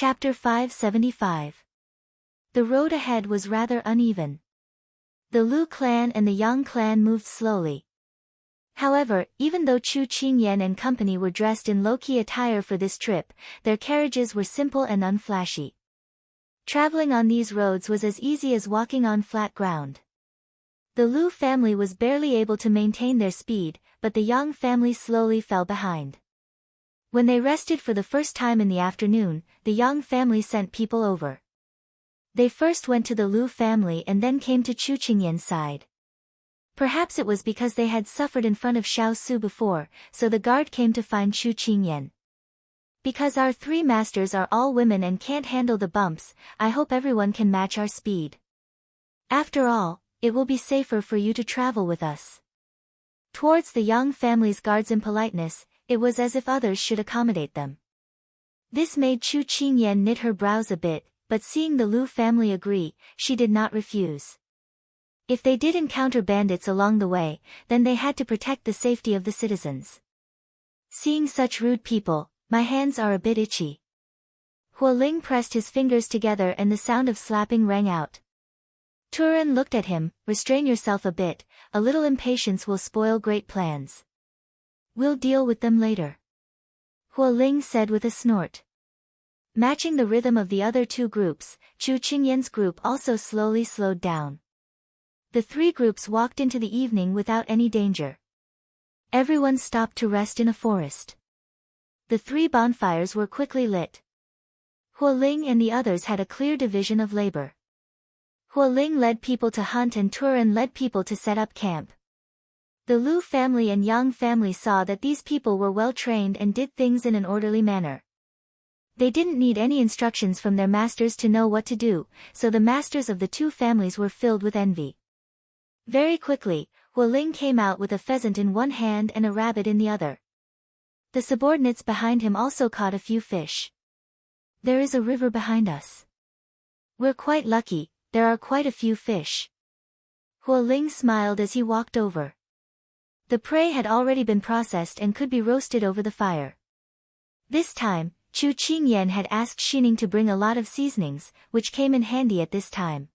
Chapter 575. The road ahead was rather uneven. The Lu clan and the Yang clan moved slowly. However, even though Chu Qingyan and company were dressed in low-key attire for this trip, their carriages were simple and unflashy. Traveling on these roads was as easy as walking on flat ground. The Lu family was barely able to maintain their speed, but the Yang family slowly fell behind. When they rested for the first time in the afternoon, the Yang family sent people over. They first went to the Lu family and then came to Chu Qingyan's side. Perhaps it was because they had suffered in front of Xiao Su before, so the guard came to find Chu Qingyan. Because our three masters are all women and can't handle the bumps, I hope everyone can match our speed. After all, it will be safer for you to travel with us. Towards the Yang family's guards in politeness, it was as if others should accommodate them. This made Chu Qingyan knit her brows a bit, but seeing the Lu family agree, she did not refuse. If they did encounter bandits along the way, then they had to protect the safety of the citizens. Seeing such rude people, my hands are a bit itchy. Huo Ling pressed his fingers together and the sound of slapping rang out. Turan looked at him. Restrain yourself a bit, a little impatience will spoil great plans. We'll deal with them later. Huo Ling said with a snort. Matching the rhythm of the other two groups, Chu Qingyan's group also slowly slowed down. The three groups walked into the evening without any danger. Everyone stopped to rest in a forest. The three bonfires were quickly lit. Huo Ling and the others had a clear division of labor. Huo Ling led people to hunt and Turan led people to set up camp. The Lu family and Yang family saw that these people were well trained and did things in an orderly manner. They didn't need any instructions from their masters to know what to do, so the masters of the two families were filled with envy. Very quickly, Huo Ling came out with a pheasant in one hand and a rabbit in the other. The subordinates behind him also caught a few fish. There is a river behind us. We're quite lucky, there are quite a few fish. Huo Ling smiled as he walked over. The prey had already been processed and could be roasted over the fire. This time, Chu Qingyan had asked Xining to bring a lot of seasonings, which came in handy at this time.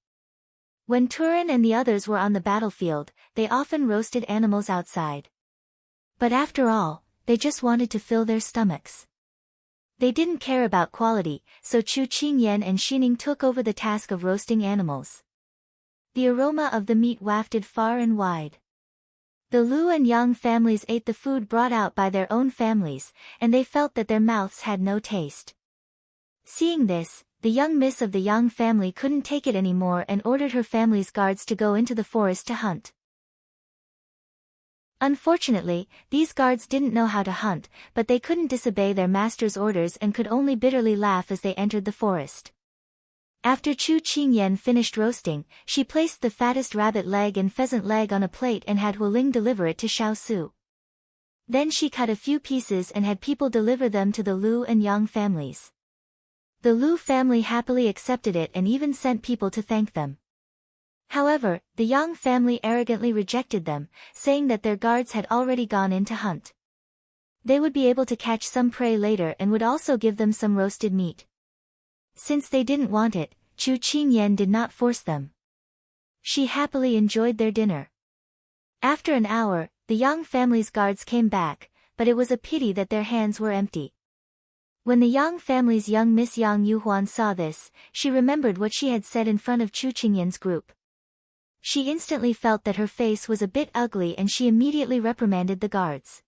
When Turan and the others were on the battlefield, they often roasted animals outside. But after all, they just wanted to fill their stomachs. They didn't care about quality, so Chu Qingyan and Xining took over the task of roasting animals. The aroma of the meat wafted far and wide. The Lu and Yang families ate the food brought out by their own families, and they felt that their mouths had no taste. Seeing this, the young miss of the Yang family couldn't take it anymore and ordered her family's guards to go into the forest to hunt. Unfortunately, these guards didn't know how to hunt, but they couldn't disobey their master's orders and could only bitterly laugh as they entered the forest. After Chu Qingyan finished roasting, she placed the fattest rabbit leg and pheasant leg on a plate and had Huo Ling deliver it to Xiao Su. Then she cut a few pieces and had people deliver them to the Lu and Yang families. The Lu family happily accepted it and even sent people to thank them. However, the Yang family arrogantly rejected them, saying that their guards had already gone in to hunt. They would be able to catch some prey later and would also give them some roasted meat. Since they didn't want it, Chu Qingyan did not force them. She happily enjoyed their dinner. After an hour, the Yang family's guards came back, but it was a pity that their hands were empty. When the Yang family's young Miss Yang Yuhuan saw this, she remembered what she had said in front of Chu Qingyan's group. She instantly felt that her face was a bit ugly and she immediately reprimanded the guards.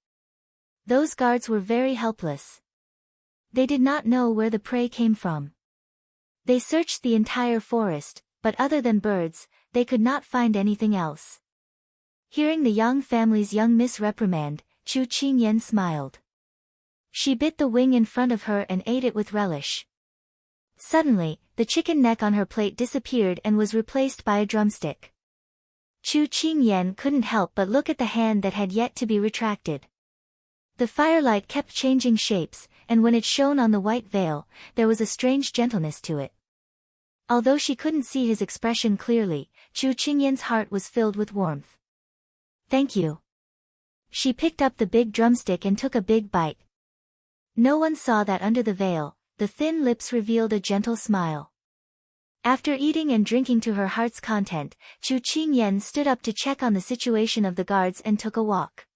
Those guards were very helpless. They did not know where the prey came from. They searched the entire forest, but other than birds, they could not find anything else. Hearing the Yang family's young miss reprimand, Chu Qingyan smiled. She bit the wing in front of her and ate it with relish. Suddenly, the chicken neck on her plate disappeared and was replaced by a drumstick. Chu Qingyan couldn't help but look at the hand that had yet to be retracted. The firelight kept changing shapes, and when it shone on the white veil, there was a strange gentleness to it. Although she couldn't see his expression clearly, Chu Qingyan's heart was filled with warmth. Thank you. She picked up the big drumstick and took a big bite. No one saw that under the veil, the thin lips revealed a gentle smile. After eating and drinking to her heart's content, Chu Qingyan stood up to check on the situation of the guards and took a walk.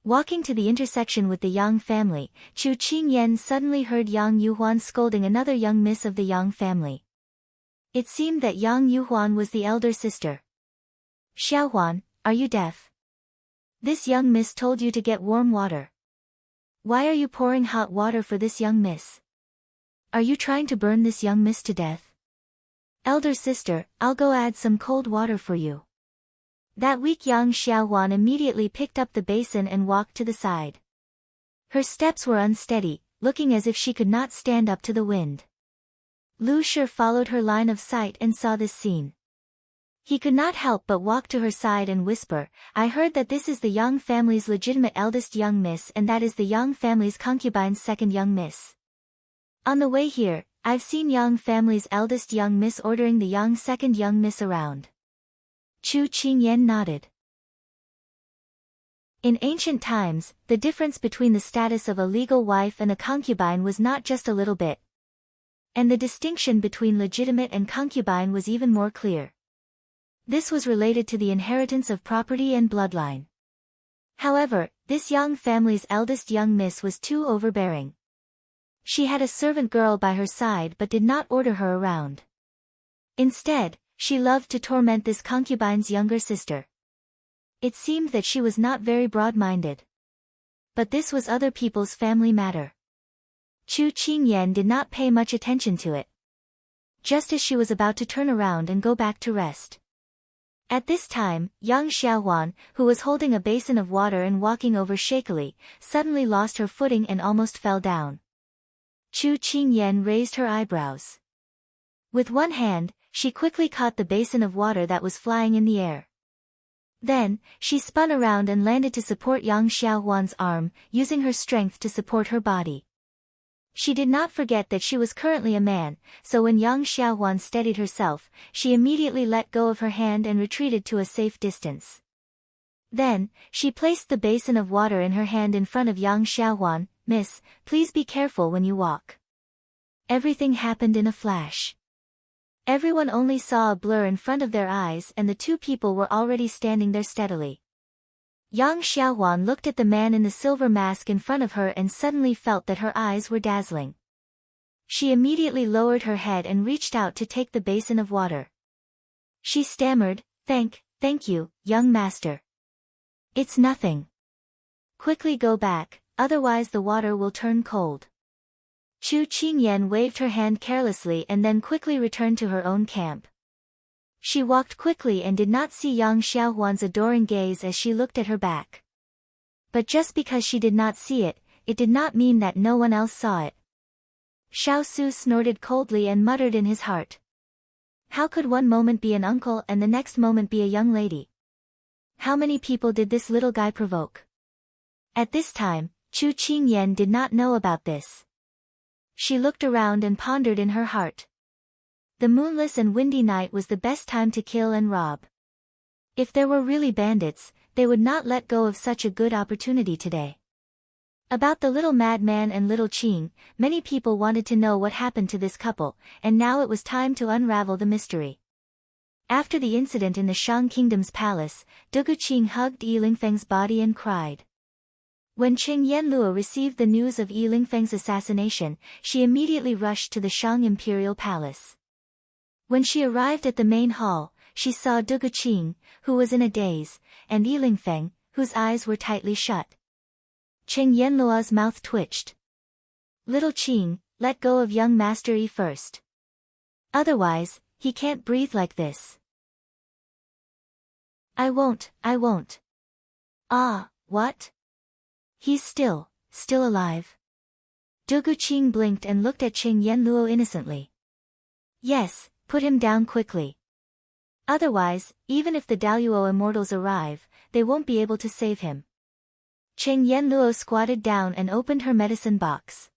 Walking to the intersection with the Yang family, Chu Qingyan suddenly heard Yang Yuhuan scolding another young miss of the Yang family. It seemed that Yang Yuhuan was the elder sister. "Xiaohuan, are you deaf? This young miss told you to get warm water. Why are you pouring hot water for this young miss? Are you trying to burn this young miss to death?" "Elder sister, I'll go add some cold water for you." That weak young Xiaohuan immediately picked up the basin and walked to the side. Her steps were unsteady, looking as if she could not stand up to the wind. Lu Shi followed her line of sight and saw this scene. He could not help but walk to her side and whisper, "I heard that this is the Yang family's legitimate eldest young miss and that is the Yang family's concubine's second young miss. On the way here, I've seen Yang family's eldest young miss ordering the Yang second young miss around." Chu Qingyan nodded. In ancient times, the difference between the status of a legal wife and a concubine was not just a little bit. And the distinction between legitimate and concubine was even more clear. This was related to the inheritance of property and bloodline. However, this Yang family's eldest young miss was too overbearing. She had a servant girl by her side but did not order her around. Instead, she loved to torment this concubine's younger sister. It seemed that she was not very broad-minded. But this was other people's family matter. Chu Qingyan did not pay much attention to it. Just as she was about to turn around and go back to rest. At this time, young Xiaohuan, who was holding a basin of water and walking over shakily, suddenly lost her footing and almost fell down. Chu Qingyan raised her eyebrows. With one hand, she quickly caught the basin of water that was flying in the air. Then, she spun around and landed to support Yang Xiaohuan's arm, using her strength to support her body. She did not forget that she was currently a man, so when Yang Xiaohuan steadied herself, she immediately let go of her hand and retreated to a safe distance. Then, she placed the basin of water in her hand in front of Yang Xiaohuan. "Miss, please be careful when you walk." Everything happened in a flash. Everyone only saw a blur in front of their eyes and the two people were already standing there steadily. Yang Xiaohuan looked at the man in the silver mask in front of her and suddenly felt that her eyes were dazzling. She immediately lowered her head and reached out to take the basin of water. She stammered, Thank you, young master. It's nothing. Quickly go back, otherwise the water will turn cold." Chu Qingyan waved her hand carelessly and then quickly returned to her own camp. She walked quickly and did not see Yang Xiaohuan's adoring gaze as she looked at her back. But just because she did not see it, it did not mean that no one else saw it. Xiao Su snorted coldly and muttered in his heart. How could one moment be an uncle and the next moment be a young lady? How many people did this little guy provoke? At this time, Chu Qingyan did not know about this. She looked around and pondered in her heart. The moonless and windy night was the best time to kill and rob. If there were really bandits, they would not let go of such a good opportunity today. About the little madman and little Qing, many people wanted to know what happened to this couple, and now it was time to unravel the mystery. After the incident in the Shang Kingdom's palace, Dugu Qing hugged Yi Lingfeng's body and cried. When Qing Yanluo received the news of Yi Lingfeng's assassination, she immediately rushed to the Shang imperial palace. When she arrived at the main hall, she saw Dugu Qing, who was in a daze, and Yi Lingfeng, whose eyes were tightly shut. Qing Yanluo's mouth twitched. "Little Qing, let go of young Master Yi first. Otherwise, he can't breathe like this." I won't. Ah, what? He's still alive." Dugu Qing blinked and looked at Qing Yanluo innocently. "Yes, put him down quickly. Otherwise, even if the Daluo immortals arrive, they won't be able to save him." Qing Yanluo squatted down and opened her medicine box.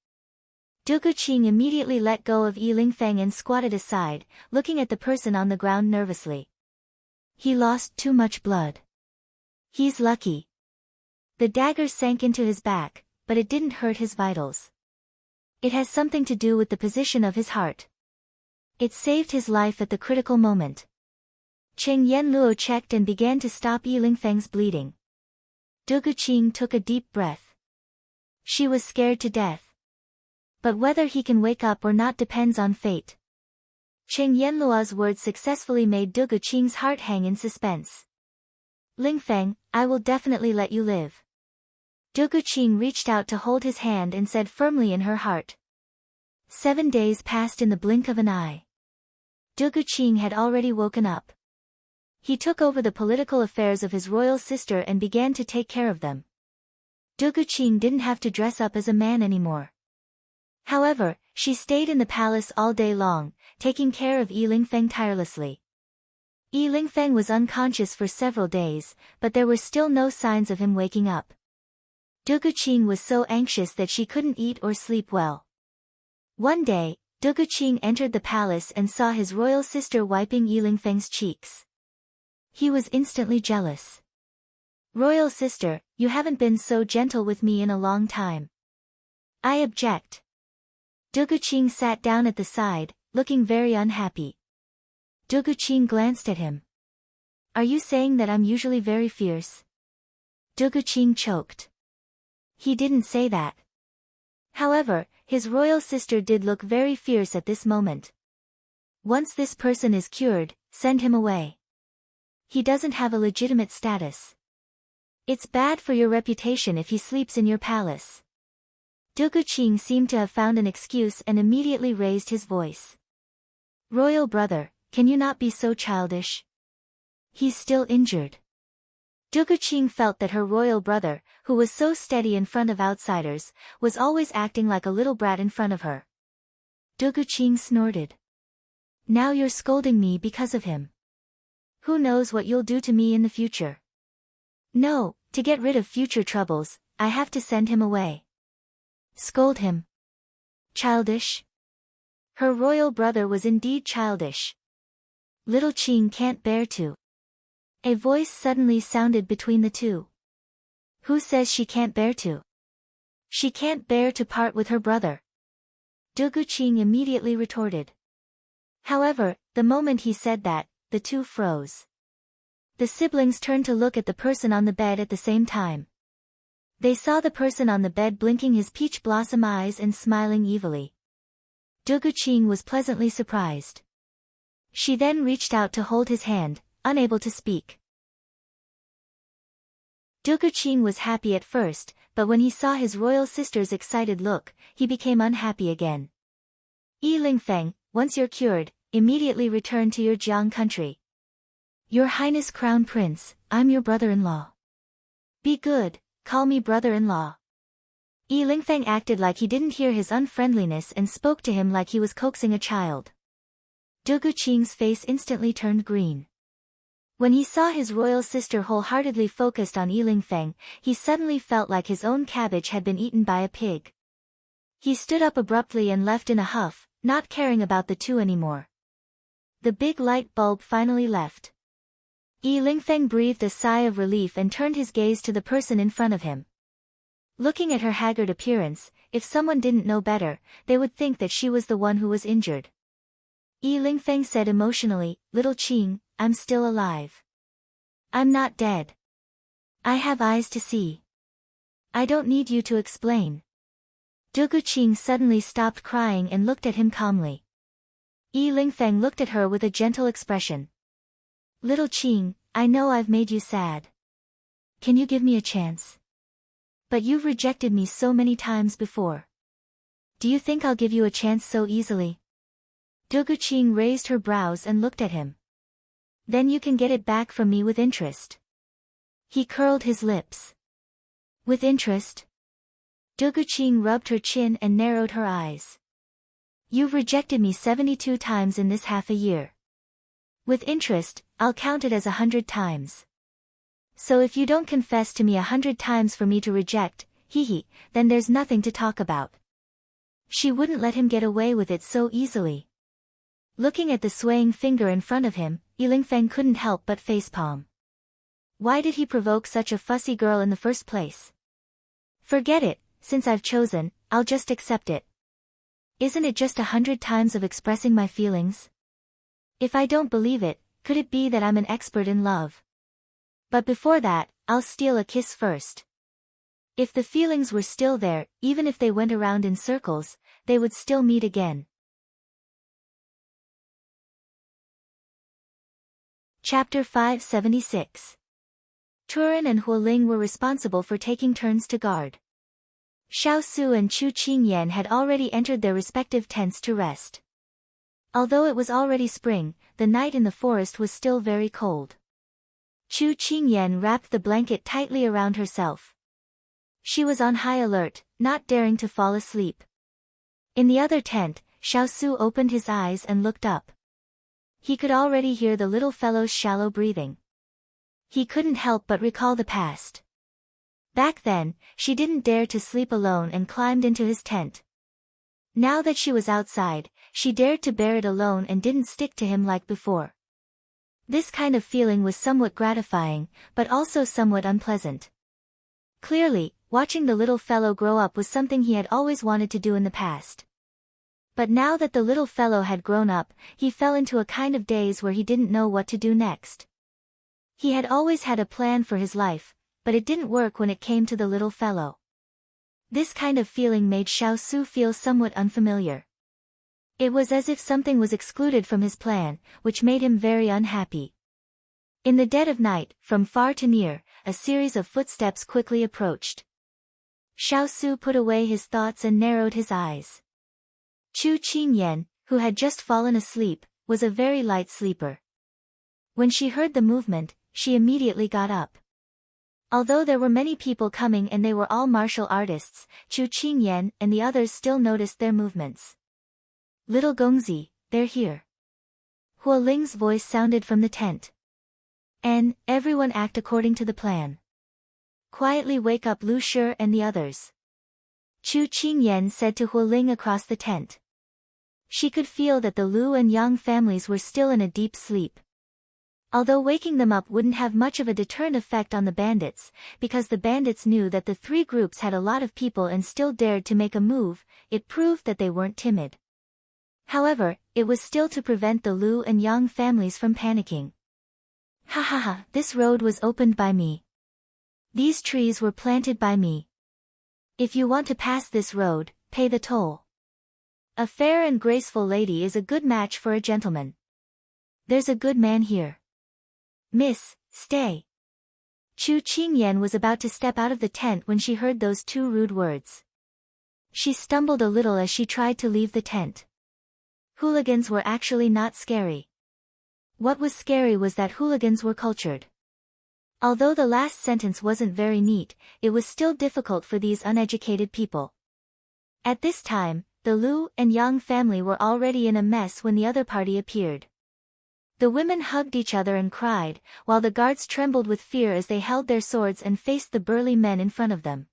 Dugu Qing immediately let go of Yi Lingfeng and squatted aside, looking at the person on the ground nervously. "He lost too much blood. He's lucky." The dagger sank into his back, but it didn't hurt his vitals. It has something to do with the position of his heart. It saved his life at the critical moment. Cheng Yanluo checked and began to stop Yi Lingfeng's bleeding. Du Guqing took a deep breath. She was scared to death. But whether he can wake up or not depends on fate. Cheng Yanluo's words successfully made Du Guqing's heart hang in suspense. Lingfeng, I will definitely let you live. Du Guqing reached out to hold his hand and said firmly in her heart. 7 days passed in the blink of an eye. Du Guqing had already woken up. He took over the political affairs of his royal sister and began to take care of them. Du Guqing didn't have to dress up as a man anymore. However, she stayed in the palace all day long, taking care of Yi Lingfeng tirelessly. Yi Lingfeng was unconscious for several days, but there were still no signs of him waking up. Du Guqing was so anxious that she couldn't eat or sleep well. One day, Du Guqing entered the palace and saw his royal sister wiping Yi Lingfeng's cheeks. He was instantly jealous. Royal sister, you haven't been so gentle with me in a long time. I object. Du Guqing sat down at the side, looking very unhappy. Du Guqing glanced at him. Are you saying that I'm usually very fierce? Du Guqing choked. He didn't say that. However, his royal sister did look very fierce at this moment. Once this person is cured, send him away. He doesn't have a legitimate status. It's bad for your reputation if he sleeps in your palace. Du Guqing seemed to have found an excuse and immediately raised his voice. Royal brother, can you not be so childish? He's still injured. Du Guqing felt that her royal brother, who was so steady in front of outsiders, was always acting like a little brat in front of her. Du Guqing snorted. Now you're scolding me because of him. Who knows what you'll do to me in the future? No, to get rid of future troubles, I have to send him away. Scold him. Childish? Her royal brother was indeed childish. Little Qing can't bear to. A voice suddenly sounded between the two. Who says she can't bear to? She can't bear to part with her brother. Du Guqing immediately retorted. However, the moment he said that, the two froze. The siblings turned to look at the person on the bed at the same time. They saw the person on the bed blinking his peach blossom eyes and smiling evilly. Du Guqing was pleasantly surprised. She then reached out to hold his hand, unable to speak. Du Guqing was happy at first, but when he saw his royal sister's excited look, he became unhappy again. Yi Lingfeng, once you're cured, immediately return to your Jiang country. Your Highness Crown Prince, I'm your brother-in-law. Be good, call me brother-in-law. Yi Lingfeng acted like he didn't hear his unfriendliness and spoke to him like he was coaxing a child. Du Guqing's face instantly turned green. When he saw his royal sister wholeheartedly focused on Yi Lingfeng, he suddenly felt like his own cabbage had been eaten by a pig. He stood up abruptly and left in a huff, not caring about the two anymore. The big light bulb finally left. Yi Lingfeng breathed a sigh of relief and turned his gaze to the person in front of him. Looking at her haggard appearance, if someone didn't know better, they would think that she was the one who was injured. Yi Lingfeng said emotionally, Little Qing, I'm still alive. I'm not dead. I have eyes to see. I don't need you to explain. Du Guqing suddenly stopped crying and looked at him calmly. Yi Lingfeng looked at her with a gentle expression. Little Qing, I know I've made you sad. Can you give me a chance? But you've rejected me so many times before. Do you think I'll give you a chance so easily? Du Guqing raised her brows and looked at him. Then you can get it back from me with interest. He curled his lips. With interest? Du Guqing rubbed her chin and narrowed her eyes. You've rejected me 72 times in this half a year. With interest, I'll count it as 100 times. So if you don't confess to me 100 times for me to reject, then there's nothing to talk about. She wouldn't let him get away with it so easily. Looking at the swaying finger in front of him, Yi Lingfeng couldn't help but facepalm. Why did he provoke such a fussy girl in the first place? Forget it, since I've chosen, I'll just accept it. Isn't it just 100 times of expressing my feelings? If I don't believe it, could it be that I'm an expert in love? But before that, I'll steal a kiss first. If the feelings were still there, even if they went around in circles, they would still meet again. Chapter 576. Turan and Hualing were responsible for taking turns to guard. Xiao Su and Chu Qingyan had already entered their respective tents to rest. Although it was already spring, the night in the forest was still very cold. Chu Qingyan wrapped the blanket tightly around herself. She was on high alert, not daring to fall asleep. In the other tent, Xiao Su opened his eyes and looked up. He could already hear the little fellow's shallow breathing. He couldn't help but recall the past. Back then, she didn't dare to sleep alone and climbed into his tent. Now that she was outside, she dared to bear it alone and didn't stick to him like before. This kind of feeling was somewhat gratifying, but also somewhat unpleasant. Clearly, watching the little fellow grow up was something he had always wanted to do in the past. But now that the little fellow had grown up, he fell into a kind of daze where he didn't know what to do next. He had always had a plan for his life, but it didn't work when it came to the little fellow. This kind of feeling made Xiao Su feel somewhat unfamiliar. It was as if something was excluded from his plan, which made him very unhappy. In the dead of night, from far to near, a series of footsteps quickly approached. Xiao Su put away his thoughts and narrowed his eyes. Chu Qingyan, who had just fallen asleep, was a very light sleeper. When she heard the movement, she immediately got up. Although there were many people coming and they were all martial artists, Chu Qingyan and the others still noticed their movements. Little Gongzi, they're here. Hua Ling's voice sounded from the tent. And, everyone act according to the plan. Quietly wake up Lu Shi and the others. Chu Qingyan said to Hua Ling across the tent. She could feel that the Lu and Yang families were still in a deep sleep. Although waking them up wouldn't have much of a deterrent effect on the bandits, because the bandits knew that the three groups had a lot of people and still dared to make a move, it proved that they weren't timid. However, it was still to prevent the Lu and Yang families from panicking. Ha ha ha, this road was opened by me. These trees were planted by me. If you want to pass this road, pay the toll. A fair and graceful lady is a good match for a gentleman. There's a good man here. Miss, stay. Chu Qingyan was about to step out of the tent when she heard those two rude words. She stumbled a little as she tried to leave the tent. Hooligans were actually not scary. What was scary was that hooligans were cultured. Although the last sentence wasn't very neat, it was still difficult for these uneducated people. At this time, the Lu and Yang family were already in a mess when the other party appeared. The women hugged each other and cried, while the guards trembled with fear as they held their swords and faced the burly men in front of them.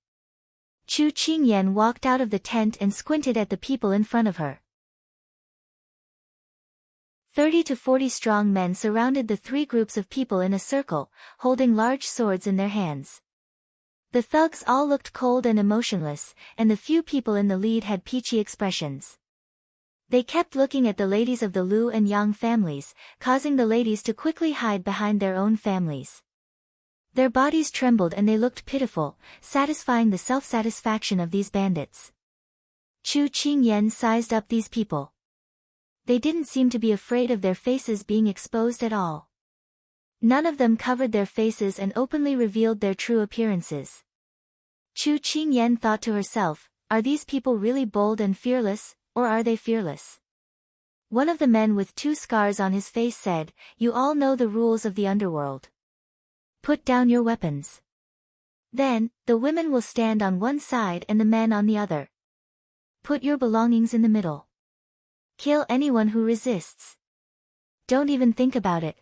Chu Qingyan walked out of the tent and squinted at the people in front of her. 30 to 40 strong men surrounded the three groups of people in a circle, holding large swords in their hands. The thugs all looked cold and emotionless, and the few people in the lead had peachy expressions. They kept looking at the ladies of the Lu and Yang families, causing the ladies to quickly hide behind their own families. Their bodies trembled and they looked pitiful, satisfying the self-satisfaction of these bandits. Chu Qingyan sized up these people. They didn't seem to be afraid of their faces being exposed at all. None of them covered their faces and openly revealed their true appearances. Chu Qingyan thought to herself, are these people really bold and fearless, or are they fearless? One of the men with 2 scars on his face said, you all know the rules of the underworld. Put down your weapons. Then, the women will stand on one side and the men on the other. Put your belongings in the middle. Kill anyone who resists. Don't even think about it.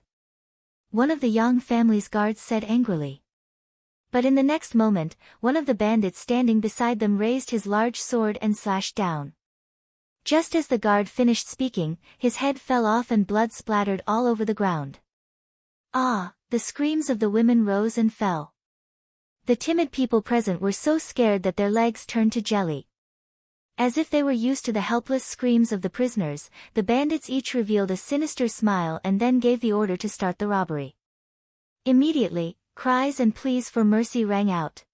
One of the Yang family's guards said angrily. But in the next moment, one of the bandits standing beside them raised his large sword and slashed down. Just as the guard finished speaking, his head fell off and blood splattered all over the ground. Ah, the screams of the women rose and fell. The timid people present were so scared that their legs turned to jelly. As if they were used to the helpless screams of the prisoners, the bandits each revealed a sinister smile and then gave the order to start the robbery. Immediately, cries and pleas for mercy rang out.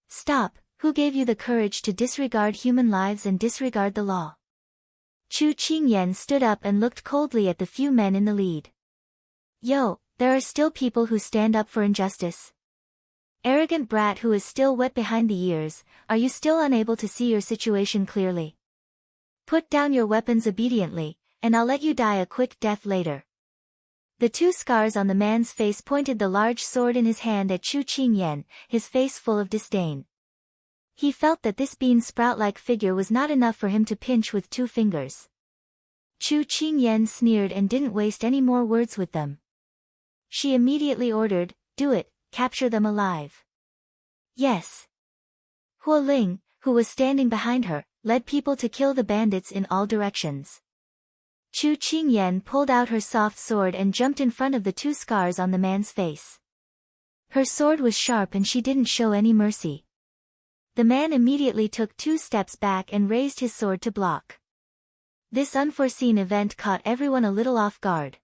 "Stop, who gave you the courage to disregard human lives and disregard the law?" Chu Qingyan stood up and looked coldly at the few men in the lead. "Yo, there are still people who stand up for injustice. Arrogant brat who is still wet behind the ears, are you still unable to see your situation clearly? Put down your weapons obediently, and I'll let you die a quick death later." The two scars on the man's face pointed the large sword in his hand at Chu Qingyan, his face full of disdain. He felt that this bean sprout-like figure was not enough for him to pinch with 2 fingers. Chu Qingyan sneered and didn't waste any more words with them. She immediately ordered, "Do it, capture them alive." "Yes." Huo Ling, who was standing behind her, led people to kill the bandits in all directions. Chu Qingyan pulled out her soft sword and jumped in front of the 2 scars on the man's face. Her sword was sharp and she didn't show any mercy. The man immediately took 2 steps back and raised his sword to block. This unforeseen event caught everyone a little off guard.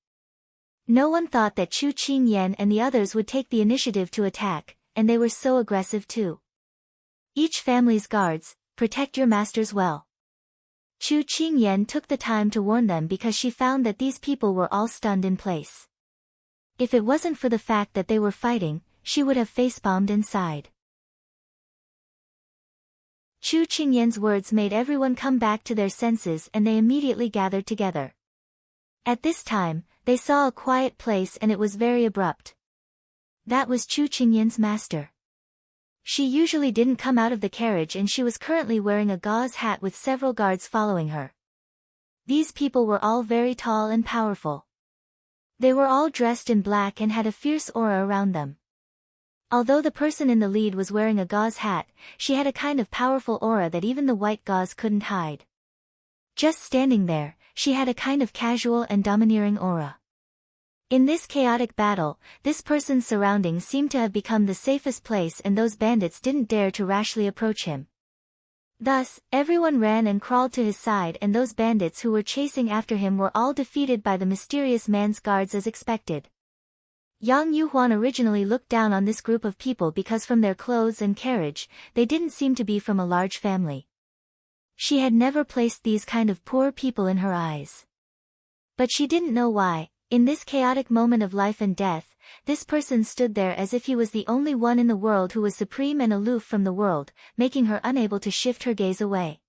No one thought that Chu Qingyan and the others would take the initiative to attack, and they were so aggressive too. "Each family's guards, protect your masters well." Chu Qingyan took the time to warn them because she found that these people were all stunned in place. If it wasn't for the fact that they were fighting, she would have facepalmed inside. Chu Qingyan's words made everyone come back to their senses and they immediately gathered together. At this time, they saw a quiet place and it was very abrupt. That was Chu Qingyan's master. She usually didn't come out of the carriage and she was currently wearing a gauze hat with several guards following her. These people were all very tall and powerful. They were all dressed in black and had a fierce aura around them. Although the person in the lead was wearing a gauze hat, she had a kind of powerful aura that even the white gauze couldn't hide. Just standing there, she had a kind of casual and domineering aura. In this chaotic battle, this person's surroundings seemed to have become the safest place and those bandits didn't dare to rashly approach him. Thus, everyone ran and crawled to his side and those bandits who were chasing after him were all defeated by the mysterious man's guards as expected. Yang Yuhuan originally looked down on this group of people because from their clothes and carriage, they didn't seem to be from a large family. She had never placed these kind of poor people in her eyes. But she didn't know why, in this chaotic moment of life and death, this person stood there as if he was the only one in the world who was supreme and aloof from the world, making her unable to shift her gaze away.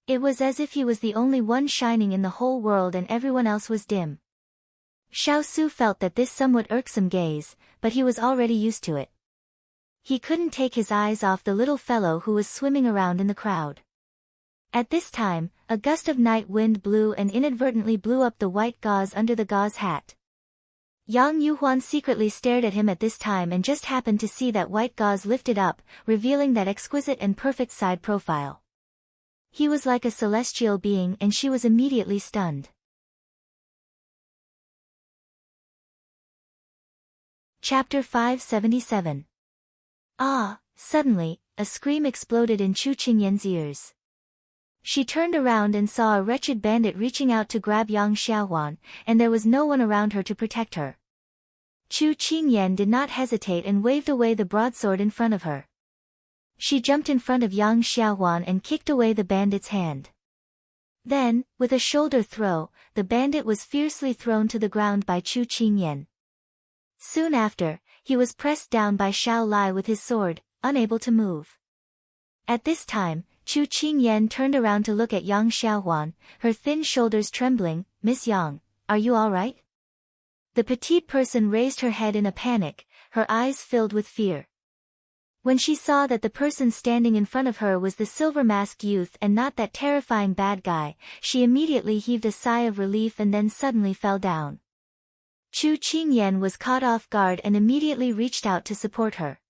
It was as if he was the only one shining in the whole world and everyone else was dim. Xiao Su felt that this somewhat irksome gaze, but he was already used to it. He couldn't take his eyes off the little fellow who was swimming around in the crowd. At this time, a gust of night wind blew and inadvertently blew up the white gauze under the gauze hat. Yang Yuhuan secretly stared at him at this time and just happened to see that white gauze lifted up, revealing that exquisite and perfect side profile. He was like a celestial being and she was immediately stunned. Chapter 577. Ah! Suddenly, a scream exploded in Chu Qingyan's ears. She turned around and saw a wretched bandit reaching out to grab Yang Xiaohuan, and there was no one around her to protect her. Chu Qingyan did not hesitate and waved away the broadsword in front of her. She jumped in front of Yang Xiaohuan and kicked away the bandit's hand. Then, with a shoulder throw, the bandit was fiercely thrown to the ground by Chu Qingyan. Soon after, he was pressed down by Xiao Lai with his sword, unable to move. At this time, Chu Qingyan turned around to look at Yang Xiaohuan, her thin shoulders trembling. "Miss Yang, are you all right?" The petite person raised her head in a panic, her eyes filled with fear. When she saw that the person standing in front of her was the silver-masked youth and not that terrifying bad guy, she immediately heaved a sigh of relief and then suddenly fell down. Chu Qingyan was caught off guard and immediately reached out to support her.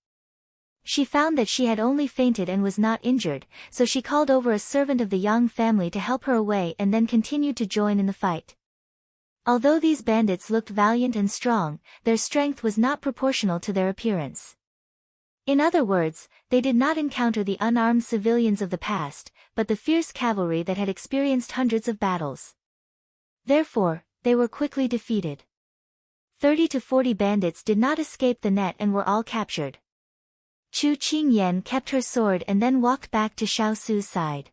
She found that she had only fainted and was not injured, so she called over a servant of the Yang family to help her away and then continued to join in the fight. Although these bandits looked valiant and strong, their strength was not proportional to their appearance. In other words, they did not encounter the unarmed civilians of the past, but the fierce cavalry that had experienced hundreds of battles. Therefore, they were quickly defeated. 30 to 40 bandits did not escape the net and were all captured. Chu Qingyan kept her sword and then walked back to Xiao Su's side.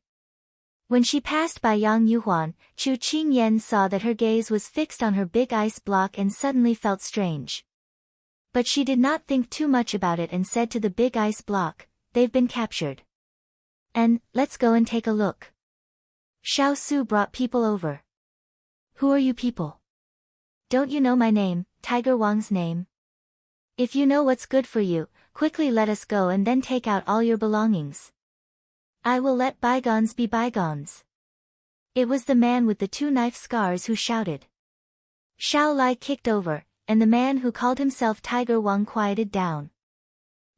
When she passed by Yang Yuhuan, Chu Qingyan saw that her gaze was fixed on her big ice block and suddenly felt strange. But she did not think too much about it and said to the big ice block, "They've been captured. And, let's go and take a look." Xiao Su brought people over. "Who are you people? Don't you know my name, Tiger Wang's name? If you know what's good for you, quickly let us go and then take out all your belongings. I will let bygones be bygones." It was the man with the 2 knife scars who shouted. Xiao Lai kicked over, and the man who called himself Tiger Wang quieted down.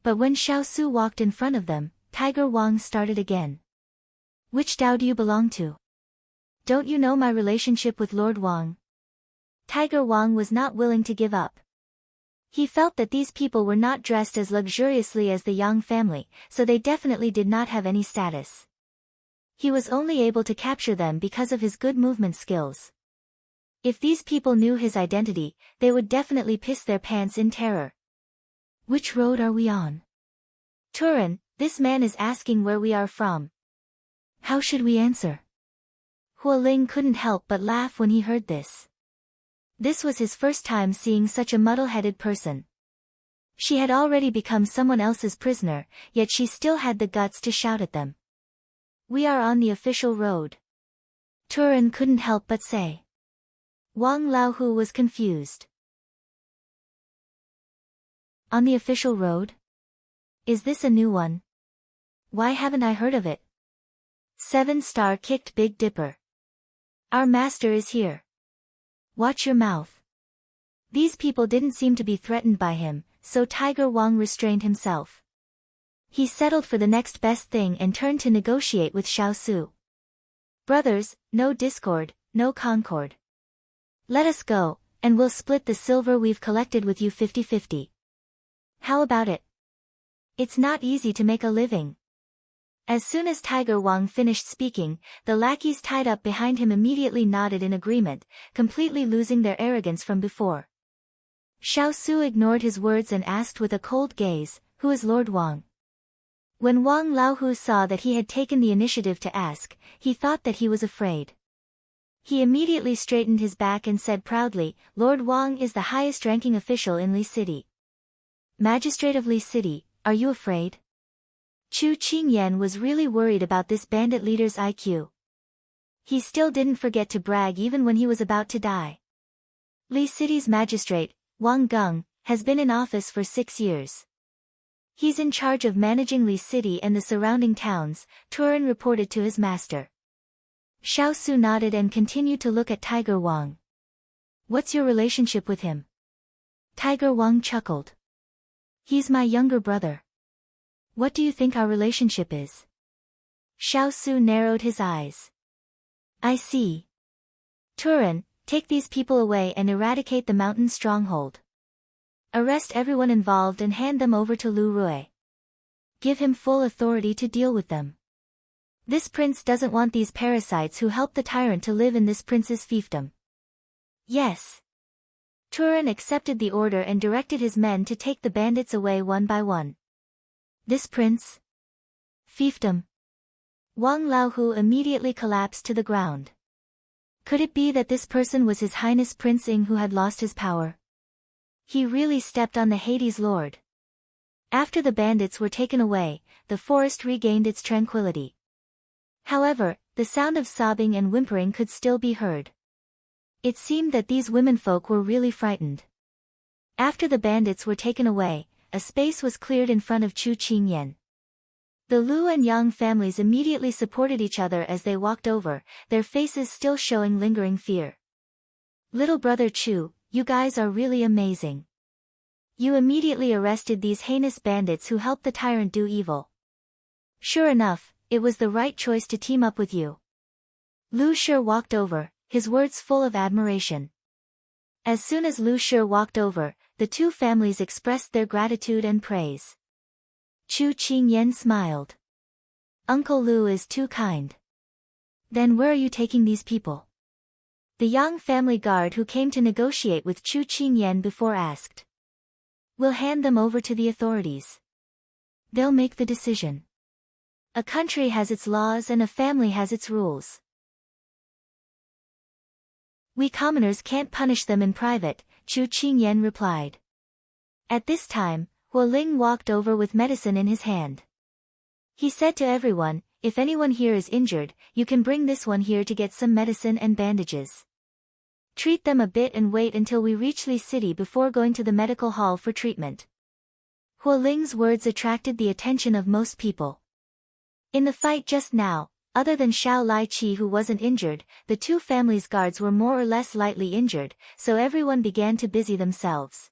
But when Xiao Su walked in front of them, Tiger Wang started again. "Which Dao do you belong to? Don't you know my relationship with Lord Wang?" Tiger Wang was not willing to give up. He felt that these people were not dressed as luxuriously as the Yang family, so they definitely did not have any status. He was only able to capture them because of his good movement skills. If these people knew his identity, they would definitely piss their pants in terror. "Which road are we on?" "Turan, this man is asking where we are from." "How should we answer?" Hua Ling couldn't help but laugh when he heard this. This was his first time seeing such a muddle-headed person. She had already become someone else's prisoner, yet she still had the guts to shout at them. "We are on the official road." Turan couldn't help but say. Wang Laohu was confused. "On the official road? Is this a new one? Why haven't I heard of it?" 7-star kicked Big Dipper. "Our master is here. Watch your mouth." These people didn't seem to be threatened by him, so Tiger Wang restrained himself. He settled for the next best thing and turned to negotiate with Xiao Su. "Brothers, no discord, no concord. Let us go, and we'll split the silver we've collected with you 50-50. How about it? It's not easy to make a living." As soon as Tiger Wang finished speaking, the lackeys tied up behind him immediately nodded in agreement, completely losing their arrogance from before. Xiao Su ignored his words and asked with a cold gaze, "Who is Lord Wang?" When Wang Laohu saw that he had taken the initiative to ask, he thought that he was afraid. He immediately straightened his back and said proudly, "Lord Wang is the highest-ranking official in Li City." "Magistrate of Li City, are you afraid?" Chu Qingyan was really worried about this bandit leader's IQ. He still didn't forget to brag even when he was about to die. Li City's magistrate, Wang Geng, has been in office for 6 years. He's in charge of managing Li City and the surrounding towns, Turan reported to his master. Xiao Su nodded and continued to look at Tiger Wang. "What's your relationship with him?" Tiger Wang chuckled. "He's my younger brother." "What do you think our relationship is?" Xiao Su narrowed his eyes. "I see. Turan, take these people away and eradicate the mountain stronghold. Arrest everyone involved and hand them over to Lu Rui. Give him full authority to deal with them. This prince doesn't want these parasites who help the tyrant to live in this prince's fiefdom." "Yes." Turan accepted the order and directed his men to take the bandits away one by one. "This prince? Fiefdom?" Wang Laohu immediately collapsed to the ground. Could it be that this person was His Highness Prince Ing who had lost his power? He really stepped on the Hades Lord. After the bandits were taken away, the forest regained its tranquility. However, the sound of sobbing and whimpering could still be heard. It seemed that these womenfolk were really frightened. After the bandits were taken away, a space was cleared in front of Chu Qingyan. The Lu and Yang families immediately supported each other as they walked over, their faces still showing lingering fear. "Little brother Chu, you guys are really amazing. You immediately arrested these heinous bandits who helped the tyrant do evil. Sure enough, it was the right choice to team up with you." Lu Shi walked over, his words full of admiration. As soon as Lu Shi walked over, the two families expressed their gratitude and praise. Chu Qingyan smiled. Uncle Lu is too kind. Then where are you taking these people? The young family guard who came to negotiate with Chu Qingyan before asked. We'll hand them over to the authorities. They'll make the decision. A country has its laws and a family has its rules. We commoners can't punish them in private, Chu Qingyan replied. At this time, Huo Ling walked over with medicine in his hand. He said to everyone, if anyone here is injured, you can bring this one here to get some medicine and bandages. Treat them a bit and wait until we reach Li City before going to the medical hall for treatment. Huo Ling's words attracted the attention of most people. In the fight just now, other than Xiao Lai-chi who wasn't injured, the two families' guards were more or less lightly injured, so everyone began to busy themselves.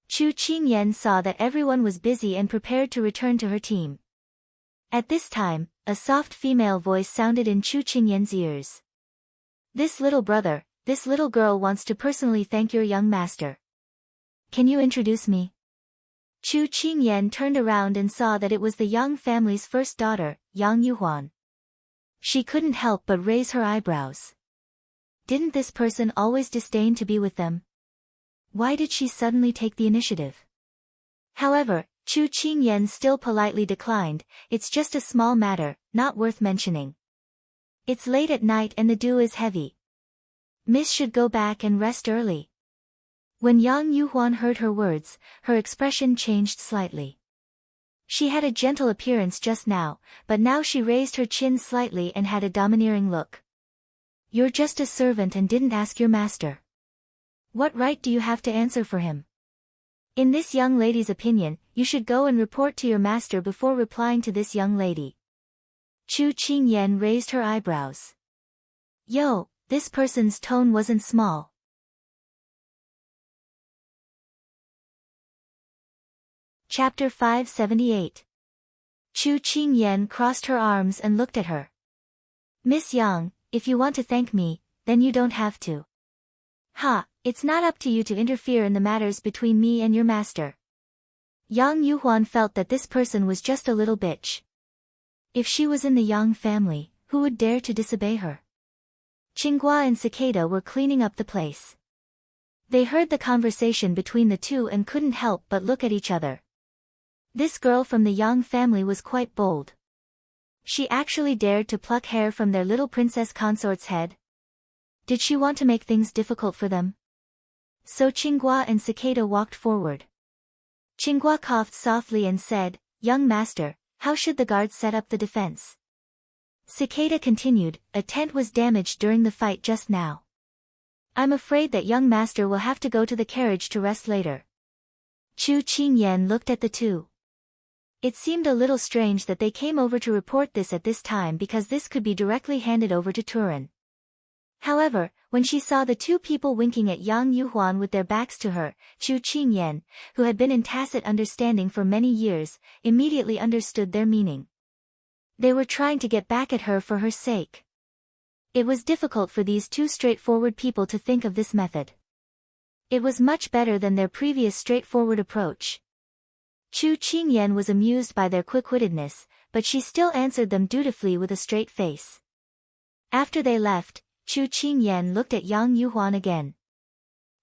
Chu Qingyan saw that everyone was busy and prepared to return to her team. At this time, a soft female voice sounded in Chu Qingyan's ears. This little brother, this little girl wants to personally thank your young master. Can you introduce me? Chu Qingyan turned around and saw that it was the young family's first daughter, Yang Yuhuan. She couldn't help but raise her eyebrows. Didn't this person always disdain to be with them? Why did she suddenly take the initiative? However, Chu Qingyan still politely declined, it's just a small matter, not worth mentioning. It's late at night and the dew is heavy. Miss should go back and rest early. When Yang Yuhuan heard her words, her expression changed slightly. She had a gentle appearance just now, but now she raised her chin slightly and had a domineering look. You're just a servant and didn't ask your master. What right do you have to answer for him? In this young lady's opinion, you should go and report to your master before replying to this young lady. Chu Qingyan raised her eyebrows. Yo, this person's tone wasn't small. Chapter 578. Chu Qingyan crossed her arms and looked at her. Miss Yang, if you want to thank me, then you don't have to. Ha, it's not up to you to interfere in the matters between me and your master. Yang Yuhuan felt that this person was just a little bitch. If she was in the Yang family, who would dare to disobey her? Qinghua and Cicada were cleaning up the place. They heard the conversation between the two and couldn't help but look at each other. This girl from the Yang family was quite bold. She actually dared to pluck hair from their little princess consort's head. Did she want to make things difficult for them? So Qinghua and Cicada walked forward. Qinghua coughed softly and said, Young master, how should the guards set up the defense? Cicada continued, a tent was damaged during the fight just now. I'm afraid that young master will have to go to the carriage to rest later. Chu Qingyan looked at the two. It seemed a little strange that they came over to report this at this time because this could be directly handed over to Turin. However, when she saw the two people winking at Yang Yuhuan with their backs to her, Chu Qingyan, who had been in tacit understanding for many years, immediately understood their meaning. They were trying to get back at her for her sake. It was difficult for these two straightforward people to think of this method. It was much better than their previous straightforward approach. Chu Qingyan was amused by their quick-wittedness, but she still answered them dutifully with a straight face. After they left, Chu Qingyan looked at Yang Yuhuan again.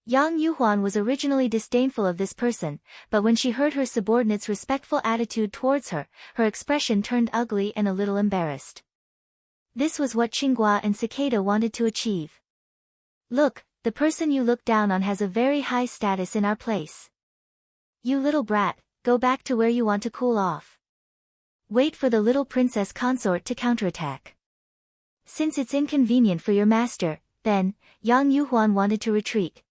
Yang Yuhuan was originally disdainful of this person, but when she heard her subordinate's respectful attitude towards her, her expression turned ugly and a little embarrassed. This was what Qinghua and Cicada wanted to achieve. Look, the person you look down on has a very high status in our place. You little brat, go back to where you want to cool off. Wait for the little princess consort to counterattack. Since it's inconvenient for your master, then, Yang Yuhuan wanted to retreat.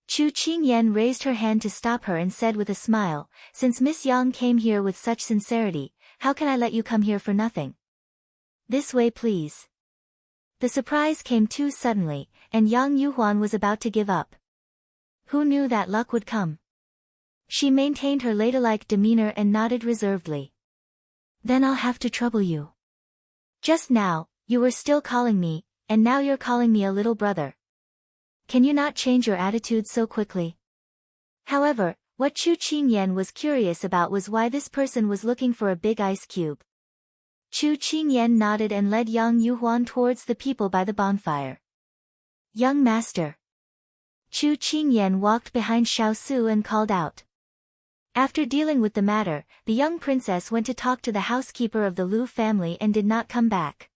Chu Qingyan raised her hand to stop her and said with a smile, since Miss Yang came here with such sincerity, how can I let you come here for nothing? This way please. The surprise came too suddenly, and Yang Yuhuan was about to give up. Who knew that luck would come? She maintained her ladylike demeanor and nodded reservedly. Then I'll have to trouble you. Just now, you were still calling me, and now you're calling me a little brother. Can you not change your attitude so quickly? However, what Chu Qingyan was curious about was why this person was looking for a big ice cube. Chu Qingyan nodded and led Yang Yuhuan towards the people by the bonfire. Young master. Chu Qingyan walked behind Xiaosu and called out. After dealing with the matter, the young princess went to talk to the housekeeper of the Lu family and did not come back.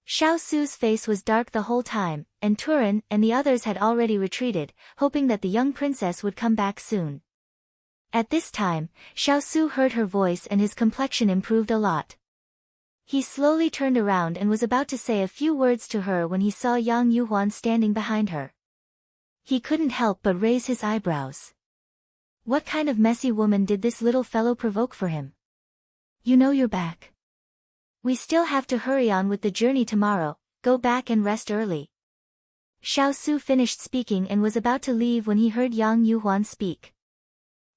Xiaosu's face was dark the whole time, and Turan and the others had already retreated, hoping that the young princess would come back soon. At this time, Xiaosu heard her voice and his complexion improved a lot. He slowly turned around and was about to say a few words to her when he saw Yang Yuhuan standing behind her. He couldn't help but raise his eyebrows. What kind of messy woman did this little fellow provoke for him? You know you're back. We still have to hurry on with the journey tomorrow, go back and rest early. Xiaosu finished speaking and was about to leave when he heard Yang Yuhuan speak.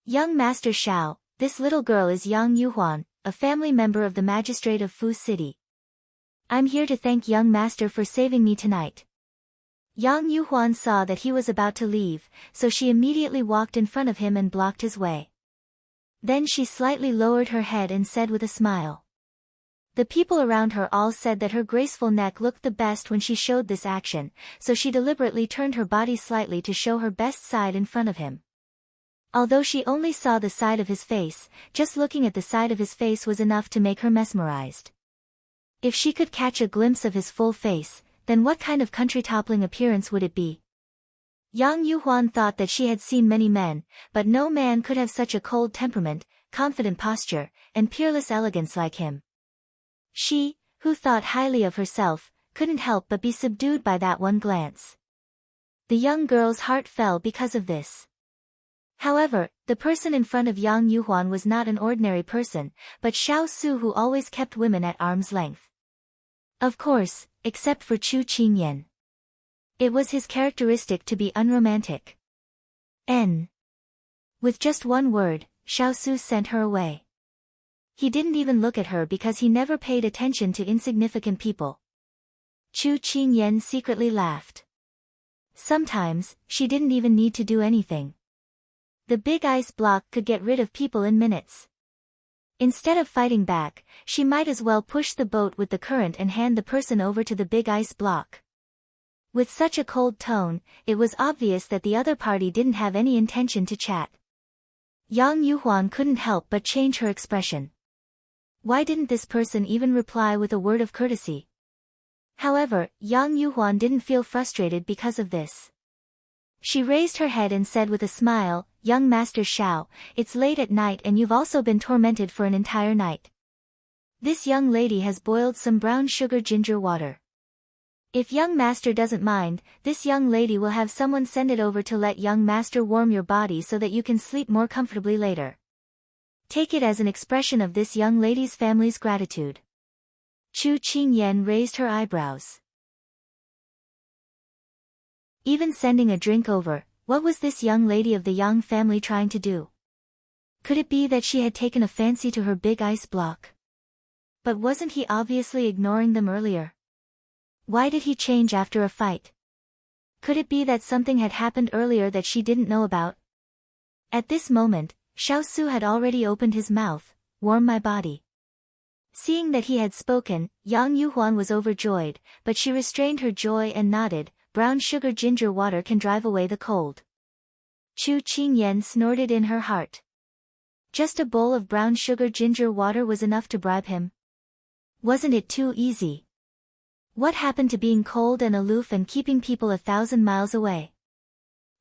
Young Master Xiao, this little girl is Yang Yuhuan, a family member of the magistrate of Fu City. I'm here to thank young master for saving me tonight. Yang Yuhuan saw that he was about to leave, so she immediately walked in front of him and blocked his way. Then she slightly lowered her head and said with a smile. The people around her all said that her graceful neck looked the best when she showed this action, so she deliberately turned her body slightly to show her best side in front of him. Although she only saw the side of his face, just looking at the side of his face was enough to make her mesmerized. If she could catch a glimpse of his full face, then what kind of country-toppling appearance would it be? Yang Yuhuan thought that she had seen many men, but no man could have such a cold temperament, confident posture, and peerless elegance like him. She, who thought highly of herself, couldn't help but be subdued by that one glance. The young girl's heart fell because of this. However, the person in front of Yang Yuhuan was not an ordinary person, but Xiaosu, who always kept women at arm's length. Of course, except for Chu Qingyan. It was his characteristic to be unromantic. With just one word, Xiaosu sent her away. He didn't even look at her because he never paid attention to insignificant people. Chu Qingyan secretly laughed. Sometimes, she didn't even need to do anything. The big ice block could get rid of people in minutes. Instead of fighting back, she might as well push the boat with the current and hand the person over to the big ice block. With such a cold tone, it was obvious that the other party didn't have any intention to chat. Yang Yuhuan couldn't help but change her expression. Why didn't this person even reply with a word of courtesy? However, Yang Yuhuan didn't feel frustrated because of this. She raised her head and said with a smile, "Young Master Xiao, it's late at night and you've also been tormented for an entire night. This young lady has boiled some brown sugar ginger water. If young master doesn't mind, this young lady will have someone send it over to let young master warm your body so that you can sleep more comfortably later. Take it as an expression of this young lady's family's gratitude." Chu Qingyan raised her eyebrows. Even sending a drink over, what was this young lady of the Yang family trying to do? Could it be that she had taken a fancy to her big ice block? But wasn't he obviously ignoring them earlier? Why did he change after a fight? Could it be that something had happened earlier that she didn't know about? At this moment, Xiaosu had already opened his mouth. "Warm my body." Seeing that he had spoken, Yang Yuhuan was overjoyed, but she restrained her joy and nodded. "Brown sugar ginger water can drive away the cold." Chu Qingyan snorted in her heart. Just a bowl of brown sugar ginger water was enough to bribe him. Wasn't it too easy? What happened to being cold and aloof and keeping people 1,000 miles away?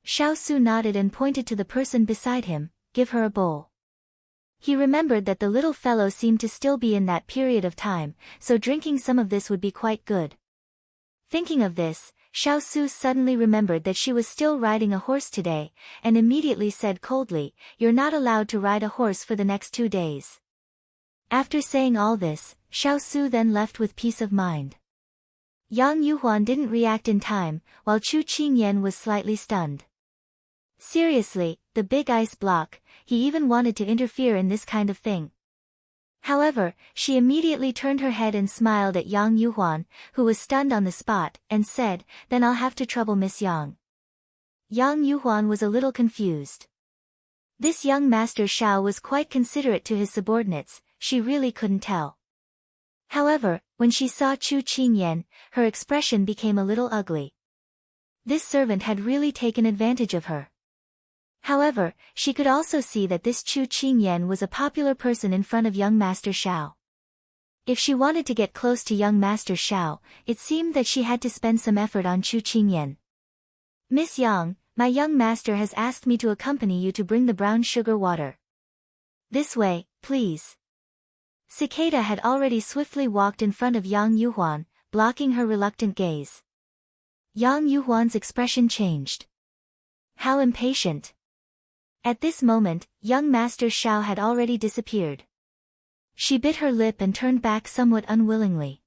Xiaosu nodded and pointed to the person beside him. "Give her a bowl." He remembered that the little fellow seemed to still be in that period of time, so drinking some of this would be quite good. Thinking of this, Xiaosu suddenly remembered that she was still riding a horse today, and immediately said coldly, "You're not allowed to ride a horse for the next 2 days." After saying all this, Xiaosu then left with peace of mind. Yang Yuhuan didn't react in time, while Chu Qingyan was slightly stunned. Seriously, the big ice block, he even wanted to interfere in this kind of thing. However, she immediately turned her head and smiled at Yang Yuhuan, who was stunned on the spot, and said, "Then I'll have to trouble Miss Yang." Yang Yuhuan was a little confused. This young Master Xiao was quite considerate to his subordinates. she really couldn't tell. However, when she saw Chu Qingyan, her expression became a little ugly. This servant had really taken advantage of her. However, she could also see that this Chu Qingyan was a popular person in front of young Master Xiao. If she wanted to get close to young Master Xiao, it seemed that she had to spend some effort on Chu Qingyan. "Miss Yang, my young master has asked me to accompany you to bring the brown sugar water. This way, please." Cicada had already swiftly walked in front of Yang Yuhuan, blocking her reluctant gaze. Yang Yuhuan's expression changed. How impatient! At this moment, young Master Xiao had already disappeared. She bit her lip and turned back somewhat unwillingly.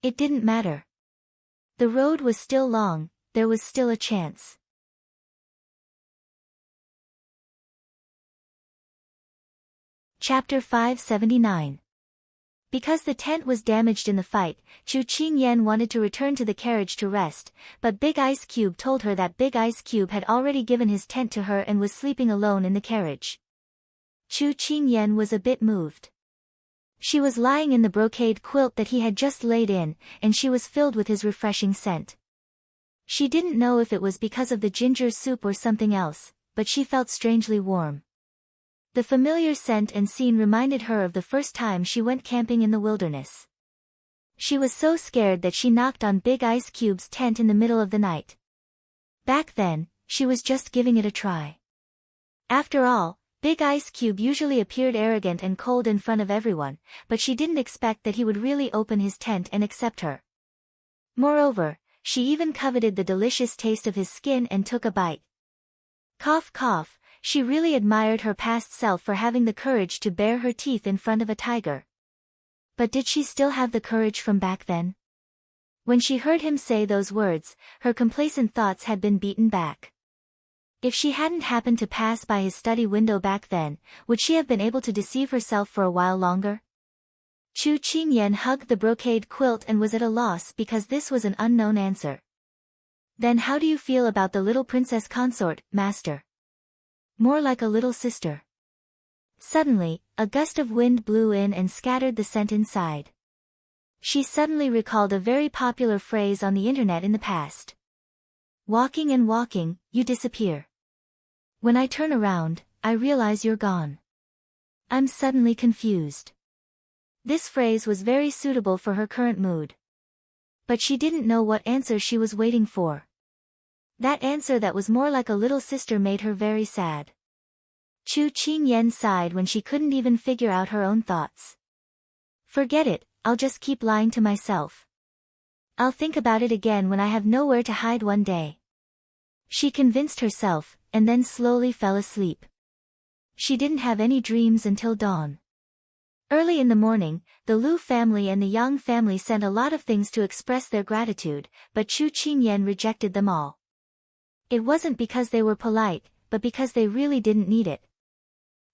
It didn't matter. The road was still long, there was still a chance. Chapter 579. Because the tent was damaged in the fight, Chu Qingyan wanted to return to the carriage to rest, but Big Ice Cube told her that Big Ice Cube had already given his tent to her and was sleeping alone in the carriage. Chu Qingyan was a bit moved. She was lying in the brocade quilt that he had just laid in, and she was filled with his refreshing scent. She didn't know if it was because of the ginger soup or something else, but she felt strangely warm. The familiar scent and scene reminded her of the first time she went camping in the wilderness. She was so scared that she knocked on Big Ice Cube's tent in the middle of the night. Back then, she was just giving it a try. After all, Big Ice Cube usually appeared arrogant and cold in front of everyone, but she didn't expect that he would really open his tent and accept her. Moreover, she even coveted the delicious taste of his skin and took a bite. Cough cough. She really admired her past self for having the courage to bare her teeth in front of a tiger. But did she still have the courage from back then? When she heard him say those words, her complacent thoughts had been beaten back. If she hadn't happened to pass by his study window back then, would she have been able to deceive herself for a while longer? Chu Qingyan hugged the brocade quilt and was at a loss because this was an unknown answer. "Then how do you feel about the little princess consort, master?" "More like a little sister." Suddenly, a gust of wind blew in and scattered the scent inside. She suddenly recalled a very popular phrase on the internet in the past. "Walking and walking, you disappear. When I turn around, I realize you're gone. I'm suddenly confused." This phrase was very suitable for her current mood. But she didn't know what answer she was waiting for. That answer that was more like a little sister made her very sad. Chu Qingyan sighed when she couldn't even figure out her own thoughts. "Forget it, I'll just keep lying to myself. I'll think about it again when I have nowhere to hide one day." She convinced herself, and then slowly fell asleep. She didn't have any dreams until dawn. Early in the morning, the Lu family and the Yang family sent a lot of things to express their gratitude, but Chu Qingyan rejected them all. It wasn't because they were polite, but because they really didn't need it.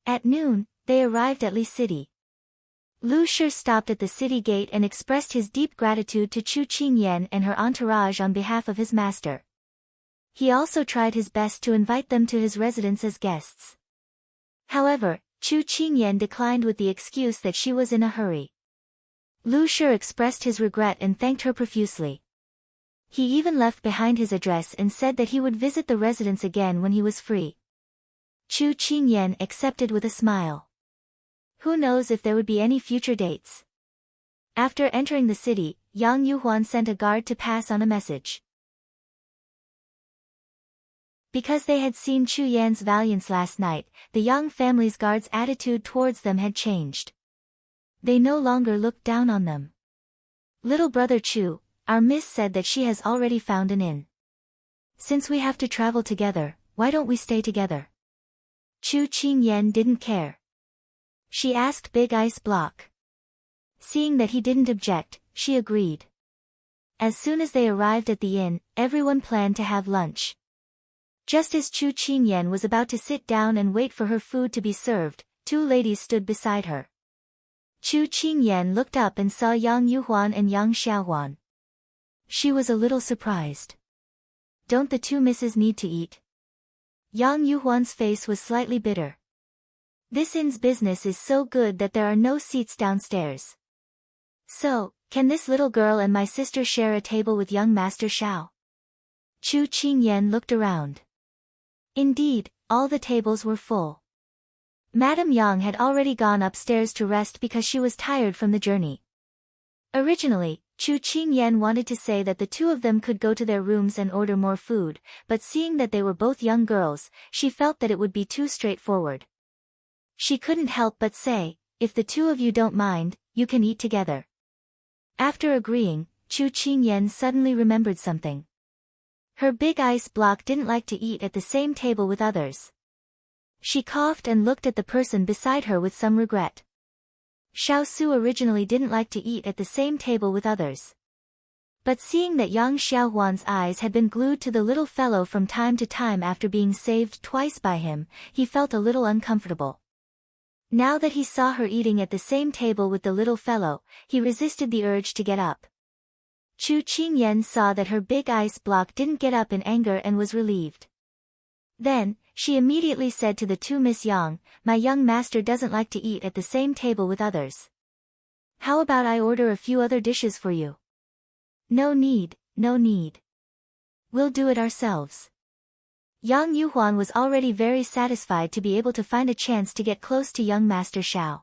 At noon, they arrived at Li City. Lu Shi stopped at the city gate and expressed his deep gratitude to Chu Qingyan and her entourage on behalf of his master. He also tried his best to invite them to his residence as guests. However, Chu Qingyan declined with the excuse that she was in a hurry. Lu Shi expressed his regret and thanked her profusely. He even left behind his address and said that he would visit the residence again when he was free. Chu Qingyan accepted with a smile. Who knows if there would be any future dates? After entering the city, Yang Yuhuan sent a guard to pass on a message. Because they had seen Chu Yan's valiance last night, the Yang family's guards' attitude towards them had changed. They no longer looked down on them. "Little brother Chu, our miss said that she has already found an inn. Since we have to travel together, why don't we stay together?" Chu Qingyan didn't care. She asked Big Ice Block. Seeing that he didn't object, she agreed. As soon as they arrived at the inn, everyone planned to have lunch. Just as Chu Qingyan was about to sit down and wait for her food to be served, two ladies stood beside her. Chu Qingyan looked up and saw Yang Yuhuan and Yang Xiaohuan. She was a little surprised. "Don't the two misses need to eat?" Yang Yuhuan's face was slightly bitter. This inn's business is so good that there are no seats downstairs. So, can this little girl and my sister share a table with young Master Xiao? Chu Qingyan looked around. Indeed, all the tables were full. Madame Yang had already gone upstairs to rest because she was tired from the journey. Originally, Chu Qingyan wanted to say that the two of them could go to their rooms and order more food, but seeing that they were both young girls, she felt that it would be too straightforward. She couldn't help but say, if the two of you don't mind, you can eat together. After agreeing, Chu Qingyan suddenly remembered something. Her big ice block didn't like to eat at the same table with others. She coughed and looked at the person beside her with some regret. Xiao Su originally didn't like to eat at the same table with others. But seeing that young Xiaohuan's eyes had been glued to the little fellow from time to time after being saved twice by him, he felt a little uncomfortable. Now that he saw her eating at the same table with the little fellow, he resisted the urge to get up. Chu Qingyan saw that her big ice block didn't get up in anger and was relieved. Then, she immediately said to the two Miss Yang, my young master doesn't like to eat at the same table with others. How about I order a few other dishes for you? No need, no need. We'll do it ourselves. Yang Yuhuan was already very satisfied to be able to find a chance to get close to young Master Xiao.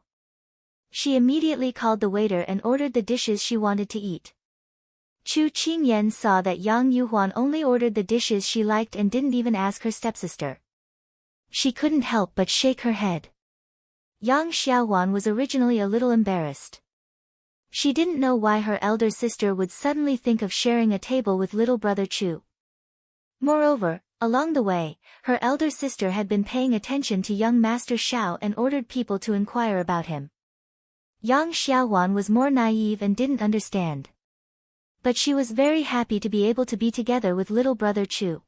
She immediately called the waiter and ordered the dishes she wanted to eat. Chu Qingyan saw that Yang Yuhuan only ordered the dishes she liked and didn't even ask her stepsister. She couldn't help but shake her head. Yang Xiaohuan was originally a little embarrassed. She didn't know why her elder sister would suddenly think of sharing a table with little brother Chu. Moreover, along the way, her elder sister had been paying attention to young Master Xiao and ordered people to inquire about him. Yang Xiaohuan was more naive and didn't understand. But she was very happy to be able to be together with little brother Chu.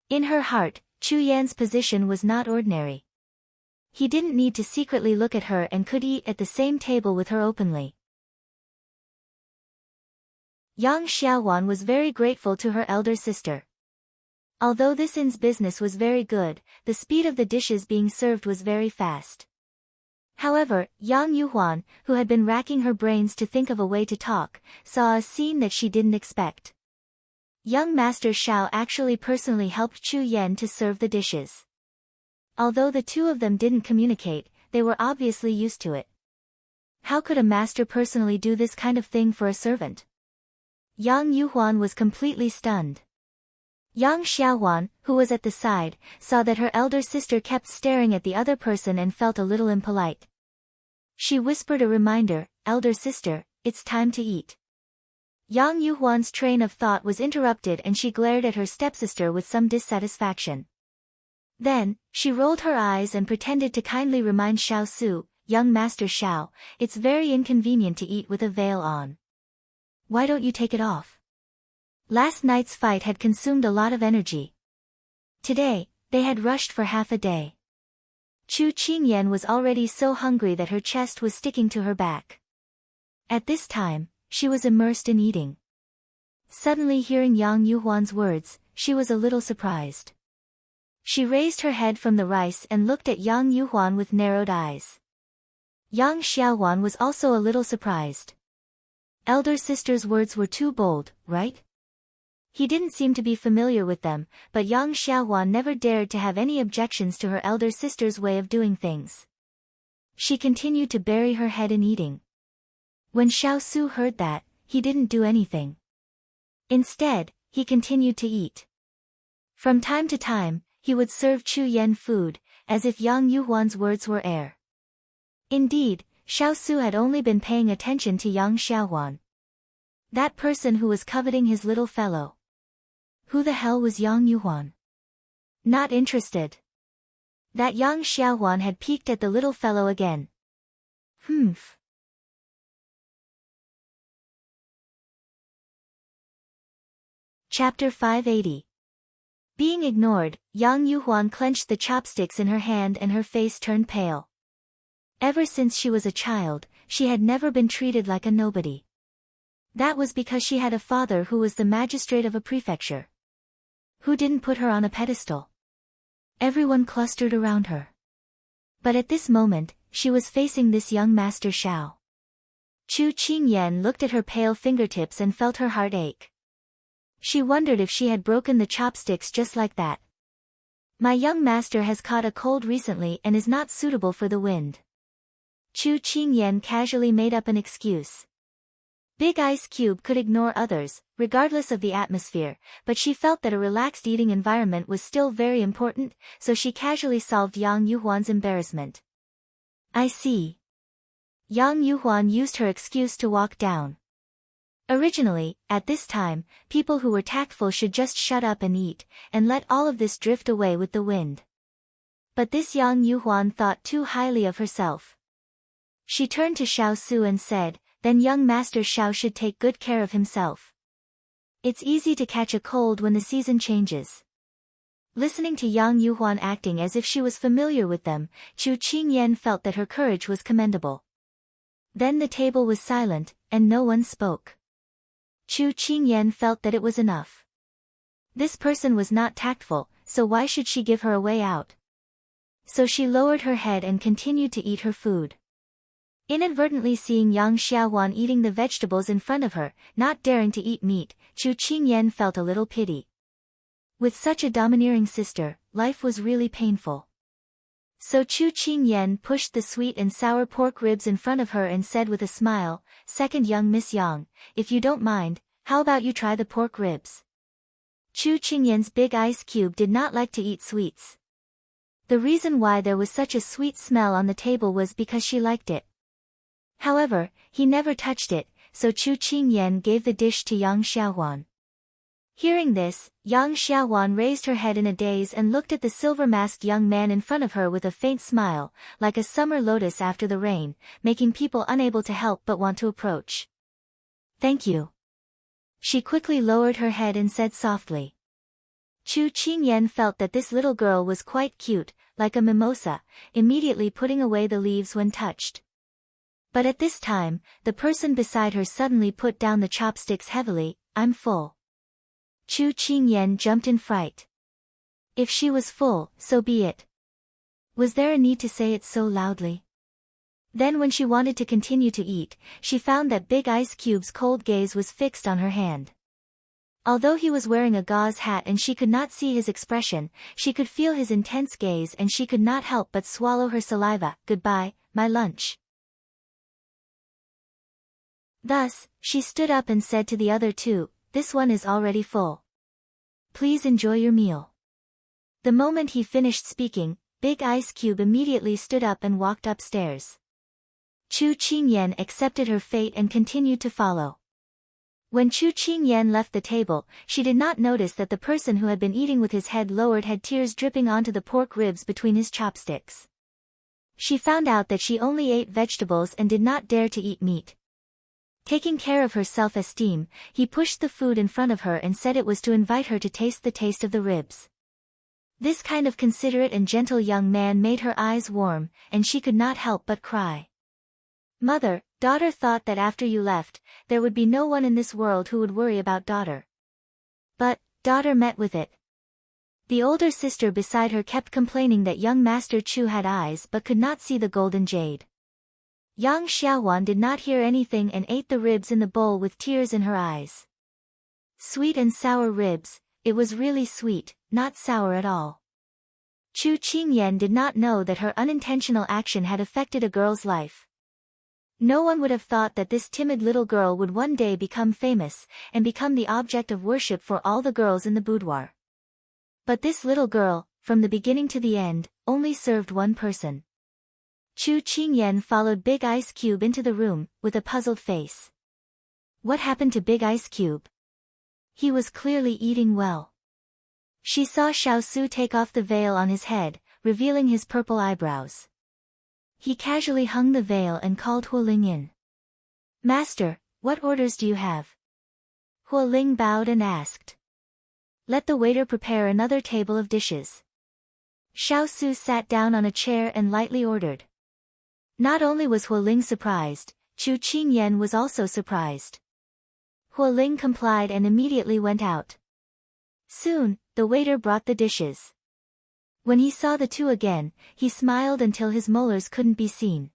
In her heart, Chu Yan's position was not ordinary. He didn't need to secretly look at her and could eat at the same table with her openly. Yang Xiaohuan was very grateful to her elder sister. Although this inn's business was very good, the speed of the dishes being served was very fast. However, Yang Yuhuan, who had been racking her brains to think of a way to talk, saw a scene that she didn't expect. Young Master Xiao actually personally helped Chu Yan to serve the dishes. Although the two of them didn't communicate, they were obviously used to it. How could a master personally do this kind of thing for a servant? Yang Yuhuan was completely stunned. Yang Xiaohuan, who was at the side, saw that her elder sister kept staring at the other person and felt a little impolite. She whispered a reminder, elder sister, it's time to eat. Yang Yuhuan's train of thought was interrupted and she glared at her stepsister with some dissatisfaction. Then, she rolled her eyes and pretended to kindly remind Xiao Su, young Master Xiao, it's very inconvenient to eat with a veil on. Why don't you take it off? Last night's fight had consumed a lot of energy. Today, they had rushed for half a day. Chu Qingyan was already so hungry that her chest was sticking to her back. At this time, she was immersed in eating. Suddenly hearing Yang Yuhuan's words, she was a little surprised. She raised her head from the rice and looked at Yang Yuhuan with narrowed eyes. Yang Xiaohuan was also a little surprised. Elder sister's words were too bold, right? He didn't seem to be familiar with them, but Yang Xiaohuan never dared to have any objections to her elder sister's way of doing things. She continued to bury her head in eating. When Xiao Su heard that, he didn't do anything. Instead, he continued to eat. From time to time, he would serve Chu Yan food, as if Yang Yuhuan's words were air. Indeed, Xiao Su had only been paying attention to Yang Xiaohuan. That person who was coveting his little fellow. Who the hell was Yang Yuhuan? Not interested. That Yang Xiaohuan had peeked at the little fellow again. Humph. Chapter 580. Being ignored, Yang Yuhuan clenched the chopsticks in her hand and her face turned pale. Ever since she was a child, she had never been treated like a nobody. That was because she had a father who was the magistrate of a prefecture. Who didn't put her on a pedestal? Everyone clustered around her. But at this moment, she was facing this young master Xiao. Chu Qingyan looked at her pale fingertips and felt her heart ache. She wondered if she had broken the chopsticks just like that. My young master has caught a cold recently and is not suitable for the wind. Chu Qingyan casually made up an excuse. Big Ice Cube could ignore others, regardless of the atmosphere, but she felt that a relaxed eating environment was still very important, so she casually solved Yang Yuhuan's embarrassment. I see. Yang Yuhuan used her excuse to walk down. Originally, at this time, people who were tactful should just shut up and eat, and let all of this drift away with the wind. But this Yang Yuhuan thought too highly of herself. She turned to Xiao Su and said, "Then young Master Xiao should take good care of himself. It's easy to catch a cold when the season changes." Listening to Yang Yuhuan acting as if she was familiar with them, Chu Qingyan felt that her courage was commendable. Then the table was silent, and no one spoke. Chu Qingyan felt that it was enough. This person was not tactful, so why should she give her a way out? So she lowered her head and continued to eat her food. Inadvertently seeing Yang Xiaowan eating the vegetables in front of her, not daring to eat meat, Chu Qingyan felt a little pity. With such a domineering sister, life was really painful. So Chu Qingyan pushed the sweet and sour pork ribs in front of her and said with a smile, "Second young Miss Yang, if you don't mind, how about you try the pork ribs?" Chu Qingyan's big ice cube did not like to eat sweets. The reason why there was such a sweet smell on the table was because she liked it. However, he never touched it, so Chu Qingyan gave the dish to Yang Xiaowan. Hearing this, Yang Xiaowan raised her head in a daze and looked at the silver-masked young man in front of her with a faint smile, like a summer lotus after the rain, making people unable to help but want to approach. "Thank you." She quickly lowered her head and said softly. Chu Qingyan felt that this little girl was quite cute, like a mimosa, immediately putting away the leaves when touched. But at this time, the person beside her suddenly put down the chopsticks heavily. "I'm full." Chu Qingyan jumped in fright. If she was full, so be it. Was there a need to say it so loudly? Then when she wanted to continue to eat, she found that Big Ice Cube's cold gaze was fixed on her hand. Although he was wearing a gauze hat and she could not see his expression, she could feel his intense gaze and she could not help but swallow her saliva. "Goodbye, my lunch." Thus, she stood up and said to the other two, "This one is already full. Please enjoy your meal." The moment he finished speaking, Big Ice Cube immediately stood up and walked upstairs. Chu Qingyan accepted her fate and continued to follow. When Chu Qingyan left the table, she did not notice that the person who had been eating with his head lowered had tears dripping onto the pork ribs between his chopsticks. She found out that she only ate vegetables and did not dare to eat meat. Taking care of her self-esteem, he pushed the food in front of her and said it was to invite her to taste the taste of the ribs. This kind of considerate and gentle young man made her eyes warm, and she could not help but cry. "Mother, daughter thought that after you left, there would be no one in this world who would worry about daughter. But, daughter met with it." The older sister beside her kept complaining that young Master Chu had eyes but could not see the golden jade. Yang Xiaowan did not hear anything and ate the ribs in the bowl with tears in her eyes. Sweet and sour ribs, it was really sweet, not sour at all. Chu Qingyan did not know that her unintentional action had affected a girl's life. No one would have thought that this timid little girl would one day become famous, and become the object of worship for all the girls in the boudoir. But this little girl, from the beginning to the end, only served one person. Chu Qingyan followed Big Ice Cube into the room, with a puzzled face. What happened to Big Ice Cube? He was clearly eating well. She saw Xiao Su take off the veil on his head, revealing his purple eyebrows. He casually hung the veil and called Hualing in. "Master, what orders do you have?" Hualing bowed and asked. "Let the waiter prepare another table of dishes." Xiao Su sat down on a chair and lightly ordered. Not only was Hualing surprised, Chu Qingyan was also surprised. Hualing complied and immediately went out. Soon, the waiter brought the dishes. When he saw the two again, he smiled until his molars couldn't be seen.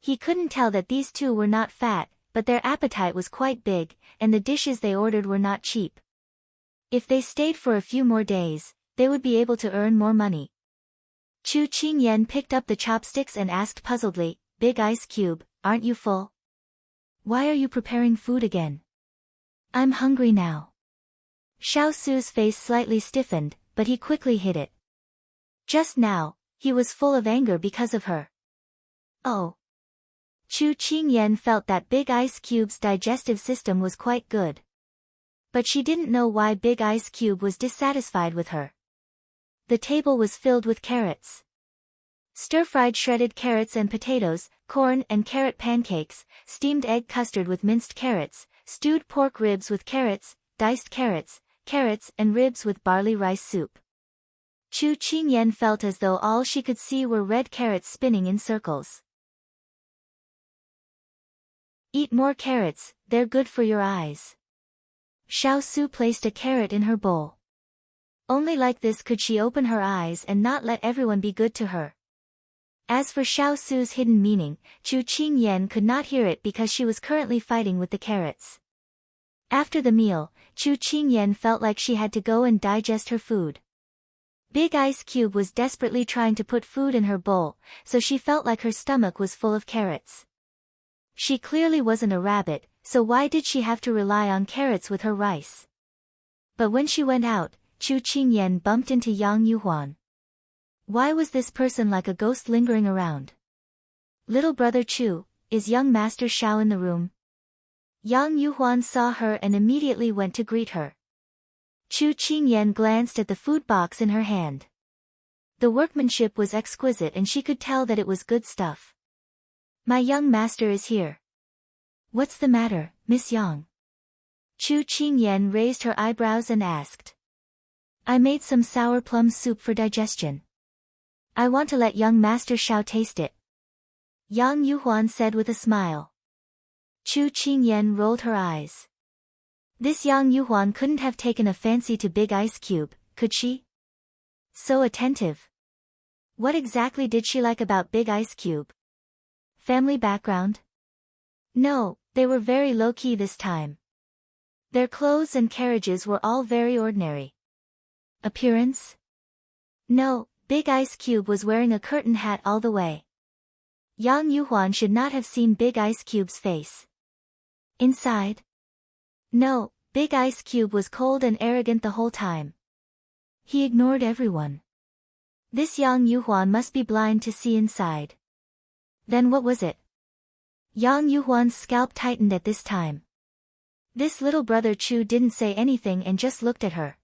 He couldn't tell that these two were not fat, but their appetite was quite big, and the dishes they ordered were not cheap. If they stayed for a few more days, they would be able to earn more money. Chu Qingyan picked up the chopsticks and asked puzzledly, "Big Ice Cube, aren't you full? Why are you preparing food again? I'm hungry now." Xiao Su's face slightly stiffened, but he quickly hid it. Just now, he was full of anger because of her. Oh. Chu Qingyan felt that Big Ice Cube's digestive system was quite good. But she didn't know why Big Ice Cube was dissatisfied with her. The table was filled with carrots. Stir-fried shredded carrots and potatoes, corn and carrot pancakes, steamed egg custard with minced carrots, stewed pork ribs with carrots, diced carrots, carrots and ribs with barley rice soup. Chu Qingyan felt as though all she could see were red carrots spinning in circles. "Eat more carrots, they're good for your eyes." Xiao Su placed a carrot in her bowl. Only like this could she open her eyes and not let everyone be good to her. As for Xiao Su's hidden meaning, Chu Qingyan could not hear it because she was currently fighting with the carrots. After the meal, Chu Qingyan felt like she had to go and digest her food. Big Ice Cube was desperately trying to put food in her bowl, so she felt like her stomach was full of carrots. She clearly wasn't a rabbit, so why did she have to rely on carrots with her rice? But when she went out, Chu Qingyan bumped into Yang Yuhuan. Why was this person like a ghost lingering around? "Little brother Chu, is young Master Xiao in the room?" Yang Yuhuan saw her and immediately went to greet her. Chu Qingyan glanced at the food box in her hand. The workmanship was exquisite and she could tell that it was good stuff. "My young master is here." "What's the matter, Miss Yang?" Chu Qingyan raised her eyebrows and asked. "I made some sour plum soup for digestion. I want to let young Master Xiao taste it," Yang Yuhuan said with a smile. Chu Qingyan rolled her eyes. This Yang Yuhuan couldn't have taken a fancy to Big Ice Cube, could she? So attentive. What exactly did she like about Big Ice Cube? Family background? No, they were very low-key this time. Their clothes and carriages were all very ordinary. Appearance? No, Big Ice Cube was wearing a curtain hat all the way. Yang Yuhuan should not have seen Big Ice Cube's face. Inside? No, Big Ice Cube was cold and arrogant the whole time. He ignored everyone. This Yang Yuhuan must be blind to see inside. Then what was it? Yang Yuhuan's scalp tightened at this time. This little brother Chu didn't say anything and just looked at her.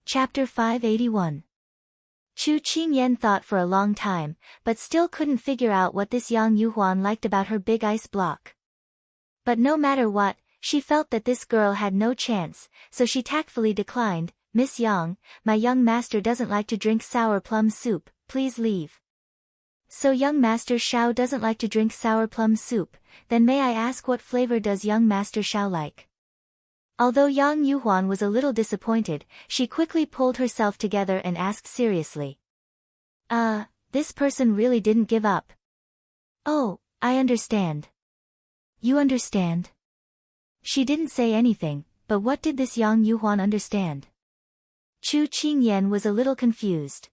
Chapter 581. Chu Qingyan thought for a long time, but still couldn't figure out what this Yang Yuhuan liked about her big ice block. But no matter what, she felt that this girl had no chance, so she tactfully declined. "Miss Yang, my young master doesn't like to drink sour plum soup, please leave." So young Master Xiao doesn't like to drink sour plum soup, then may I ask what flavor does young Master Xiao like? Although Yang Yuhuan was a little disappointed, she quickly pulled herself together and asked seriously. This person really didn't give up. Oh, I understand. You understand? She didn't say anything, but what did this Yang Yuhuan understand? Chu Qingyan was a little confused.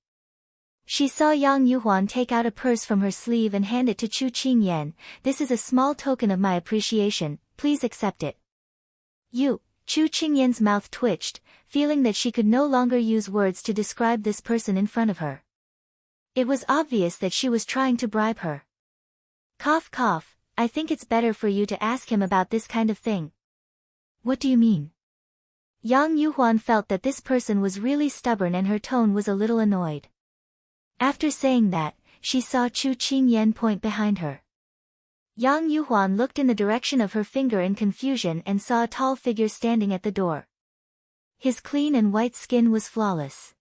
She saw Yang Yuhuan take out a purse from her sleeve and hand it to Chu Qingyan. "This is a small token of my appreciation, please accept it." "You," Chu Qingyan's mouth twitched, feeling that she could no longer use words to describe this person in front of her. It was obvious that she was trying to bribe her. Cough cough, I think it's better for you to ask him about this kind of thing." "What do you mean?" Yang Yuhuan felt that this person was really stubborn and her tone was a little annoyed. After saying that, she saw Chu Qingyan point behind her. Yang Yuhuan looked in the direction of her finger in confusion and saw a tall figure standing at the door. His clean and white skin was flawless.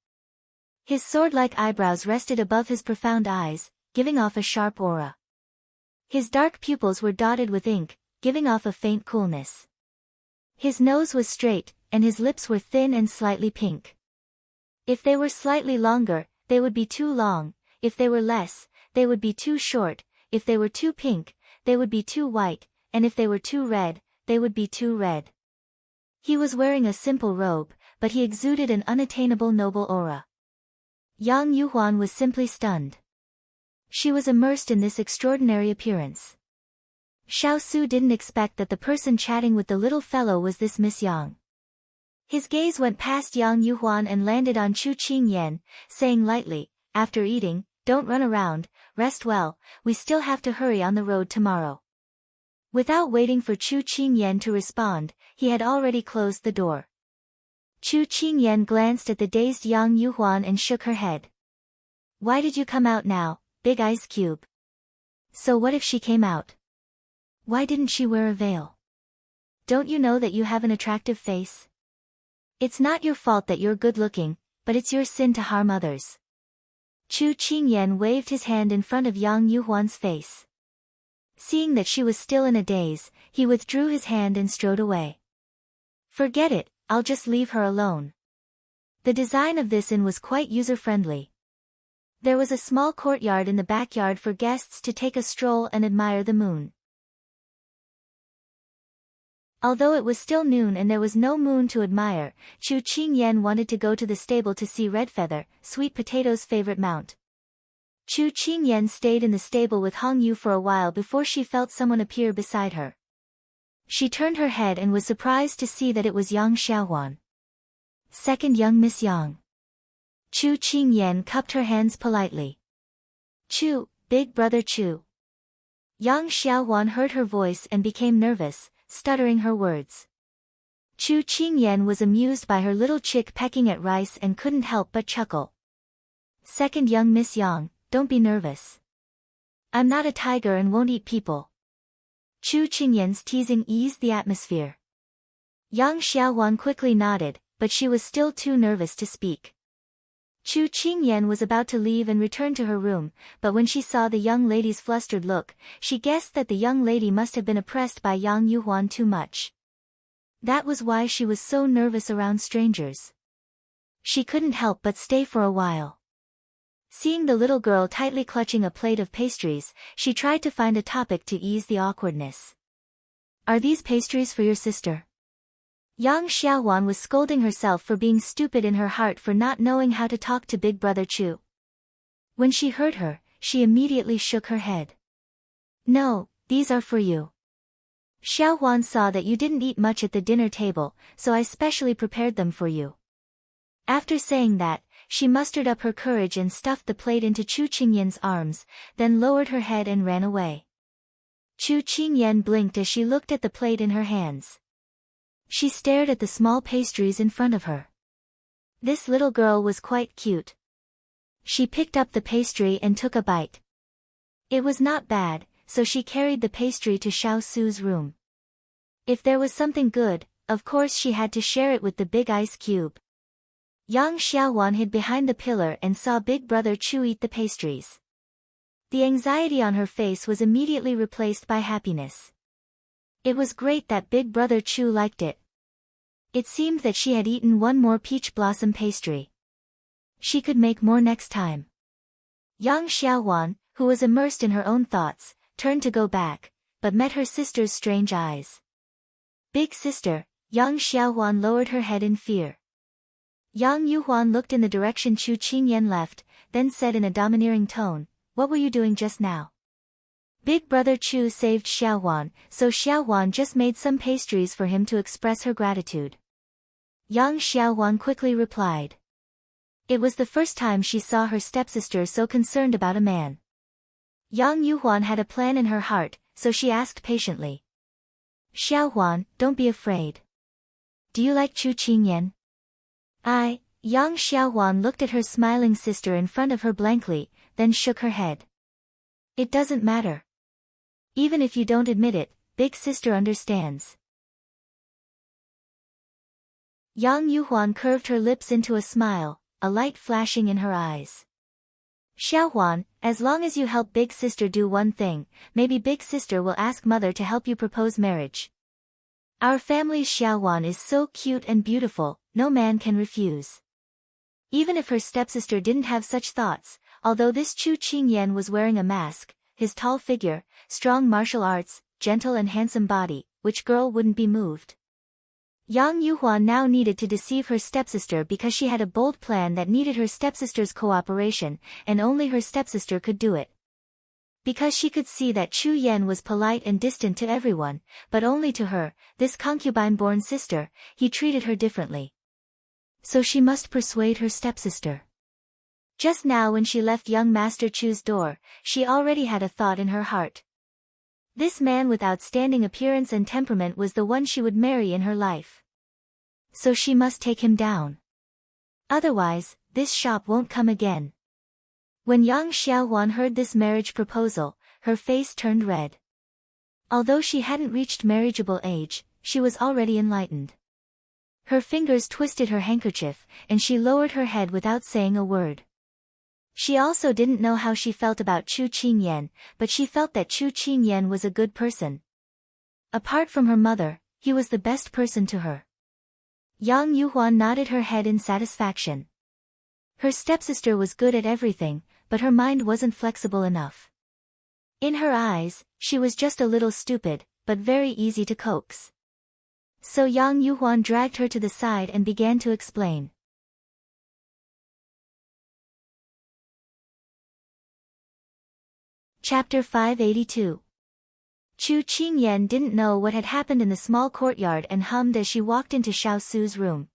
His sword-like eyebrows rested above his profound eyes, giving off a sharp aura. His dark pupils were dotted with ink, giving off a faint coolness. His nose was straight, and his lips were thin and slightly pink. If they were slightly longer, they would be too long; if they were less, they would be too short; if they were too pink, they would be too white, and if they were too red, they would be too red. He was wearing a simple robe, but he exuded an unattainable noble aura. Yang Yuhuan was simply stunned. She was immersed in this extraordinary appearance. Xiao Su didn't expect that the person chatting with the little fellow was this Miss Yang. His gaze went past Yang Yuhuan and landed on Chu Qingyan, saying lightly, "After eating, don't run around, rest well, we still have to hurry on the road tomorrow." Without waiting for Chu Qingyan to respond, he had already closed the door. Chu Qingyan glanced at the dazed Yang Yuhuan and shook her head. "Why did you come out now, big ice cube?" "So what if she came out? Why didn't she wear a veil? Don't you know that you have an attractive face? It's not your fault that you're good-looking, but it's your sin to harm others." Chu Qingyan waved his hand in front of Yang Yuhuan's face. Seeing that she was still in a daze, he withdrew his hand and strode away. "Forget it, I'll just leave her alone." The design of this inn was quite user-friendly. There was a small courtyard in the backyard for guests to take a stroll and admire the moon. Although it was still noon and there was no moon to admire, Chu Qingyan wanted to go to the stable to see Redfeather, Sweet Potato's favorite mount. Chu Qingyan stayed in the stable with Hong Yu for a while before she felt someone appear beside her. She turned her head and was surprised to see that it was Yang Xiaohuan. "Second young Miss Yang." Chu Qingyan cupped her hands politely. "Chu, big brother Chu." Yang Xiaohuan heard her voice and became nervous, stuttering her words. Chu Qingyan was amused by her little chick pecking at rice and couldn't help but chuckle. "Second young Miss Yang, don't be nervous. I'm not a tiger and won't eat people." Chu Qingyan's teasing eased the atmosphere. Yang Xiaohuan quickly nodded, but she was still too nervous to speak. Chu Qingyan was about to leave and return to her room, but when she saw the young lady's flustered look, she guessed that the young lady must have been oppressed by Yang Yuhuan too much. That was why she was so nervous around strangers. She couldn't help but stay for a while. Seeing the little girl tightly clutching a plate of pastries, she tried to find a topic to ease the awkwardness. "Are these pastries for your sister?" Yang Xiaohuan was scolding herself for being stupid in her heart for not knowing how to talk to Big Brother Chu. When she heard her, she immediately shook her head. "No, these are for you. Xiaohuan saw that you didn't eat much at the dinner table, so I specially prepared them for you." After saying that, she mustered up her courage and stuffed the plate into Chu Qingyan's arms, then lowered her head and ran away. Chu Qingyan blinked as she looked at the plate in her hands. She stared at the small pastries in front of her. This little girl was quite cute. She picked up the pastry and took a bite. It was not bad, so she carried the pastry to Xiao Su's room. If there was something good, of course she had to share it with the big ice cube. Yang Xiaohuan hid behind the pillar and saw Big Brother Chu eat the pastries. The anxiety on her face was immediately replaced by happiness. It was great that Big Brother Chu liked it. It seemed that she had eaten one more peach blossom pastry. She could make more next time. Yang Xiaohuan, who was immersed in her own thoughts, turned to go back, but met her sister's strange eyes. "Big sister," Yang Xiaohuan lowered her head in fear. Yang Yuhuan looked in the direction Chu Qingyan left, then said in a domineering tone, "What were you doing just now?" Big Brother Chu saved Xiaohuan, so Xiaohuan just made some pastries for him to express her gratitude. Yang Xiaohuan quickly replied. It was the first time she saw her stepsister so concerned about a man. Yang Yuhuan had a plan in her heart, so she asked patiently. "Xiaohuan, don't be afraid. Do you like Chu Qingyan?" Yang Xiaohuan looked at her smiling sister in front of her blankly, then shook her head. "It doesn't matter. Even if you don't admit it, big sister understands." Yang Yuhuan curved her lips into a smile, a light flashing in her eyes. "Xiaohuan, as long as you help big sister do one thing, maybe big sister will ask mother to help you propose marriage." Our family's Xiaowan is so cute and beautiful, no man can refuse. Even if her stepsister didn't have such thoughts, although this Chu Qingyan was wearing a mask, his tall figure, strong martial arts, gentle and handsome body, which girl wouldn't be moved? Yang Yuhuan now needed to deceive her stepsister because she had a bold plan that needed her stepsister's cooperation, and only her stepsister could do it. Because she could see that Chu Yan was polite and distant to everyone, but only to her, this concubine-born sister, he treated her differently. So she must persuade her stepsister. Just now when she left young Master Chu's door, she already had a thought in her heart. This man with outstanding appearance and temperament was the one she would marry in her life. So she must take him down. Otherwise, this shop won't come again. When Yang Xiaohuan heard this marriage proposal, her face turned red. Although she hadn't reached marriageable age, she was already enlightened. Her fingers twisted her handkerchief, and she lowered her head without saying a word. She also didn't know how she felt about Chu Qingyan, but she felt that Chu Qingyan was a good person. Apart from her mother, he was the best person to her. Yang Yuhuan nodded her head in satisfaction. Her stepsister was good at everything, but her mind wasn't flexible enough. In her eyes, she was just a little stupid, but very easy to coax. So Yang Yuhuan dragged her to the side and began to explain. Chapter 582. Chu Qingyan didn't know what had happened in the small courtyard and hummed as she walked into Xiao Su's room.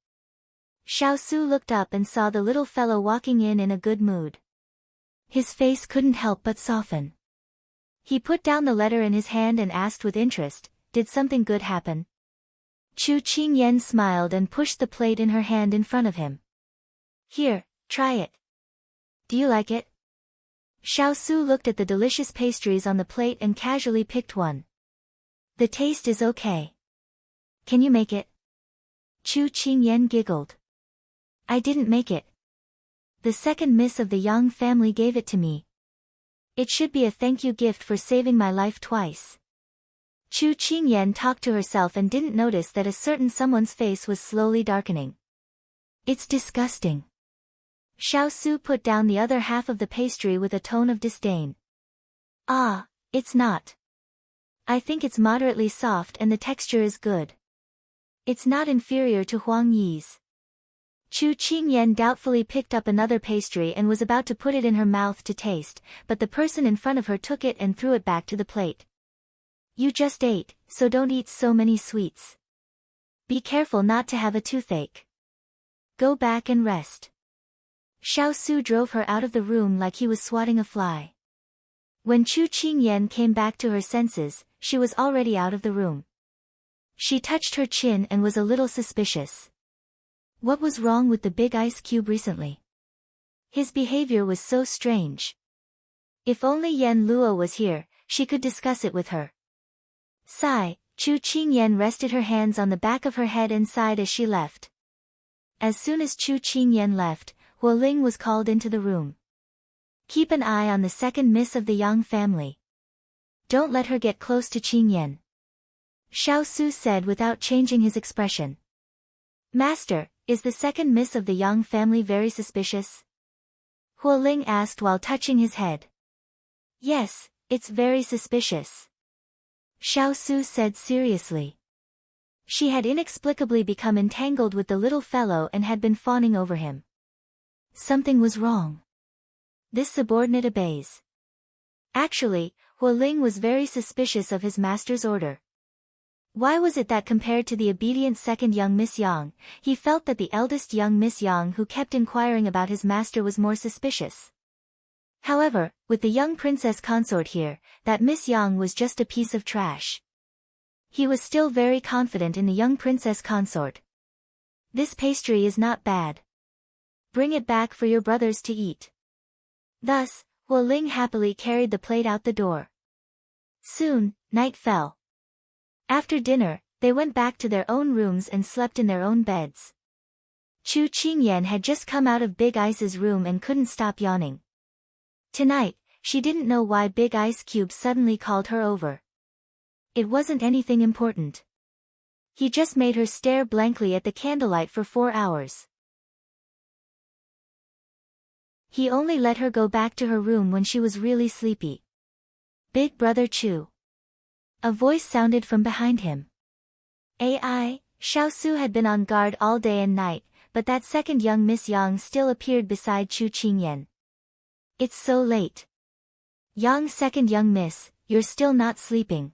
Xiao Su looked up and saw the little fellow walking in a good mood. His face couldn't help but soften. He put down the letter in his hand and asked with interest, "Did something good happen?" Chu Qingyan smiled and pushed the plate in her hand in front of him. "Here, try it. Do you like it?" Xiao Su looked at the delicious pastries on the plate and casually picked one. "The taste is okay. Can you make it?" Chu Qingyan giggled. "I didn't make it. The second miss of the Yang family gave it to me. It should be a thank you gift for saving my life twice." Chu Qingyan talked to herself and didn't notice that a certain someone's face was slowly darkening. "It's disgusting." Xiao Su put down the other half of the pastry with a tone of disdain. "Ah, it's not. I think it's moderately soft and the texture is good. It's not inferior to Huang Yi's." Chu Qingyan doubtfully picked up another pastry and was about to put it in her mouth to taste, but the person in front of her took it and threw it back to the plate. "You just ate, so don't eat so many sweets. Be careful not to have a toothache. Go back and rest." Xiao Su drove her out of the room like he was swatting a fly. When Chu Qingyan came back to her senses, she was already out of the room. She touched her chin and was a little suspicious. What was wrong with the big ice cube recently? His behavior was so strange. If only Yan Luo was here, she could discuss it with her. Sigh, Chu Qingyan rested her hands on the back of her head and sighed as she left. As soon as Chu Qingyan left, Huo Ling was called into the room. "Keep an eye on the second miss of the Yang family. Don't let her get close to Qingyan," Xiao Su said without changing his expression. "Master, is the second miss of the Yang family very suspicious?" Huo Ling asked while touching his head. "Yes, it's very suspicious," Xiao Su said seriously. She had inexplicably become entangled with the little fellow and had been fawning over him. Something was wrong. This subordinate obeys. Actually, Huo Ling was very suspicious of his master's order. Why was it that compared to the obedient second young Miss Yang, he felt that the eldest young Miss Yang who kept inquiring about his master was more suspicious? However, with the young Princess Consort here, that Miss Yang was just a piece of trash. He was still very confident in the young Princess Consort. "This pastry is not bad. Bring it back for your brothers to eat." Thus, Huo Ling happily carried the plate out the door. Soon, night fell. After dinner, they went back to their own rooms and slept in their own beds. Chu Qingyan had just come out of Big Ice's room and couldn't stop yawning. Tonight, she didn't know why Big Ice Cube suddenly called her over. It wasn't anything important. He just made her stare blankly at the candlelight for 4 hours. He only let her go back to her room when she was really sleepy. Big Brother Chu. A voice sounded from behind him. AI, Xiaosu had been on guard all day and night, but that second young Miss Yang still appeared beside Chu Qingyan. It's so late. Yang second young miss, you're still not sleeping.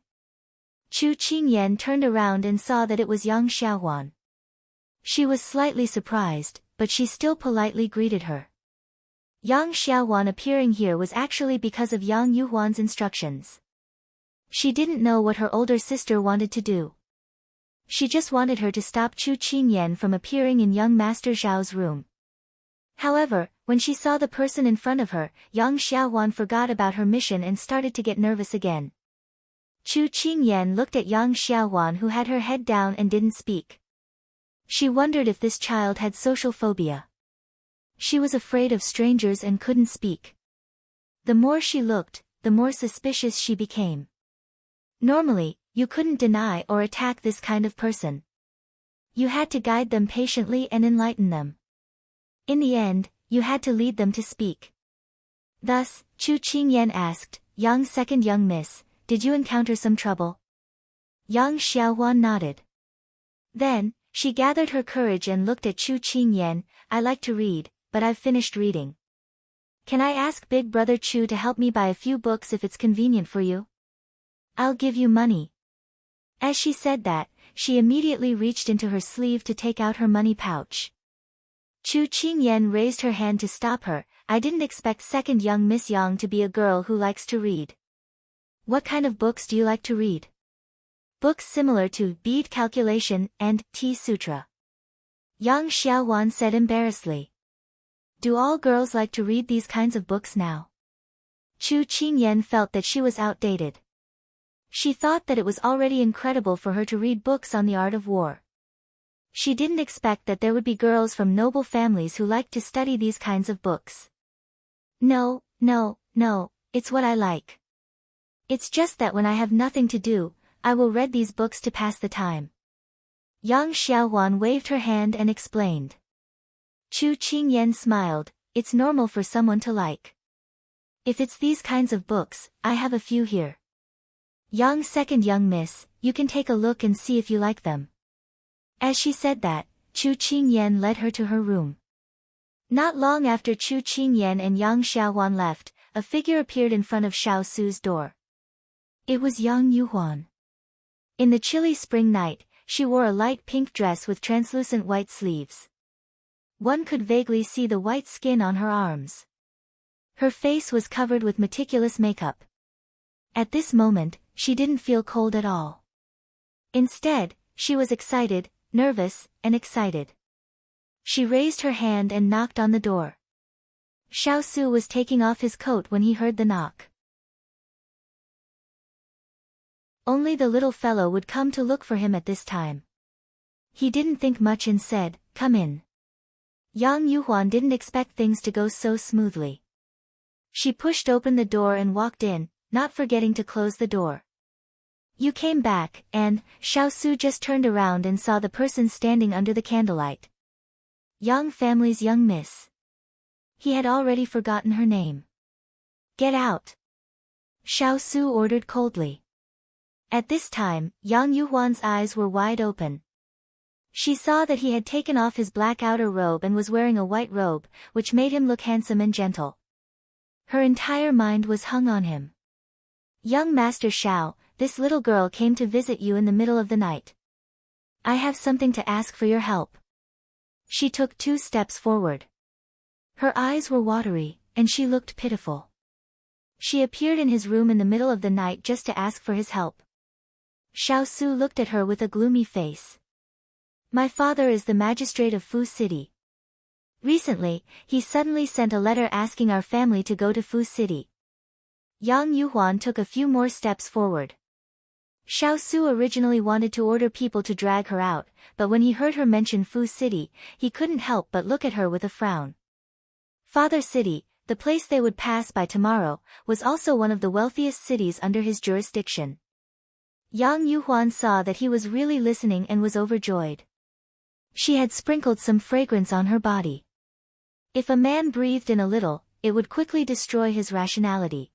Chu Qingyan turned around and saw that it was Yang Xiaohuan. She was slightly surprised, but she still politely greeted her. Yang Xiaohuan appearing here was actually because of Yang Yuhuan's instructions. She didn't know what her older sister wanted to do. She just wanted her to stop Chu Qingyan from appearing in young Master Zhao's room. However, when she saw the person in front of her, Yang Xiaohuan forgot about her mission and started to get nervous again. Chu Qingyan looked at Yang Xiaohuan, who had her head down and didn't speak. She wondered if this child had social phobia. She was afraid of strangers and couldn't speak. The more she looked, the more suspicious she became. Normally, you couldn't deny or attack this kind of person. You had to guide them patiently and enlighten them. In the end, you had to lead them to speak. Thus, Chu Qingyan asked, Yang second young miss, did you encounter some trouble? Yang Xiaohuan nodded. Then, she gathered her courage and looked at Chu Qingyan. I like to read, but I've finished reading. Can I ask Big Brother Chu to help me buy a few books if it's convenient for you? I'll give you money. As she said that, she immediately reached into her sleeve to take out her money pouch. Chu Qingyan raised her hand to stop her. I didn't expect second young Miss Yang to be a girl who likes to read. What kind of books do you like to read? Books similar to Bead Calculation and Tea Sutra. Yang Xiaohuan said embarrassedly. Do all girls like to read these kinds of books now? Chu Qingyan felt that she was outdated. She thought that it was already incredible for her to read books on the art of war. She didn't expect that there would be girls from noble families who liked to study these kinds of books. No, it's what I like. It's just that when I have nothing to do, I will read these books to pass the time. Yang Xiaohuan waved her hand and explained. Chu Qingyan smiled. It's normal for someone to like. If it's these kinds of books, I have a few here. Yang second young miss, you can take a look and see if you like them. As she said that, Chu Qingyan led her to her room. Not long after Chu Qingyan and Yang Xiaohuan left, a figure appeared in front of Xiaosu's door. It was Yang Yuhuan. In the chilly spring night, she wore a light pink dress with translucent white sleeves. One could vaguely see the white skin on her arms. Her face was covered with meticulous makeup. At this moment, she didn't feel cold at all. Instead, she was excited, nervous, and excited. She raised her hand and knocked on the door. Xiaosu was taking off his coat when he heard the knock. Only the little fellow would come to look for him at this time. He didn't think much and said, "Come in." Yang Yuhuan didn't expect things to go so smoothly. She pushed open the door and walked in, not forgetting to close the door. You came back, and Xiaosu just turned around and saw the person standing under the candlelight. Yang family's young miss. He had already forgotten her name. Get out. Xiaosu ordered coldly. At this time, Yang Yuhuan's eyes were wide open. She saw that he had taken off his black outer robe and was wearing a white robe, which made him look handsome and gentle. Her entire mind was hung on him. Young Master Xiao, this little girl came to visit you in the middle of the night. I have something to ask for your help. She took 2 steps forward. Her eyes were watery, and she looked pitiful. She appeared in his room in the middle of the night just to ask for his help. Xiaosu looked at her with a gloomy face. My father is the magistrate of Fu City. Recently, he suddenly sent a letter asking our family to go to Fu City. Yang Yuhuan took a few more steps forward. Xiaosu originally wanted to order people to drag her out, but when he heard her mention Fu City, he couldn't help but look at her with a frown. Father City, the place they would pass by tomorrow, was also one of the wealthiest cities under his jurisdiction. Yang Yuhuan saw that he was really listening and was overjoyed. She had sprinkled some fragrance on her body. If a man breathed in a little, it would quickly destroy his rationality.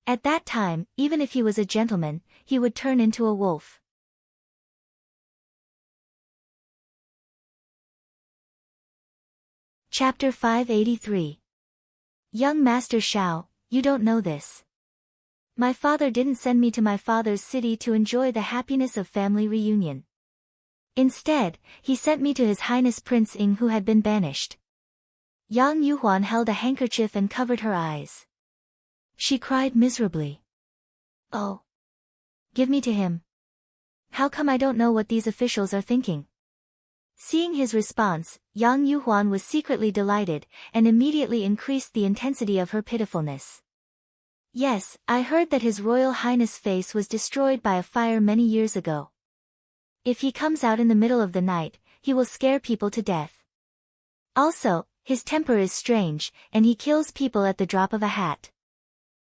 At that time, even if he was a gentleman, he would turn into a wolf. Chapter 583. Young Master Xiao, you don't know this. My father didn't send me to my father's city to enjoy the happiness of family reunion. Instead, he sent me to His Highness Prince Ing, who had been banished. Yang Yuhuan held a handkerchief and covered her eyes. She cried miserably. Oh. Give me to him. How come I don't know what these officials are thinking? Seeing his response, Yang Yuhuan was secretly delighted, and immediately increased the intensity of her pitifulness. Yes, I heard that His Royal Highness' face was destroyed by a fire many years ago. If he comes out in the middle of the night, he will scare people to death. Also, his temper is strange, and he kills people at the drop of a hat.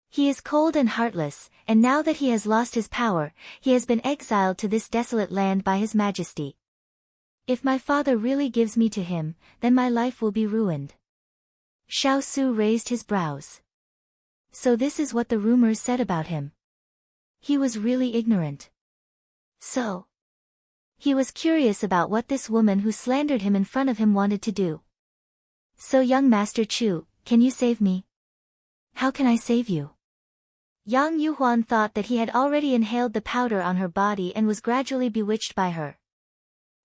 He is cold and heartless, and now that he has lost his power, he has been exiled to this desolate land by His Majesty. If my father really gives me to him, then my life will be ruined. Xiao Su raised his brows. So this is what the rumors said about him. He was really ignorant. So. He was curious about what this woman who slandered him in front of him wanted to do. So young Master Chu, can you save me? How can I save you? Yang Yuhuan thought that he had already inhaled the powder on her body and was gradually bewitched by her.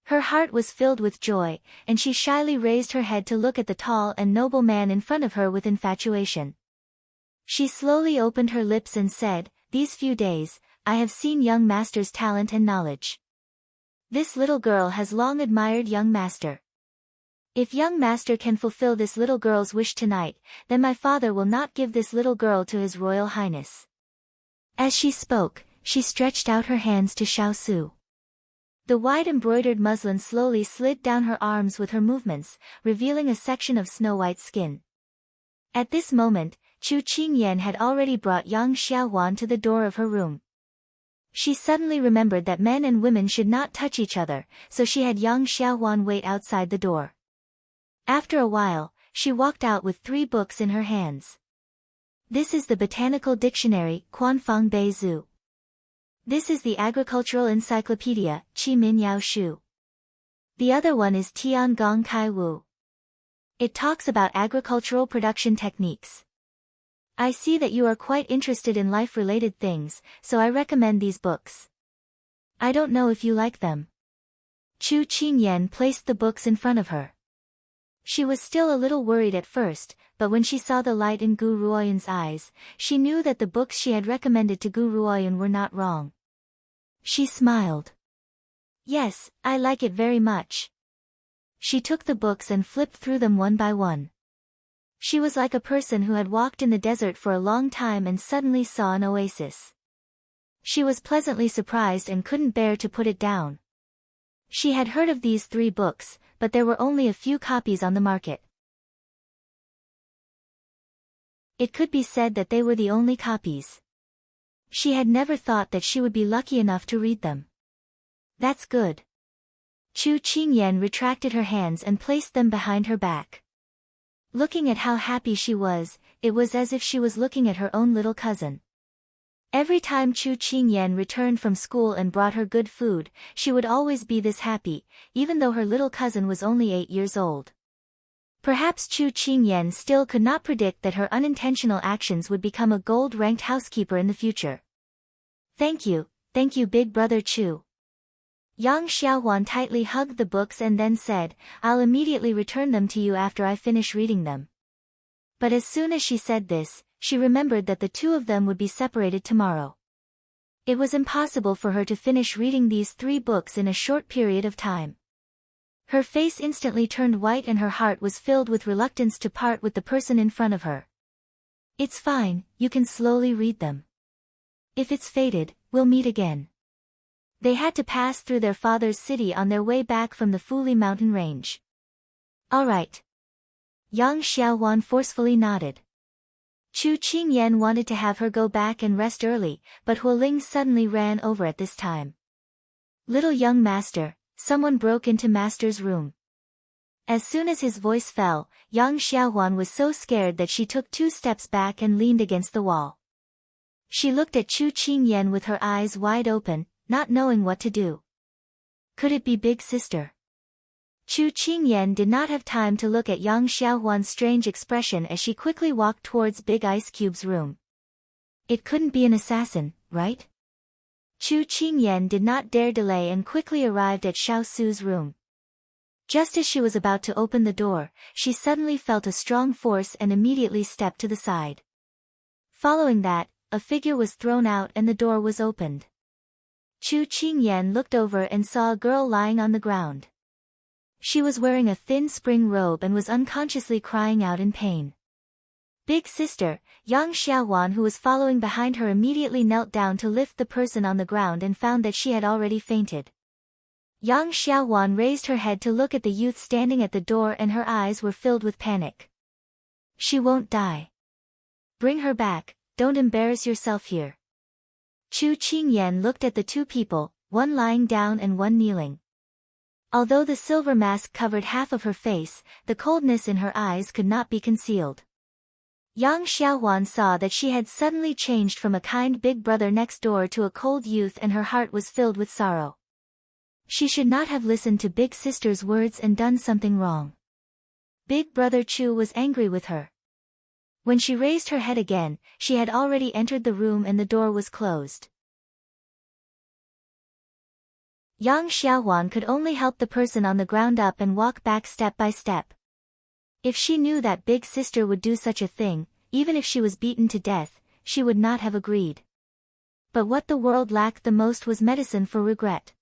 Her heart was filled with joy, and she shyly raised her head to look at the tall and noble man in front of her with infatuation. She slowly opened her lips and said, "These few days, I have seen young Master's talent and knowledge. This little girl has long admired young Master. If young Master can fulfill this little girl's wish tonight, then my father will not give this little girl to His Royal Highness." As she spoke, she stretched out her hands to Xiao Su. The wide embroidered muslin slowly slid down her arms with her movements, revealing a section of snow-white skin. At this moment, Chu Qingyan had already brought Yang Xiaohuan to the door of her room. She suddenly remembered that men and women should not touch each other, so she had Yang Xiaohuan wait outside the door. After a while, she walked out with 3 books in her hands. This is the Botanical Dictionary, Quanfang Bei Zhu. This is the Agricultural Encyclopedia, Qi Min Yao Shu. The other one is Tian Gong Kai Wu. It talks about agricultural production techniques. I see that you are quite interested in life-related things, so I recommend these books. I don't know if you like them. Chu Qingyan placed the books in front of her. She was still a little worried at first, but when she saw the light in Gu Ruoyan's eyes, she knew that the books she had recommended to Gu Ruoyan were not wrong. She smiled. Yes, I like it very much. She took the books and flipped through them one by one. She was like a person who had walked in the desert for a long time and suddenly saw an oasis. She was pleasantly surprised and couldn't bear to put it down. She had heard of these 3 books, but there were only a few copies on the market. It could be said that they were the only copies. She had never thought that she would be lucky enough to read them. That's good. Chu Qingyan retracted her hands and placed them behind her back. Looking at how happy she was, it was as if she was looking at her own little cousin. Every time Chu Qingyan returned from school and brought her good food, she would always be this happy, even though her little cousin was only 8 years old. Perhaps Chu Qingyan still could not predict that her unintentional actions would become a gold-ranked housekeeper in the future. Thank you, big brother Chu. Yang Xiaohuan tightly hugged the books and then said, I'll immediately return them to you after I finish reading them. But as soon as she said this, she remembered that the 2 of them would be separated tomorrow. It was impossible for her to finish reading these 3 books in a short period of time. Her face instantly turned white and her heart was filled with reluctance to part with the person in front of her. It's fine, you can slowly read them. If it's fated, we'll meet again. They had to pass through their father's city on their way back from the Fuli mountain range. All right. Yang Xiaohuan forcefully nodded. Chu Qingyan wanted to have her go back and rest early, but Hualing suddenly ran over at this time. "Little young master," someone broke into master's room. As soon as his voice fell, Yang Xiaohuan was so scared that she took 2 steps back and leaned against the wall. She looked at Chu Qingyan with her eyes wide open, not knowing what to do. Could it be big sister? Chu Qingyan did not have time to look at Yang Xiaohuan's strange expression as she quickly walked towards Big Ice Cube's room. It couldn't be an assassin, right? Chu Qingyan did not dare delay and quickly arrived at Xiao Su's room. Just as she was about to open the door, she suddenly felt a strong force and immediately stepped to the side. Following that, a figure was thrown out and the door was opened. Chu Qingyan looked over and saw a girl lying on the ground. She was wearing a thin spring robe and was unconsciously crying out in pain. Big sister, Yang Xiaohuan, who was following behind her, immediately knelt down to lift the person on the ground and found that she had already fainted. Yang Xiaohuan raised her head to look at the youth standing at the door and her eyes were filled with panic. "She won't die. Bring her back, don't embarrass yourself here." Chu Qingyan looked at the 2 people, one lying down and one kneeling. Although the silver mask covered half of her face, the coldness in her eyes could not be concealed. Yang Xiaohuan saw that she had suddenly changed from a kind big brother next door to a cold youth and her heart was filled with sorrow. She should not have listened to big sister's words and done something wrong. Big brother Chu was angry with her. When she raised her head again, she had already entered the room and the door was closed. Yang Xiaohuan could only help the person on the ground up and walk back step by step. If she knew that big sister would do such a thing, even if she was beaten to death, she would not have agreed. But what the world lacked the most was medicine for regret.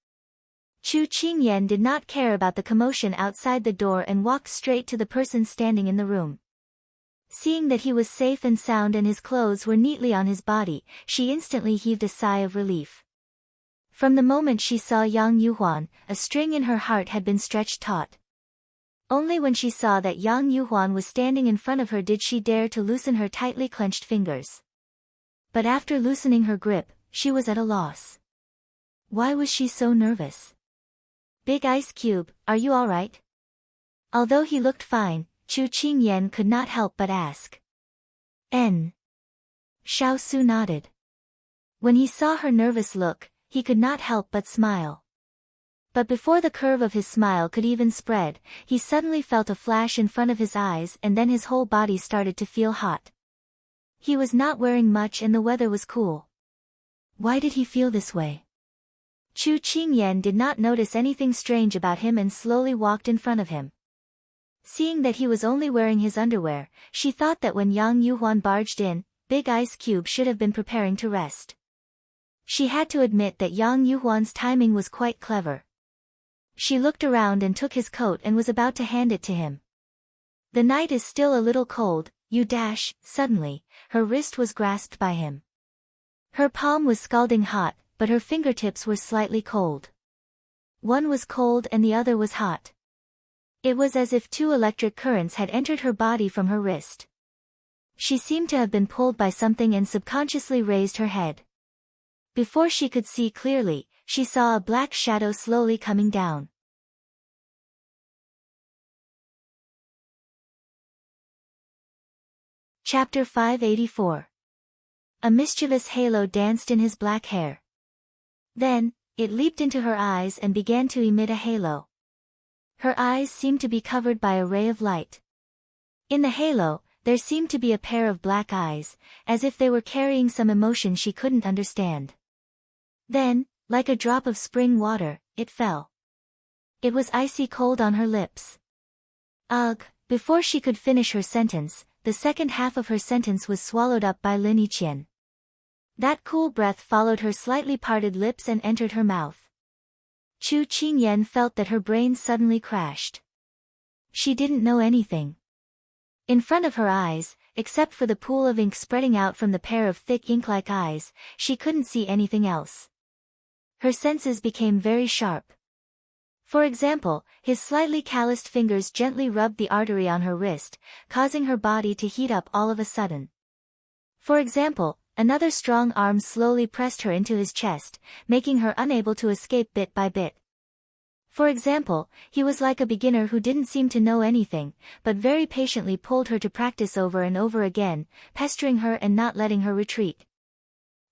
Chu Qingyan did not care about the commotion outside the door and walked straight to the person standing in the room. Seeing that he was safe and sound and his clothes were neatly on his body, she instantly heaved a sigh of relief. From the moment she saw Yang Yuhuan, a string in her heart had been stretched taut. Only when she saw that Yang Yuhuan was standing in front of her did she dare to loosen her tightly clenched fingers. But after loosening her grip, she was at a loss. Why was she so nervous? "Big Ice Cube, are you all right?" Although he looked fine, Chu Qingyan could not help but ask. "N." Xiao Su nodded. When he saw her nervous look, he could not help but smile. But before the curve of his smile could even spread, he suddenly felt a flash in front of his eyes and then his whole body started to feel hot. He was not wearing much and the weather was cool. Why did he feel this way? Chu Qingyan did not notice anything strange about him and slowly walked in front of him. Seeing that he was only wearing his underwear, she thought that when Yang Yuhuan barged in, Big Ice Cube should have been preparing to rest. She had to admit that Yang Yuhuan's timing was quite clever. She looked around and took his coat and was about to hand it to him. "The night is still a little cold, you dash." Suddenly, her wrist was grasped by him. Her palm was scalding hot, but her fingertips were slightly cold. One was cold and the other was hot. It was as if 2 electric currents had entered her body from her wrist. She seemed to have been pulled by something and subconsciously raised her head. Before she could see clearly, she saw a black shadow slowly coming down. Chapter 584. A mischievous halo danced in his black hair. Then, it leaped into her eyes and began to emit a halo. Her eyes seemed to be covered by a ray of light. In the halo, there seemed to be a pair of black eyes, as if they were carrying some emotion she couldn't understand. Then, like a drop of spring water, it fell. It was icy cold on her lips. Ugh! Before she could finish her sentence, the second half of her sentence was swallowed up by Lin Yiqian. That cool breath followed her slightly parted lips and entered her mouth. Chu Qingyan felt that her brain suddenly crashed. She didn't know anything. In front of her eyes, except for the pool of ink spreading out from the pair of thick ink-like eyes, she couldn't see anything else. Her senses became very sharp. For example, his slightly calloused fingers gently rubbed the artery on her wrist, causing her body to heat up all of a sudden. For example, another strong arm slowly pressed her into his chest, making her unable to escape bit by bit. For example, he was like a beginner who didn't seem to know anything, but very patiently pulled her to practice over and over again, pestering her and not letting her retreat.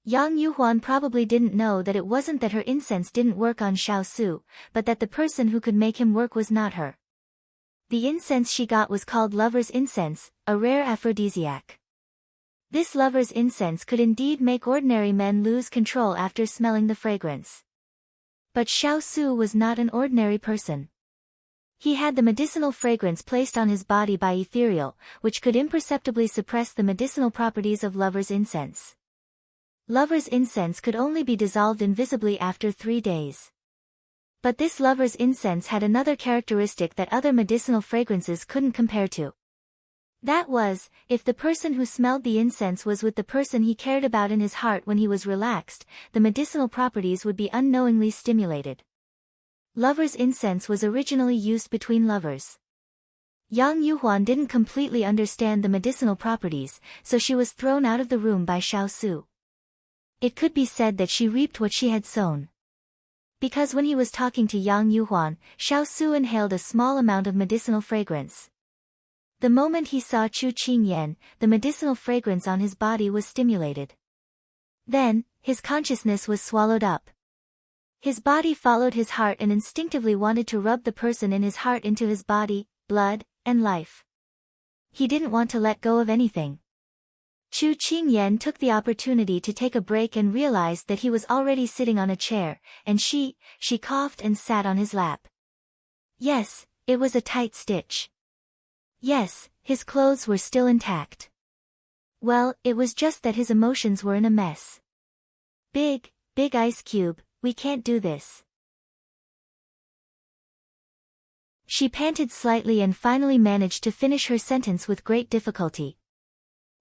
Yang Yuhuan probably didn't know that it wasn't that her incense didn't work on Xiao Su, but that the person who could make him work was not her. The incense she got was called lover's incense, a rare aphrodisiac. This lover's incense could indeed make ordinary men lose control after smelling the fragrance. But Xiao Su was not an ordinary person. He had the medicinal fragrance placed on his body by ethereal, which could imperceptibly suppress the medicinal properties of lover's incense. Lover's incense could only be dissolved invisibly after 3 days. But this lover's incense had another characteristic that other medicinal fragrances couldn't compare to. That was, if the person who smelled the incense was with the person he cared about in his heart when he was relaxed, the medicinal properties would be unknowingly stimulated. Lover's incense was originally used between lovers. Yang Yuhuan didn't completely understand the medicinal properties, so she was thrown out of the room by Xiao Su. It could be said that she reaped what she had sown. Because when he was talking to Yang Yuhuan, Xiao Su inhaled a small amount of medicinal fragrance. The moment he saw Chu Qingyan, the medicinal fragrance on his body was stimulated. Then, his consciousness was swallowed up. His body followed his heart and instinctively wanted to rub the person in his heart into his body, blood, and life. He didn't want to let go of anything. Chu Qingyan took the opportunity to take a break and realized that he was already sitting on a chair, and she coughed and sat on his lap. Yes, it was a tight stitch. Yes, his clothes were still intact. Well, it was just that his emotions were in a mess. Big ice cube, we can't do this. She panted slightly and finally managed to finish her sentence with great difficulty.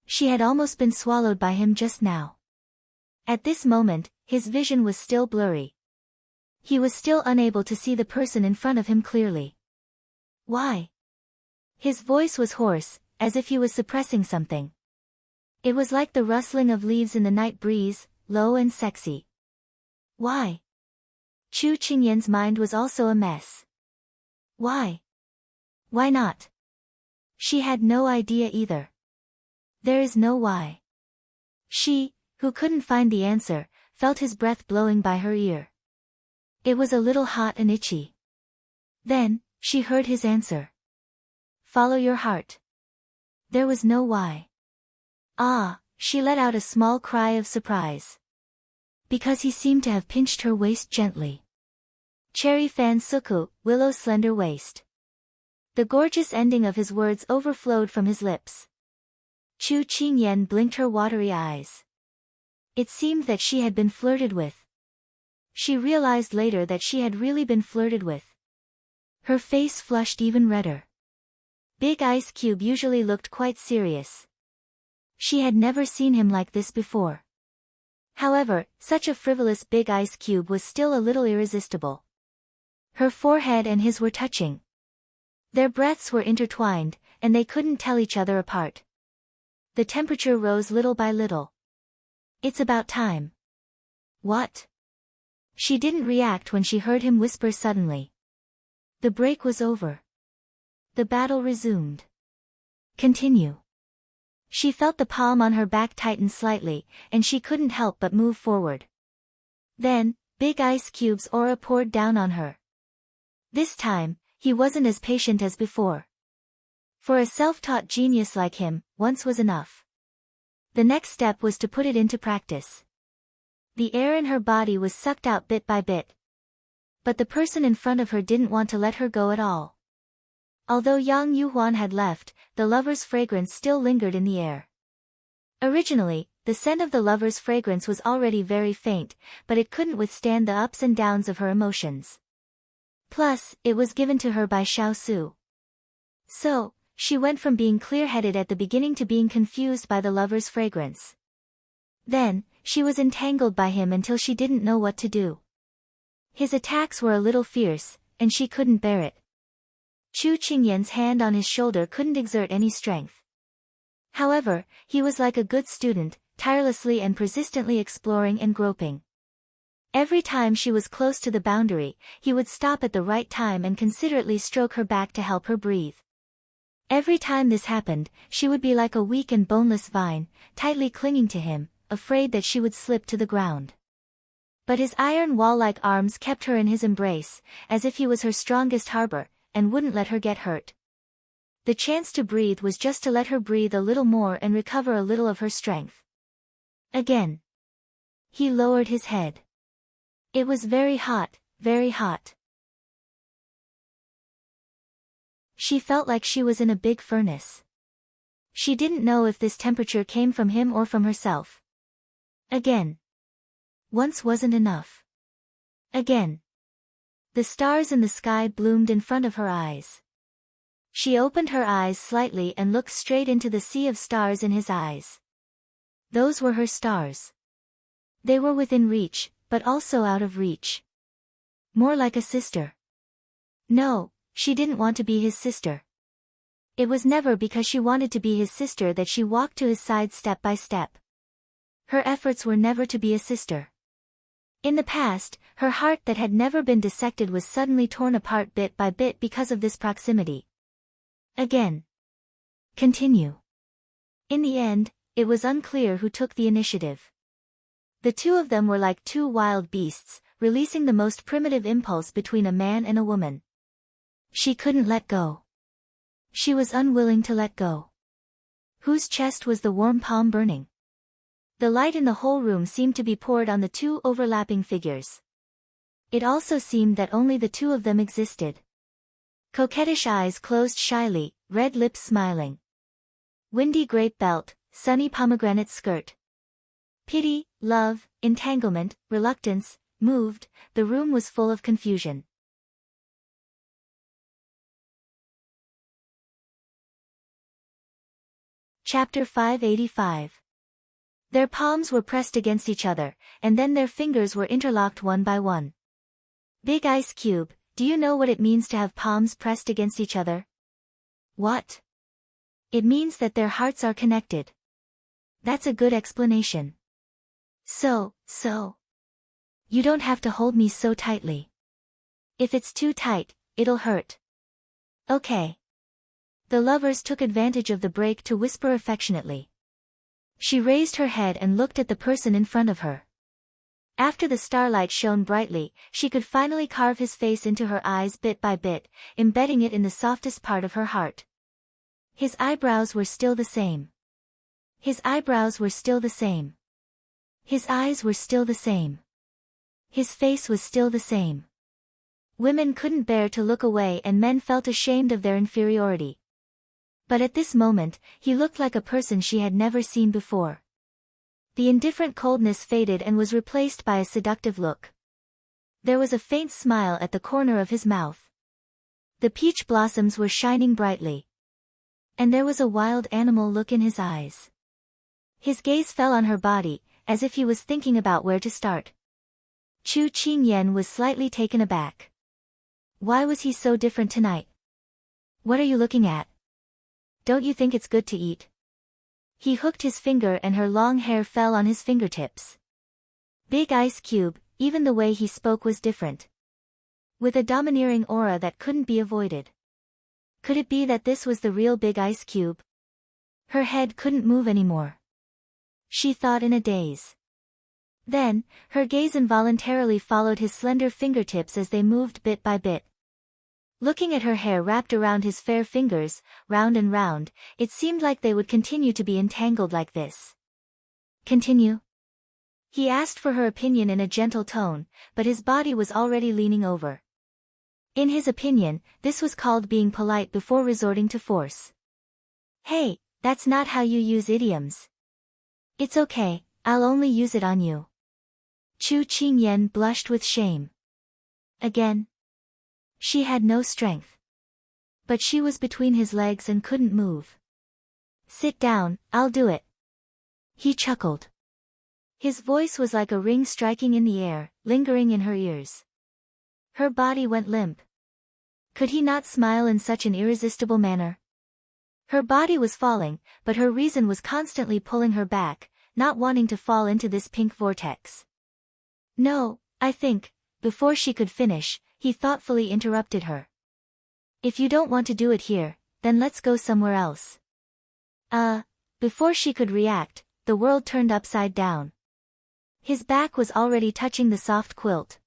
She had almost been swallowed by him just now. At this moment, his vision was still blurry. He was still unable to see the person in front of him clearly. Why? His voice was hoarse, as if he was suppressing something. It was like the rustling of leaves in the night breeze, low and sexy. Why? Chu Qingyan's mind was also a mess. Why? Why not? She had no idea either. There is no why. She, who couldn't find the answer, felt his breath blowing by her ear. It was a little hot and itchy. Then, she heard his answer. Follow your heart. There was no why. Ah, she let out a small cry of surprise. Because he seemed to have pinched her waist gently. Cherry fan suku, willow slender waist. The gorgeous ending of his words overflowed from his lips. Chu Qingyan blinked her watery eyes. It seemed that she had been flirted with. She realized later that she had really been flirted with. Her face flushed even redder. Big Ice Cube usually looked quite serious. She had never seen him like this before. However, such a frivolous Big Ice Cube was still a little irresistible. Her forehead and his were touching. Their breaths were intertwined, and they couldn't tell each other apart. The temperature rose little by little. It's about time. What? She didn't react when she heard him whisper suddenly. The break was over. The battle resumed. Continue. She felt the palm on her back tighten slightly, and she couldn't help but move forward. Then, Big Ice Cube's aura poured down on her. This time, he wasn't as patient as before. For a self-taught genius like him, once was enough. The next step was to put it into practice. The air in her body was sucked out bit by bit. But the person in front of her didn't want to let her go at all. Although Yang Yuhuan had left, the lover's fragrance still lingered in the air. Originally, the scent of the lover's fragrance was already very faint, but it couldn't withstand the ups and downs of her emotions. Plus, it was given to her by Xiao Su. So, she went from being clear-headed at the beginning to being confused by the lover's fragrance. Then, she was entangled by him until she didn't know what to do. His attacks were a little fierce, and she couldn't bear it. Chu Qingyan's hand on his shoulder couldn't exert any strength. However, he was like a good student, tirelessly and persistently exploring and groping. Every time she was close to the boundary, he would stop at the right time and considerately stroke her back to help her breathe. Every time this happened, she would be like a weak and boneless vine, tightly clinging to him, afraid that she would slip to the ground. But his iron wall-like arms kept her in his embrace, as if he was her strongest harbor, and wouldn't let her get hurt. The chance to breathe was just to let her breathe a little more and recover a little of her strength. Again. He lowered his head. It was very hot, very hot. She felt like she was in a big furnace. She didn't know if this temperature came from him or from herself. Again. Once wasn't enough. Again. The stars in the sky bloomed in front of her eyes. She opened her eyes slightly and looked straight into the sea of stars in his eyes. Those were her stars. They were within reach, but also out of reach. More like a sister. No, she didn't want to be his sister. It was never because she wanted to be his sister that she walked to his side step by step. Her efforts were never to be a sister. In the past, her heart that had never been dissected was suddenly torn apart bit by bit because of this proximity. Again. Continue. In the end, it was unclear who took the initiative. The two of them were like two wild beasts, releasing the most primitive impulse between a man and a woman. She couldn't let go. She was unwilling to let go. Whose chest was the warm palm burning? The light in the whole room seemed to be poured on the two overlapping figures. It also seemed that only the two of them existed. Coquettish eyes closed shyly, red lips smiling. Windy grape belt, sunny pomegranate skirt. Pity, love, entanglement, reluctance, moved, the room was full of confusion. Chapter 585. Their palms were pressed against each other, and then their fingers were interlocked one by one. Big Ice Cube, do you know what it means to have palms pressed against each other? What? It means that their hearts are connected. That's a good explanation. So. You don't have to hold me so tightly. If it's too tight, it'll hurt. Okay. The lovers took advantage of the break to whisper affectionately. She raised her head and looked at the person in front of her. After the starlight shone brightly, she could finally carve his face into her eyes bit by bit, embedding it in the softest part of her heart. His eyebrows were still the same. His eyebrows were still the same. His eyes were still the same. His face was still the same. Women couldn't bear to look away and men felt ashamed of their inferiority. But at this moment, he looked like a person she had never seen before. The indifferent coldness faded and was replaced by a seductive look. There was a faint smile at the corner of his mouth. The peach blossoms were shining brightly. And there was a wild animal look in his eyes. His gaze fell on her body, as if he was thinking about where to start. Chu Qingyan was slightly taken aback. Why was he so different tonight? What are you looking at? Don't you think it's good to eat? He hooked his finger and her long hair fell on his fingertips. Big Ice Cube, even the way he spoke was different. With a domineering aura that couldn't be avoided. Could it be that this was the real Big Ice Cube? Her head couldn't move anymore. She thought in a daze. Then, her gaze involuntarily followed his slender fingertips as they moved bit by bit. Looking at her hair wrapped around his fair fingers, round and round, it seemed like they would continue to be entangled like this. Continue? He asked for her opinion in a gentle tone, but his body was already leaning over. In his opinion, this was called being polite before resorting to force. Hey, that's not how you use idioms. It's okay, I'll only use it on you. Chu Qingyan blushed with shame. Again. She had no strength. But she was between his legs and couldn't move. Sit down, I'll do it. He chuckled. His voice was like a ring striking in the air, lingering in her ears. Her body went limp. Could he not smile in such an irresistible manner? Her body was falling, but her reason was constantly pulling her back, not wanting to fall into this pink vortex. No, I think, before she could finish, he thoughtfully interrupted her. If you don't want to do it here, then let's go somewhere else. Before she could react, the world turned upside down. His back was already touching the soft quilt.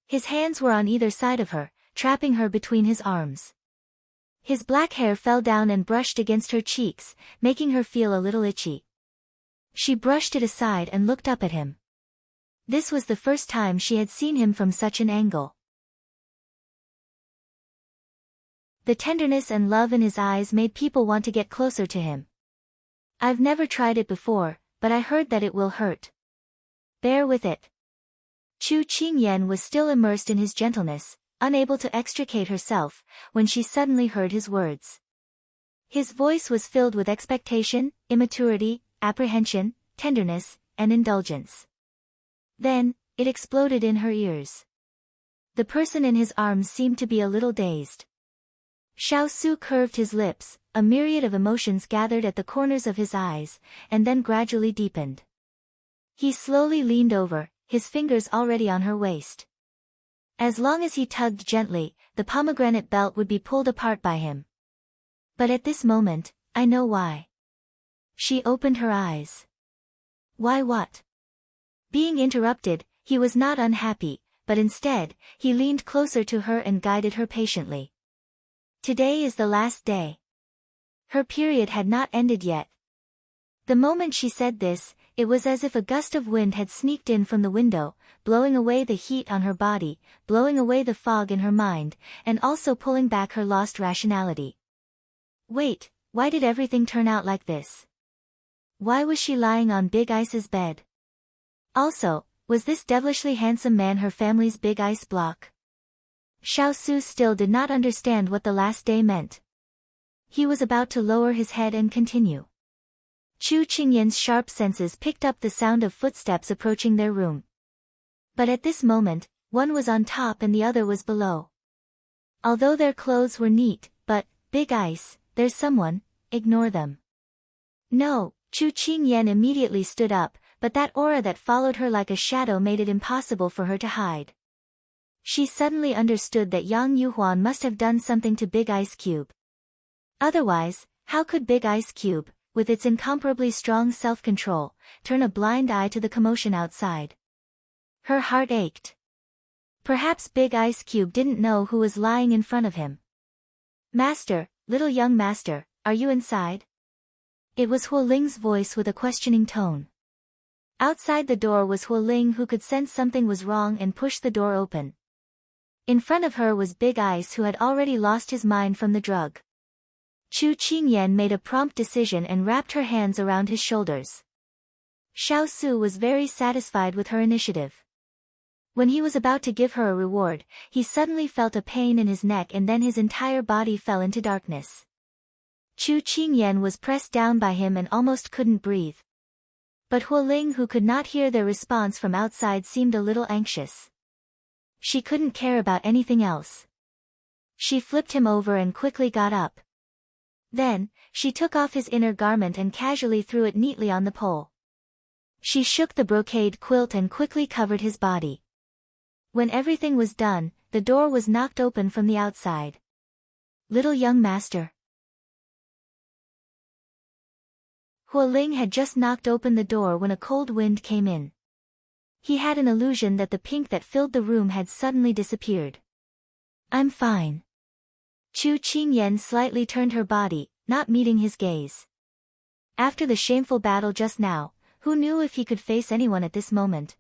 His hands were on either side of her, trapping her between his arms. His black hair fell down and brushed against her cheeks, making her feel a little itchy. She brushed it aside and looked up at him. This was the first time she had seen him from such an angle. The tenderness and love in his eyes made people want to get closer to him. I've never tried it before, but I heard that it will hurt. Bear with it. Chu Qingyan was still immersed in his gentleness, unable to extricate herself, when she suddenly heard his words. His voice was filled with expectation, immaturity, apprehension, tenderness, and indulgence. Then, it exploded in her ears. The person in his arms seemed to be a little dazed. Xiao Su curved his lips, a myriad of emotions gathered at the corners of his eyes, and then gradually deepened. He slowly leaned over, his fingers already on her waist. As long as he tugged gently, the pomegranate belt would be pulled apart by him. But at this moment, I know why. She opened her eyes. Why what? Being interrupted, he was not unhappy, but instead, he leaned closer to her and guided her patiently. Today is the last day. Her period had not ended yet. The moment she said this, it was as if a gust of wind had sneaked in from the window, blowing away the heat on her body, blowing away the fog in her mind, and also pulling back her lost rationality. Wait, why did everything turn out like this? Why was she lying on Big Ice's bed? Also, was this devilishly handsome man her family's big ice block? Xiao Su still did not understand what the last day meant. He was about to lower his head and continue. Chu Qingyan's sharp senses picked up the sound of footsteps approaching their room. But at this moment, one was on top and the other was below. Although their clothes were neat, but, Big Ice, there's someone, ignore them. No, Chu Qingyan immediately stood up, but that aura that followed her like a shadow made it impossible for her to hide. She suddenly understood that Yang Yuhuan must have done something to Big Ice Cube. Otherwise, how could Big Ice Cube, with its incomparably strong self-control, turn a blind eye to the commotion outside? Her heart ached. Perhaps Big Ice Cube didn't know who was lying in front of him. Master, little young master, are you inside? It was Huo Ling's voice with a questioning tone. Outside the door was Huo Ling, who could sense something was wrong and pushed the door open. In front of her was Big Ice, who had already lost his mind from the drug. Chu Qingyan made a prompt decision and wrapped her hands around his shoulders. Xiao Su was very satisfied with her initiative. When he was about to give her a reward, he suddenly felt a pain in his neck and then his entire body fell into darkness. Chu Qingyan was pressed down by him and almost couldn't breathe. But Huo Ling, who could not hear their response from outside, seemed a little anxious. She couldn't care about anything else. She flipped him over and quickly got up. Then, she took off his inner garment and casually threw it neatly on the pole. She shook the brocade quilt and quickly covered his body. When everything was done, the door was knocked open from the outside. Little young master. Huo Ling had just knocked open the door when a cold wind came in. He had an illusion that the pink that filled the room had suddenly disappeared. I'm fine. Chu Qingyan slightly turned her body, not meeting his gaze. After the shameful battle just now, who knew if he could face anyone at this moment?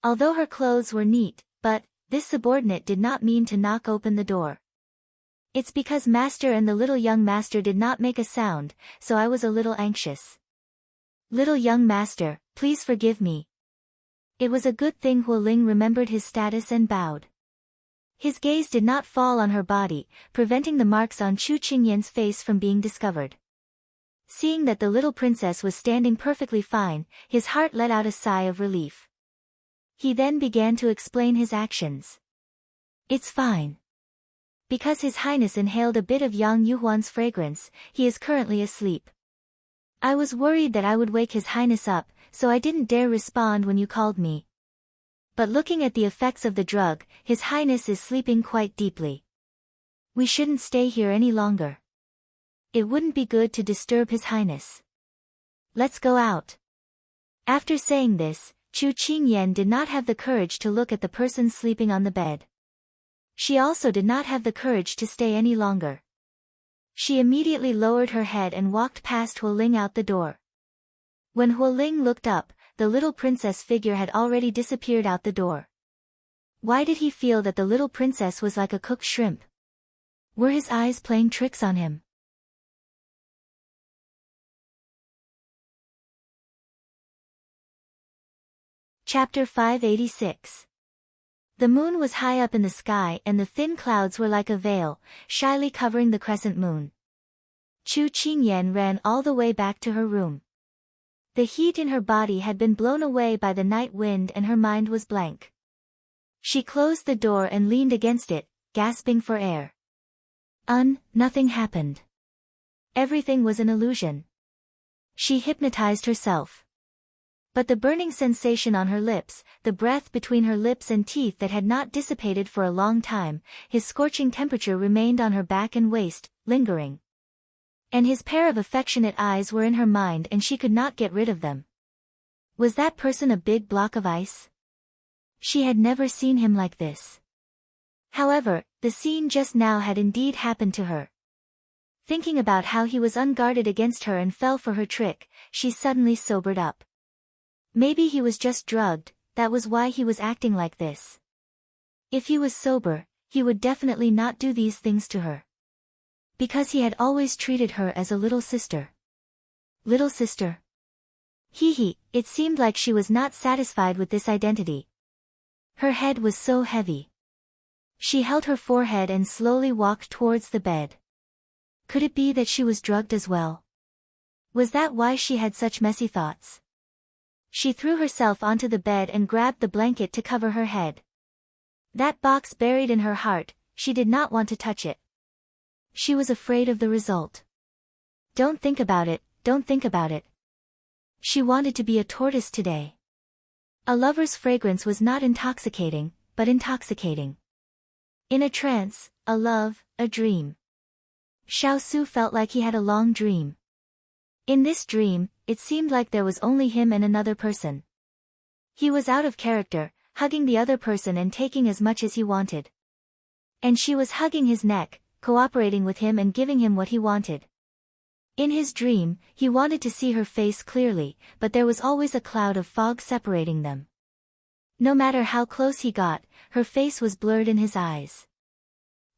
Although her clothes were neat, but, this subordinate did not mean to knock open the door. It's because master and the little young master did not make a sound, so I was a little anxious. Little young master, please forgive me. It was a good thing Huo Ling remembered his status and bowed. His gaze did not fall on her body, preventing the marks on Chu Qingyan's face from being discovered. Seeing that the little princess was standing perfectly fine, his heart let out a sigh of relief. He then began to explain his actions. It's fine. Because His Highness inhaled a bit of Yang Yuhuan's fragrance, he is currently asleep. I was worried that I would wake His Highness up, so I didn't dare respond when you called me. But looking at the effects of the drug, His Highness is sleeping quite deeply. We shouldn't stay here any longer. It wouldn't be good to disturb His Highness. Let's go out. After saying this, Chu Qingyan did not have the courage to look at the person sleeping on the bed. She also did not have the courage to stay any longer. She immediately lowered her head and walked past Huoling out the door. When Huoling looked up, the little princess figure had already disappeared out the door. Why did he feel that the little princess was like a cooked shrimp? Were his eyes playing tricks on him? Chapter 586. The moon was high up in the sky and the thin clouds were like a veil, shyly covering the crescent moon. Chu Qingyan ran all the way back to her room. The heat in her body had been blown away by the night wind and her mind was blank. She closed the door and leaned against it, gasping for air. Nothing happened. Everything was an illusion. She hypnotized herself. But the burning sensation on her lips, the breath between her lips and teeth that had not dissipated for a long time, his scorching temperature remained on her back and waist, lingering. And his pair of affectionate eyes were in her mind and she could not get rid of them. Was that person a big block of ice? She had never seen him like this. However, the scene just now had indeed happened to her. Thinking about how he was unguarded against her and fell for her trick, she suddenly sobered up. Maybe he was just drugged, that was why he was acting like this. If he was sober, he would definitely not do these things to her. Because he had always treated her as a little sister. Little sister. It seemed like she was not satisfied with this identity. Her head was so heavy. She held her forehead and slowly walked towards the bed. Could it be that she was drugged as well? Was that why she had such messy thoughts? She threw herself onto the bed and grabbed the blanket to cover her head. That box buried in her heart, she did not want to touch it. She was afraid of the result. Don't think about it, don't think about it. She wanted to be a tortoise today. A lover's fragrance was not intoxicating, but intoxicating. In a trance, a love, a dream. Xiao Su felt like he had a long dream. In this dream, it seemed like there was only him and another person. He was out of character, hugging the other person and taking as much as he wanted. And she was hugging his neck, cooperating with him and giving him what he wanted. In his dream, he wanted to see her face clearly, but there was always a cloud of fog separating them. No matter how close he got, her face was blurred in his eyes.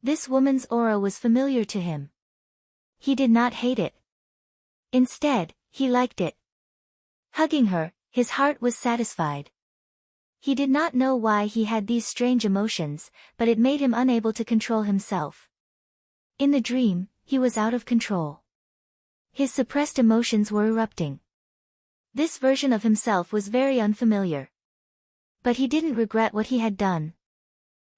This woman's aura was familiar to him. He did not hate it. Instead, he liked it. Hugging her, his heart was satisfied. He did not know why he had these strange emotions, but it made him unable to control himself. In the dream, he was out of control. His suppressed emotions were erupting. This version of himself was very unfamiliar. But he didn't regret what he had done.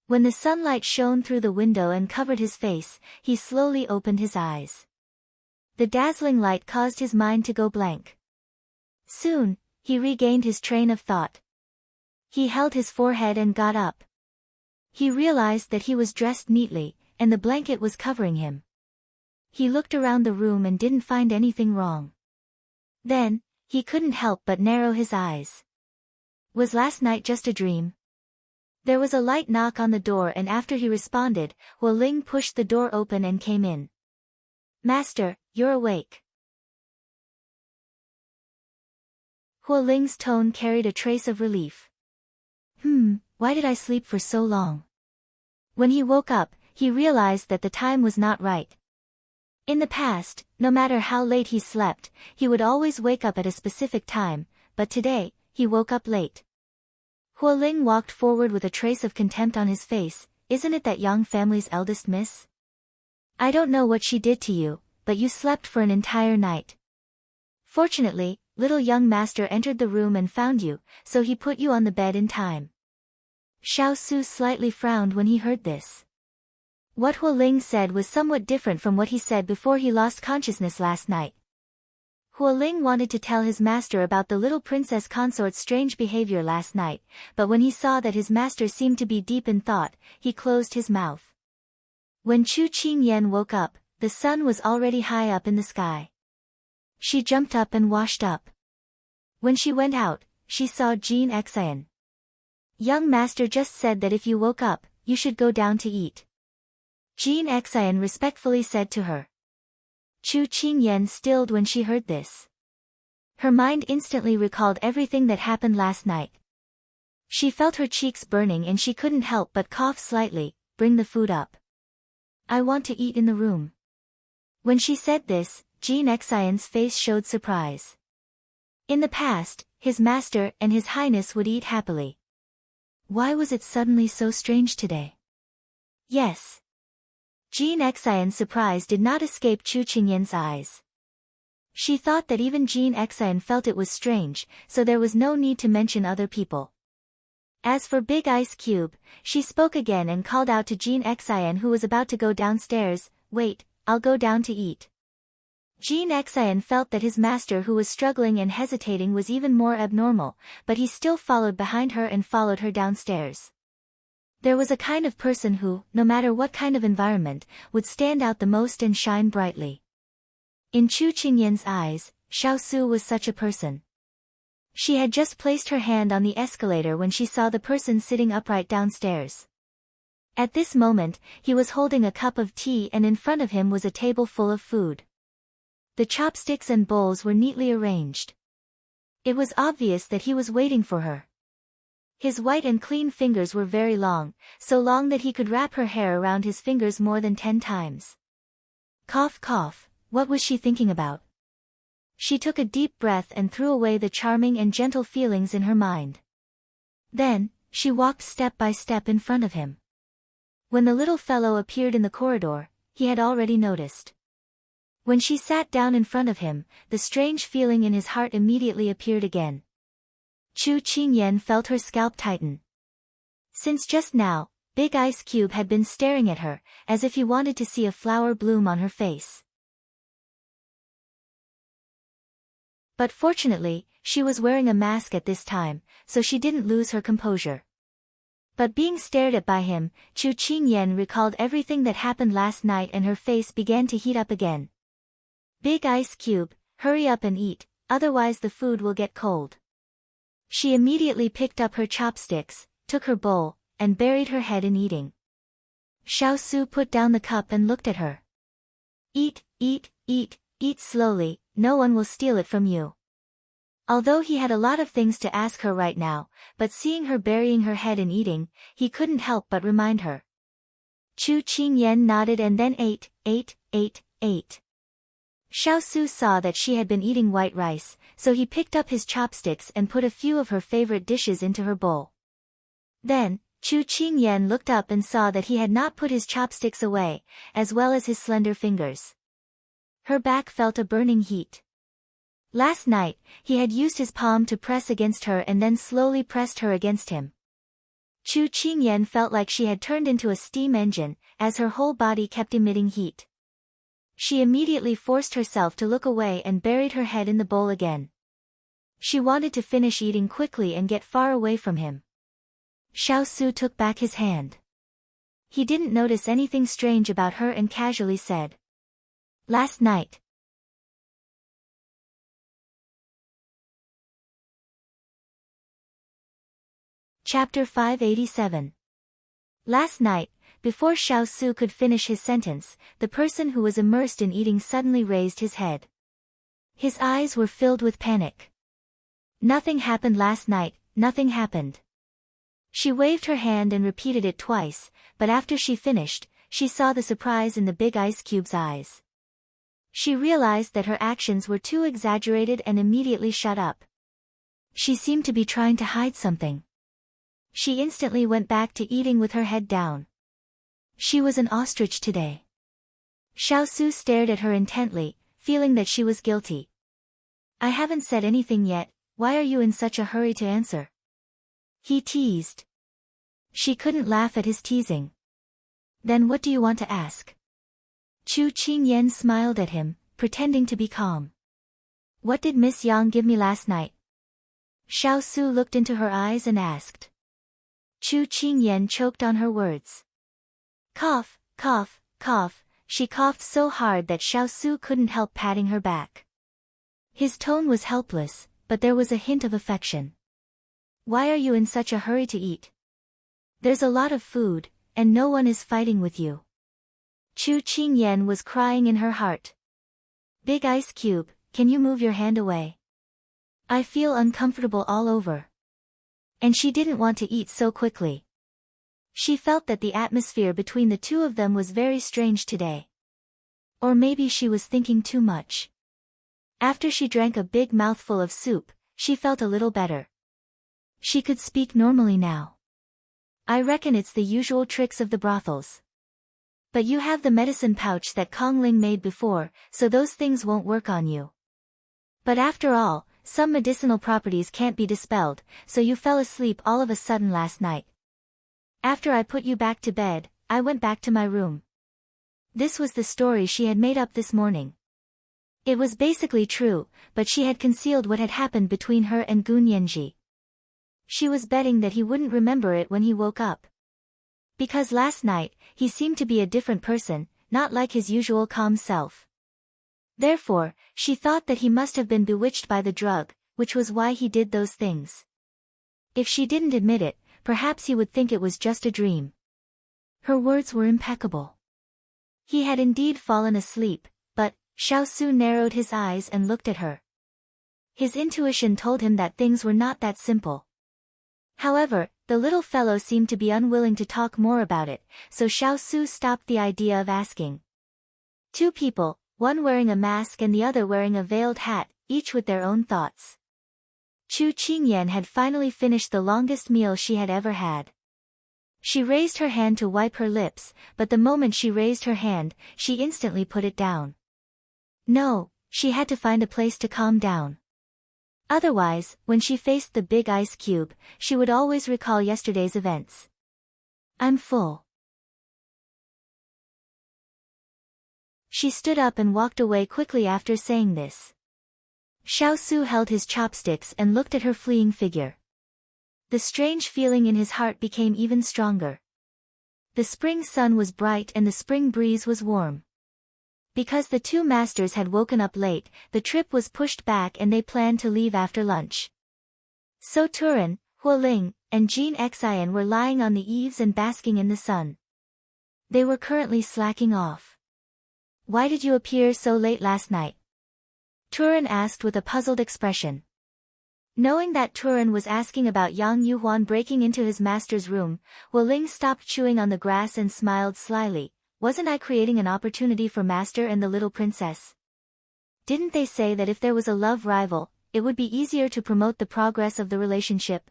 When the sunlight shone through the window and covered his face, he slowly opened his eyes. The dazzling light caused his mind to go blank. Soon, he regained his train of thought. He held his forehead and got up. He realized that he was dressed neatly, and the blanket was covering him. He looked around the room and didn't find anything wrong. Then, he couldn't help but narrow his eyes. Was last night just a dream? There was a light knock on the door and after he responded, Huoling pushed the door open and came in. Master, you're awake. Huoling's tone carried a trace of relief. Why did I sleep for so long? When he woke up, he realized that the time was not right. In the past, no matter how late he slept, he would always wake up at a specific time, but today, he woke up late. Huoling walked forward with a trace of contempt on his face. Isn't it that Yang family's eldest miss? I don't know what she did to you, but you slept for an entire night. Fortunately, little young master entered the room and found you, so he put you on the bed in time. Xiao Su slightly frowned when he heard this. What Hualing said was somewhat different from what he said before he lost consciousness last night. Hualing wanted to tell his master about the little princess consort's strange behavior last night, but when he saw that his master seemed to be deep in thought, he closed his mouth. When Chu Qingyan woke up, the sun was already high up in the sky. She jumped up and washed up. When she went out, she saw Jean Xian. Young master just said that if you woke up, you should go down to eat. Jean Xian respectfully said to her. Chu Qingyan stilled when she heard this. Her mind instantly recalled everything that happened last night. She felt her cheeks burning and she couldn't help but cough slightly. Bring the food up. I want to eat in the room. When she said this, Jean Xian's face showed surprise. In the past, his master and his highness would eat happily. Why was it suddenly so strange today? Yes. Jean Xian's surprise did not escape Chu Qingyan's eyes. She thought that even Jean Xian felt it was strange, so there was no need to mention other people. As for Big Ice Cube, she spoke again and called out to Jean Xian who was about to go downstairs, "Wait, I'll go down to eat." Jean Xian felt that his master who was struggling and hesitating was even more abnormal, but he still followed behind her and followed her downstairs. There was a kind of person who, no matter what kind of environment, would stand out the most and shine brightly. In Chu Qingyan's eyes, Xiao Su was such a person. She had just placed her hand on the escalator when she saw the person sitting upright downstairs. At this moment, he was holding a cup of tea and in front of him was a table full of food. The chopsticks and bowls were neatly arranged. It was obvious that he was waiting for her. His white and clean fingers were very long, so long that he could wrap her hair around his fingers more than 10 times. Cough cough, what was she thinking about? She took a deep breath and threw away the charming and gentle feelings in her mind. Then, she walked step by step in front of him. When the little fellow appeared in the corridor, he had already noticed. When she sat down in front of him, the strange feeling in his heart immediately appeared again. Chu Qingyan felt her scalp tighten. Since just now, Big Ice Cube had been staring at her, as if he wanted to see a flower bloom on her face. But fortunately, she was wearing a mask at this time, so she didn't lose her composure. But being stared at by him, Chu Qingyan recalled everything that happened last night and her face began to heat up again. Big Ice Cube, hurry up and eat, otherwise the food will get cold. She immediately picked up her chopsticks, took her bowl, and buried her head in eating. Xiao Su put down the cup and looked at her. Eat, eat, eat, eat slowly, no one will steal it from you. Although he had a lot of things to ask her right now, but seeing her burying her head in eating, he couldn't help but remind her. Chu Qingyan nodded and then ate. Xiao Su saw that she had been eating white rice, so he picked up his chopsticks and put a few of her favorite dishes into her bowl. Then, Chu Qingyan looked up and saw that he had not put his chopsticks away, as well as his slender fingers. Her back felt a burning heat. Last night, he had used his palm to press against her and then slowly pressed her against him. Chu Qingyan felt like she had turned into a steam engine, as her whole body kept emitting heat. She immediately forced herself to look away and buried her head in the bowl again. She wanted to finish eating quickly and get far away from him. Xiao Su took back his hand. He didn't notice anything strange about her and casually said. Last night. Chapter 587. Last night, before Xiao Su could finish his sentence, the person who was immersed in eating suddenly raised his head. His eyes were filled with panic. Nothing happened last night, nothing happened. She waved her hand and repeated it twice, but after she finished, she saw the surprise in the Big Ice Cube's eyes. She realized that her actions were too exaggerated and immediately shut up. She seemed to be trying to hide something. She instantly went back to eating with her head down. She was an ostrich today. Xiao Su stared at her intently, feeling that she was guilty. I haven't said anything yet, why are you in such a hurry to answer? He teased. She couldn't laugh at his teasing. Then what do you want to ask? Chu Qingyan smiled at him, pretending to be calm. What did Miss Yang give me last night? Xiao Su looked into her eyes and asked. Chu Qingyan choked on her words. Cough, cough, cough, she coughed so hard that Xiao Su couldn't help patting her back. His tone was helpless, but there was a hint of affection. Why are you in such a hurry to eat? There's a lot of food, and no one is fighting with you. Chu Qingyan was crying in her heart. Big Ice Cube, can you move your hand away? I feel uncomfortable all over. And she didn't want to eat so quickly. She felt that the atmosphere between the two of them was very strange today. Or maybe she was thinking too much. After she drank a big mouthful of soup, she felt a little better. She could speak normally now. I reckon it's the usual tricks of the brothels. But you have the medicine pouch that Kong Ling made before, so those things won't work on you. But after all, some medicinal properties can't be dispelled, so you fell asleep all of a sudden last night. After I put you back to bed, I went back to my room. This was the story she had made up this morning. It was basically true, but she had concealed what had happened between her and Gun Yanji. She was betting that he wouldn't remember it when he woke up. Because last night, he seemed to be a different person, not like his usual calm self. Therefore, she thought that he must have been bewitched by the drug, which was why he did those things. If she didn't admit it, perhaps he would think it was just a dream. Her words were impeccable. He had indeed fallen asleep, but Xiao Su narrowed his eyes and looked at her. His intuition told him that things were not that simple. However, the little fellow seemed to be unwilling to talk more about it, so Xiao Su stopped the idea of asking. Two people, one wearing a mask and the other wearing a veiled hat, each with their own thoughts. Chu Qingyan had finally finished the longest meal she had ever had. She raised her hand to wipe her lips, but the moment she raised her hand, she instantly put it down. No, she had to find a place to calm down. Otherwise, when she faced the big ice cube, she would always recall yesterday's events. I'm full. She stood up and walked away quickly after saying this. Xiao Su held his chopsticks and looked at her fleeing figure. The strange feeling in his heart became even stronger. The spring sun was bright and the spring breeze was warm. Because the two masters had woken up late, the trip was pushed back and they planned to leave after lunch. So Turan, Hualing, and Jean Xian were lying on the eaves and basking in the sun. They were currently slacking off. Why did you appear so late last night? Turan asked with a puzzled expression. Knowing that Turan was asking about Yang Yuhuan breaking into his master's room, Hualing stopped chewing on the grass and smiled slyly. Wasn't I creating an opportunity for Master and the little princess? Didn't they say that if there was a love rival, it would be easier to promote the progress of the relationship?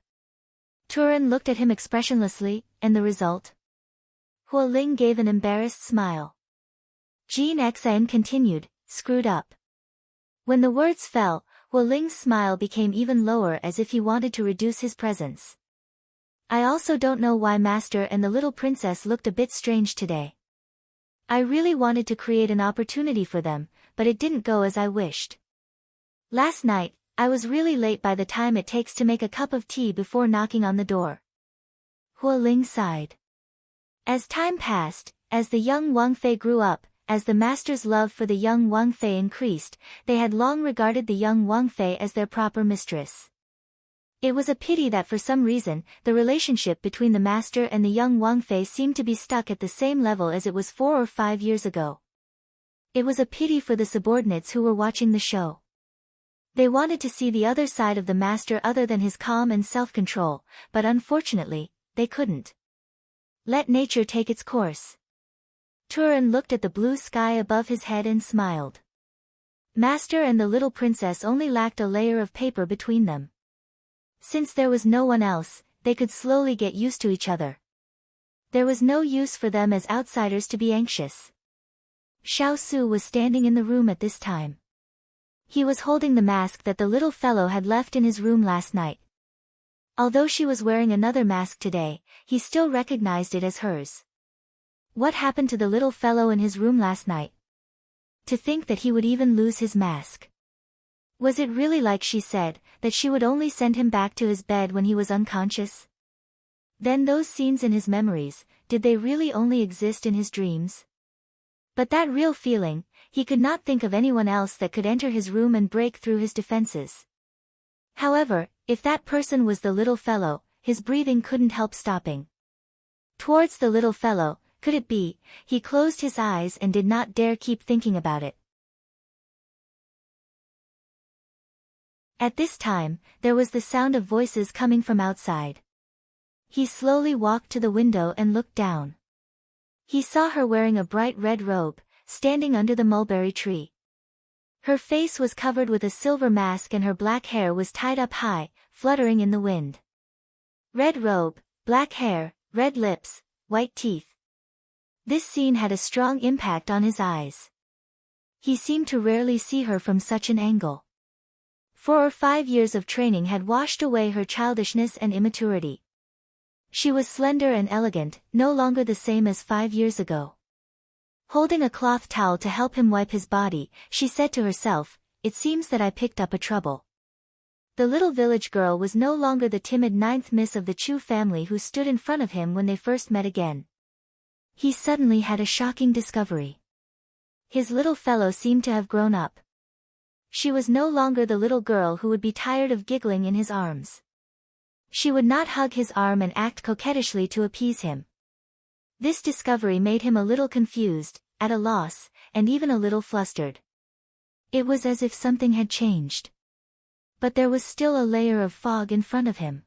Turan looked at him expressionlessly, and the result? Hualing gave an embarrassed smile. Jean Xian continued, screwed up. When the words fell, Hualing's smile became even lower as if he wanted to reduce his presence. I also don't know why Master and the little princess looked a bit strange today. I really wanted to create an opportunity for them, but it didn't go as I wished. Last night, I was really late by the time it takes to make a cup of tea before knocking on the door. Hualing sighed. As time passed, as the young Wang Fei grew up, as the master's love for the young Wang Fei increased, they had long regarded the young Wang Fei as their proper mistress. It was a pity that for some reason, the relationship between the master and the young Wang Fei seemed to be stuck at the same level as it was 4 or 5 years ago. It was a pity for the subordinates who were watching the show. They wanted to see the other side of the master other than his calm and self-control, but unfortunately, they couldn't. Let nature take its course. Turan looked at the blue sky above his head and smiled. Master and the little princess only lacked a layer of paper between them. Since there was no one else, they could slowly get used to each other. There was no use for them as outsiders to be anxious. Xiao Su was standing in the room at this time. He was holding the mask that the little fellow had left in his room last night. Although she was wearing another mask today, he still recognized it as hers. What happened to the little fellow in his room last night? To think that he would even lose his mask. Was it really like she said, that she would only send him back to his bed when he was unconscious? Then those scenes in his memories, did they really only exist in his dreams? But that real feeling, he could not think of anyone else that could enter his room and break through his defenses. However, if that person was the little fellow, his breathing couldn't help stopping. Towards the little fellow, could it be? He closed his eyes and did not dare keep thinking about it. At this time, there was the sound of voices coming from outside. He slowly walked to the window and looked down. He saw her wearing a bright red robe, standing under the mulberry tree. Her face was covered with a silver mask and her black hair was tied up high, fluttering in the wind. Red robe, black hair, red lips, white teeth. This scene had a strong impact on his eyes. He seemed to rarely see her from such an angle. 4 or 5 years of training had washed away her childishness and immaturity. She was slender and elegant, no longer the same as 5 years ago. Holding a cloth towel to help him wipe his body, she said to herself, "It seems that I picked up a trouble." The little village girl was no longer the timid ninth miss of the Chu family who stood in front of him when they first met again. He suddenly had a shocking discovery. His little fellow seemed to have grown up. She was no longer the little girl who would be tired of giggling in his arms. She would not hug his arm and act coquettishly to appease him. This discovery made him a little confused, at a loss, and even a little flustered. It was as if something had changed. But there was still a layer of fog in front of him.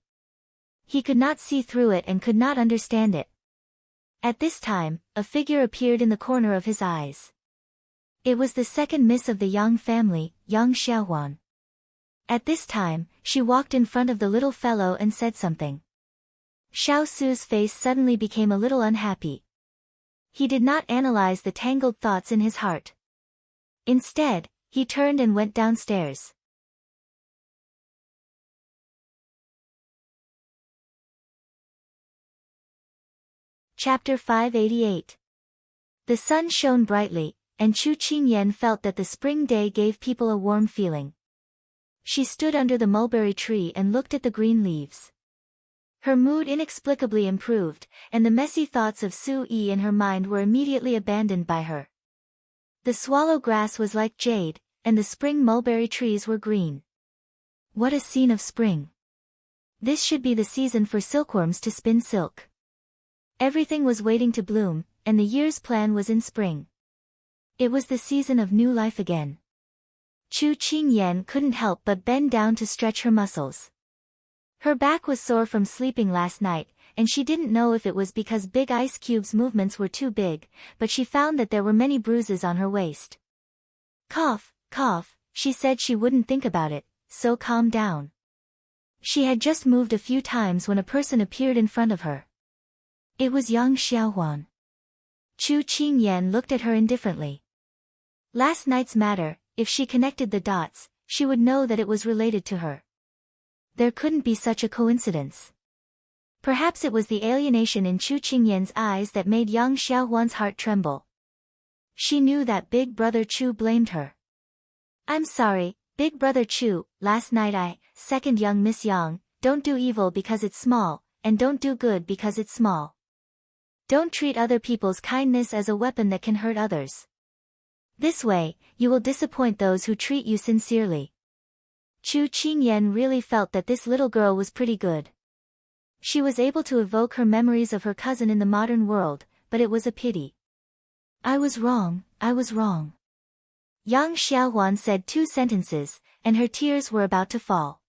He could not see through it and could not understand it. At this time, a figure appeared in the corner of his eyes. It was the second miss of the Yang family, Yang Xiaohuan. At this time, she walked in front of the little fellow and said something. Xiao Su's face suddenly became a little unhappy. He did not analyze the tangled thoughts in his heart. Instead, he turned and went downstairs. Chapter 588. The sun shone brightly, and Chu Qingyan felt that the spring day gave people a warm feeling. She stood under the mulberry tree and looked at the green leaves. Her mood inexplicably improved, and the messy thoughts of Su Yi in her mind were immediately abandoned by her. The swallow grass was like jade, and the spring mulberry trees were green. What a scene of spring! This should be the season for silkworms to spin silk. Everything was waiting to bloom, and the year's plan was in spring. It was the season of new life again. Chu Qingyan couldn't help but bend down to stretch her muscles. Her back was sore from sleeping last night, and she didn't know if it was because Big Ice Cube's movements were too big, but she found that there were many bruises on her waist. Cough, cough, she said she wouldn't think about it, so calm down. She had just moved a few times when a person appeared in front of her. It was Yang Xiaohuan. Chu Qingyan looked at her indifferently. Last night's matter, if she connected the dots, she would know that it was related to her. There couldn't be such a coincidence. Perhaps it was the alienation in Chu Qingyan's eyes that made Yang Xiaohuan's heart tremble. She knew that Big Brother Chu blamed her. "I'm sorry, Big Brother Chu, last night I, second young Miss Yang, don't do evil because it's small, and don't do good because it's small. Don't treat other people's kindness as a weapon that can hurt others. This way, you will disappoint those who treat you sincerely." Chu Qingyan really felt that this little girl was pretty good. She was able to evoke her memories of her cousin in the modern world, but it was a pity. I was wrong. Yang Xiaohuan said 2 sentences, and her tears were about to fall.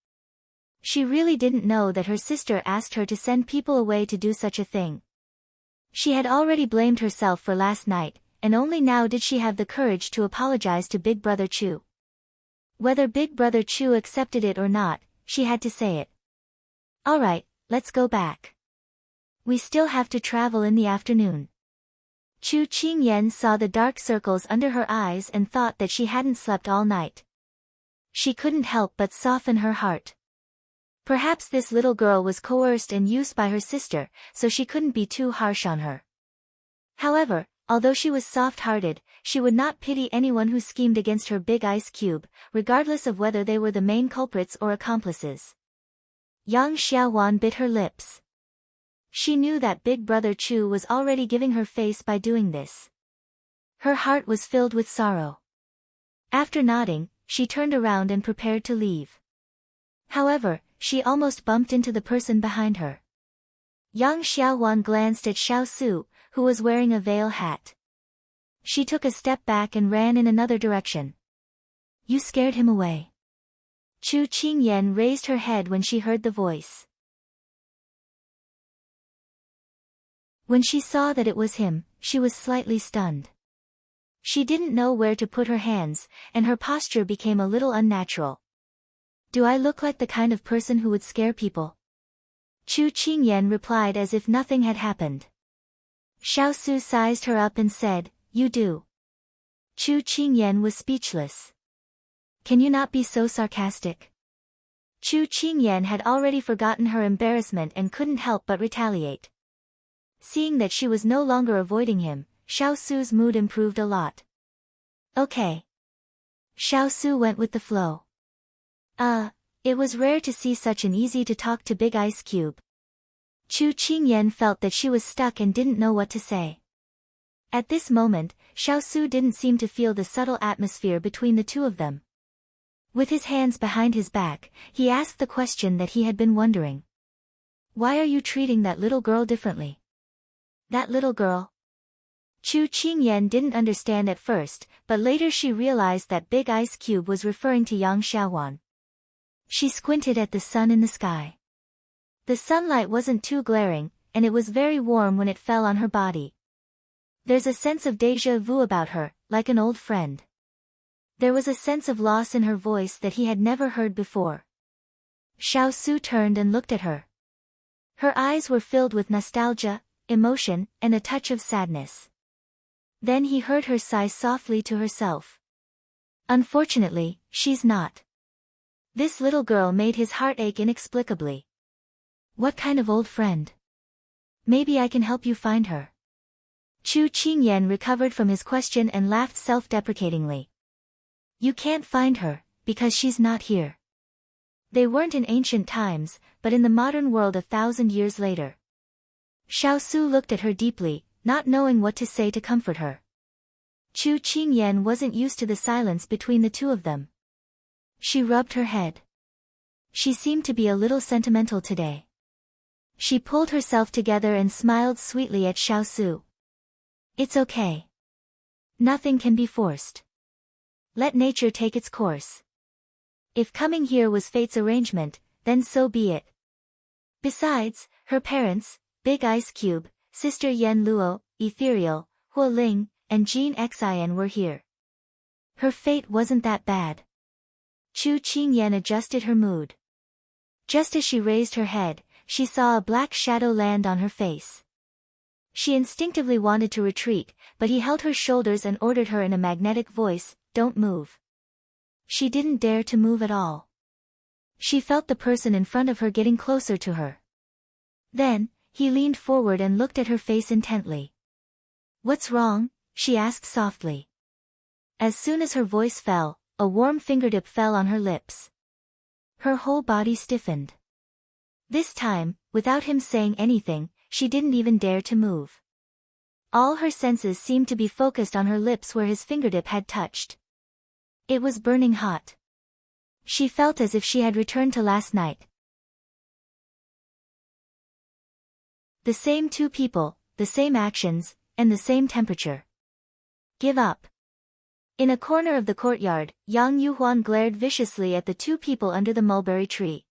She really didn't know that her sister asked her to send people away to do such a thing. She had already blamed herself for last night, and only now did she have the courage to apologize to Big Brother Chu. Whether Big Brother Chu accepted it or not, she had to say it. "Alright, let's go back. We still have to travel in the afternoon." Chu Qingyan saw the dark circles under her eyes and thought that she hadn't slept all night. She couldn't help but soften her heart. Perhaps this little girl was coerced and used by her sister, so she couldn't be too harsh on her. However, although she was soft-hearted, she would not pity anyone who schemed against her big ice cube, regardless of whether they were the main culprits or accomplices. Yang Xiaowan bit her lips. She knew that Big Brother Chu was already giving her face by doing this. Her heart was filled with sorrow. After nodding, she turned around and prepared to leave. However, she almost bumped into the person behind her. Yang Xiaowan glanced at Xiao Su, who was wearing a veil hat. She took a step back and ran in another direction. You scared him away. Chu Qingyan raised her head when she heard the voice. When she saw that it was him, she was slightly stunned. She didn't know where to put her hands, and her posture became a little unnatural. Do I look like the kind of person who would scare people? Chu Qingyan replied as if nothing had happened. Xiao Su sized her up and said, You do. Chu Qingyan was speechless. Can you not be so sarcastic? Chu Qingyan had already forgotten her embarrassment and couldn't help but retaliate. Seeing that she was no longer avoiding him, Xiao Su's mood improved a lot. Okay. Xiao Su went with the flow. It was rare to see such an easy-to-talk to big ice cube. Chu Qingyan felt that she was stuck and didn't know what to say. At this moment, Xiao Su didn't seem to feel the subtle atmosphere between the two of them. With his hands behind his back, he asked the question that he had been wondering. Why are you treating that little girl differently? That little girl? Chu Qingyan didn't understand at first, but later she realized that Big Ice Cube was referring to Yang Xiaowan. She squinted at the sun in the sky. The sunlight wasn't too glaring, and it was very warm when it fell on her body. There's a sense of déjà vu about her, like an old friend. There was a sense of loss in her voice that he had never heard before. Xiao Su turned and looked at her. Her eyes were filled with nostalgia, emotion, and a touch of sadness. Then he heard her sigh softly to herself. Unfortunately, she's not. This little girl made his heart ache inexplicably. What kind of old friend? Maybe I can help you find her. Chu Qingyan recovered from his question and laughed self-deprecatingly. You can't find her, because she's not here. They weren't in ancient times, but in the modern world 1,000 years later. Xiao Su looked at her deeply, not knowing what to say to comfort her. Chu Qingyan wasn't used to the silence between the two of them. She rubbed her head. She seemed to be a little sentimental today. She pulled herself together and smiled sweetly at Xiao Su. It's okay. Nothing can be forced. Let nature take its course. If coming here was fate's arrangement, then so be it. Besides, her parents, Big Ice Cube, Sister Yen Luo, Ethereal, Huo Ling, and Jean Xian were here. Her fate wasn't that bad. Chu Qingyan adjusted her mood. Just as she raised her head, she saw a black shadow land on her face. She instinctively wanted to retreat, but he held her shoulders and ordered her in a magnetic voice, Don't move. She didn't dare to move at all. She felt the person in front of her getting closer to her. Then, he leaned forward and looked at her face intently. What's wrong? She asked softly. As soon as her voice fell, a warm fingertip fell on her lips. Her whole body stiffened. This time, without him saying anything, she didn't even dare to move. All her senses seemed to be focused on her lips where his fingertip had touched. It was burning hot. She felt as if she had returned to last night. The same two people, the same actions, and the same temperature. Give up. In a corner of the courtyard, Yang Yuhuan glared viciously at the two people under the mulberry tree.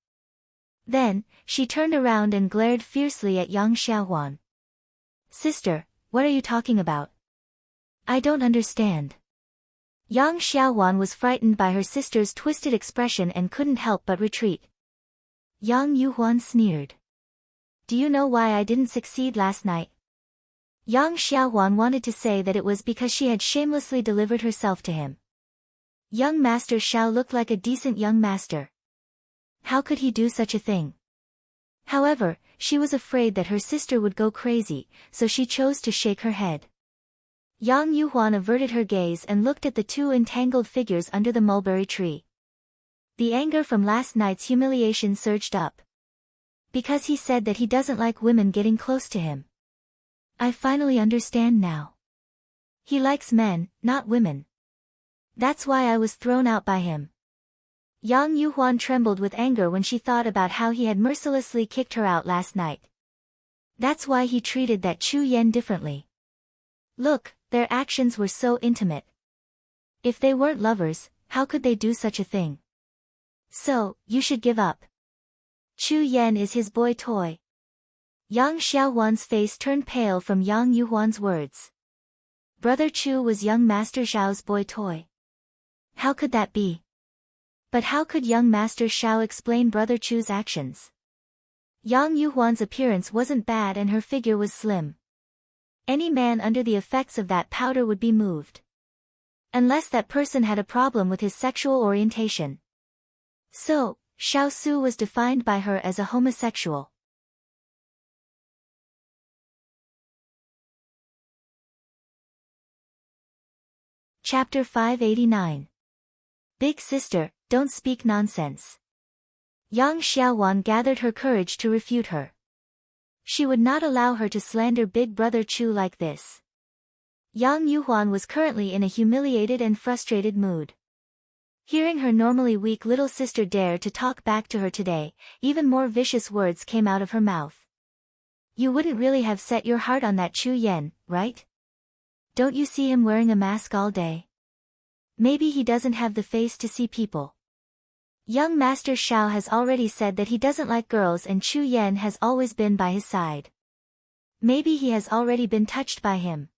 Then, she turned around and glared fiercely at Yang Xiaohuan. Sister, what are you talking about? I don't understand. Yang Xiaohuan was frightened by her sister's twisted expression and couldn't help but retreat. Yang Yuhuan sneered. Do you know why I didn't succeed last night? Yang Xiaohuan wanted to say that it was because she had shamelessly delivered herself to him. Young Master Xiao looked like a decent young master. How could he do such a thing? However, she was afraid that her sister would go crazy, so she chose to shake her head. Yang Yuhuan averted her gaze and looked at the two entangled figures under the mulberry tree. The anger from last night's humiliation surged up. Because he said that he doesn't like women getting close to him. I finally understand now. He likes men, not women. That's why I was thrown out by him. Yang Yuhuan trembled with anger when she thought about how he had mercilessly kicked her out last night. That's why he treated that Chu Yan differently. Look, their actions were so intimate. If they weren't lovers, how could they do such a thing? So, you should give up. Chu Yan is his boy toy. Yang Xiaohuan's face turned pale from Yang Yuhuan's words. Brother Chu was young Master Xiao's boy toy. How could that be? But how could young Master Xiao explain Brother Chu's actions? Yang Yuhuan's appearance wasn't bad and her figure was slim. Any man under the effects of that powder would be moved. Unless that person had a problem with his sexual orientation. So, Xiao Su was defined by her as a homosexual. Chapter 589. Big sister, don't speak nonsense. Yang Xiaohuan gathered her courage to refute her. She would not allow her to slander Big Brother Chu like this. Yang Yuhuan was currently in a humiliated and frustrated mood. Hearing her normally weak little sister dare to talk back to her today, even more vicious words came out of her mouth. You wouldn't really have set your heart on that Chu Yan, right? Don't you see him wearing a mask all day? Maybe he doesn't have the face to see people. Young Master Xiao has already said that he doesn't like girls and Chu Yan has always been by his side. Maybe he has already been touched by him.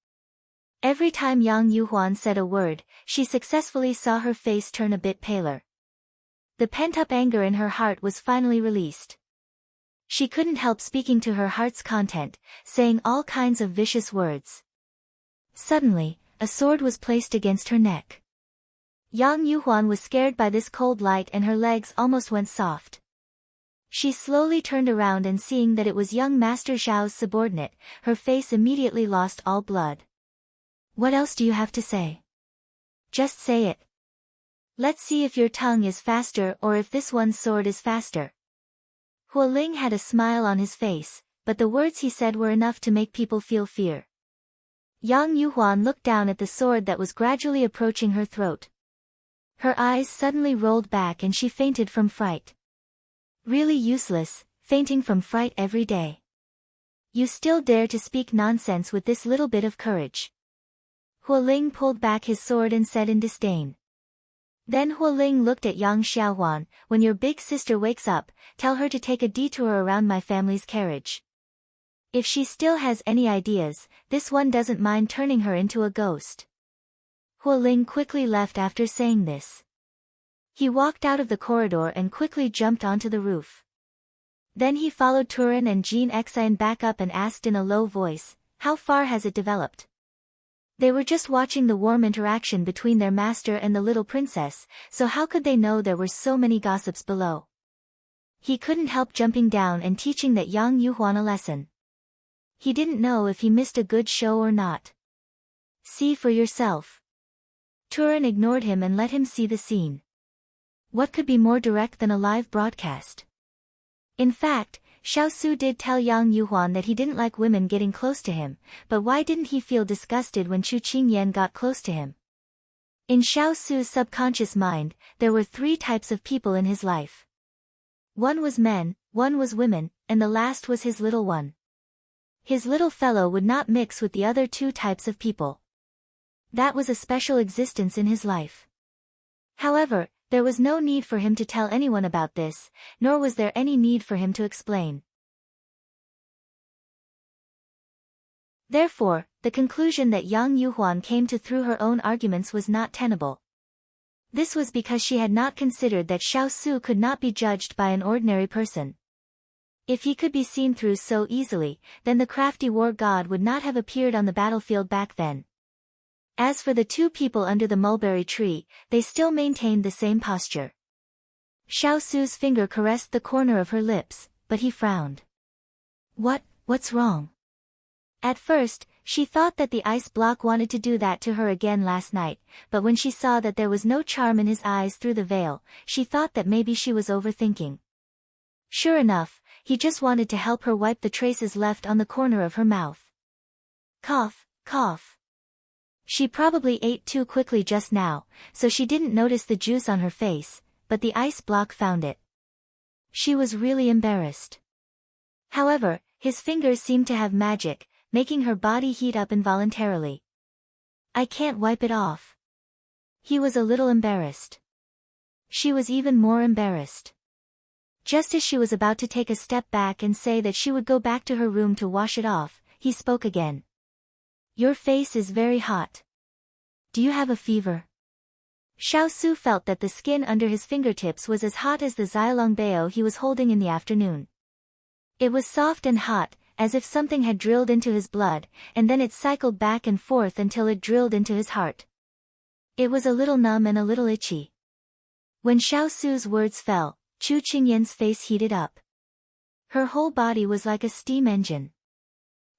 Every time Yang Yuhuan said a word, she successfully saw her face turn a bit paler. The pent-up anger in her heart was finally released. She couldn't help speaking to her heart's content, saying all kinds of vicious words. Suddenly, a sword was placed against her neck. Yang Yuhuan was scared by this cold light and her legs almost went soft. She slowly turned around and seeing that it was young Master Xiao's subordinate, her face immediately lost all blood. What else do you have to say? Just say it. Let's see if your tongue is faster or if this one's sword is faster. Huo Ling had a smile on his face, but the words he said were enough to make people feel fear. Yang Yuhuan looked down at the sword that was gradually approaching her throat. Her eyes suddenly rolled back and she fainted from fright. Really useless, fainting from fright every day. You still dare to speak nonsense with this little bit of courage. Huo Ling pulled back his sword and said in disdain. Then Huo Ling looked at Yang Xiaohuan, when your big sister wakes up, tell her to take a detour around my family's carriage. If she still has any ideas, this one doesn't mind turning her into a ghost. Huo Ling quickly left after saying this. He walked out of the corridor and quickly jumped onto the roof. Then he followed Turan and Jean Exine back up and asked in a low voice, how far has it developed? They were just watching the warm interaction between their master and the little princess, so how could they know there were so many gossips below? He couldn't help jumping down and teaching that Yang Yuhuan a lesson. He didn't know if he missed a good show or not. See for yourself. Turan ignored him and let him see the scene. What could be more direct than a live broadcast? In fact, Xiao Su did tell Yang Yuhuan that he didn't like women getting close to him, but why didn't he feel disgusted when Chu Qingyan got close to him? In Xiao Su's subconscious mind, there were three types of people in his life. One was men, one was women, and the last was his little one. His little fellow would not mix with the other two types of people. That was a special existence in his life. However, there was no need for him to tell anyone about this, nor was there any need for him to explain. Therefore, the conclusion that Yang Yuhuan came to through her own arguments was not tenable. This was because she had not considered that Xiao Su could not be judged by an ordinary person. If he could be seen through so easily, then the crafty war god would not have appeared on the battlefield back then. As for the two people under the mulberry tree, they still maintained the same posture. Xiao Su's finger caressed the corner of her lips, but he frowned. What's wrong? At first, She thought that the ice block wanted to do that to her again last night, but when she saw that there was no charm in his eyes through the veil, she thought that maybe she was overthinking. Sure enough, he just wanted to help her wipe the traces left on the corner of her mouth. Cough, cough. She probably ate too quickly just now, so she didn't notice the juice on her face, but the ice block found it. She was really embarrassed. However, his fingers seemed to have magic, making her body heat up involuntarily. I can't wipe it off. He was a little embarrassed. She was even more embarrassed. Just as she was about to take a step back and say that she would go back to her room to wash it off, he spoke again. Your face is very hot. Do you have a fever? Xiao Su felt that the skin under his fingertips was as hot as the Xiaolongbao he was holding in the afternoon. It was soft and hot, as if something had drilled into his blood, and then it cycled back and forth until it drilled into his heart. It was a little numb and a little itchy. When Xiao Su's words fell, Chu Qingyan's face heated up. Her whole body was like a steam engine.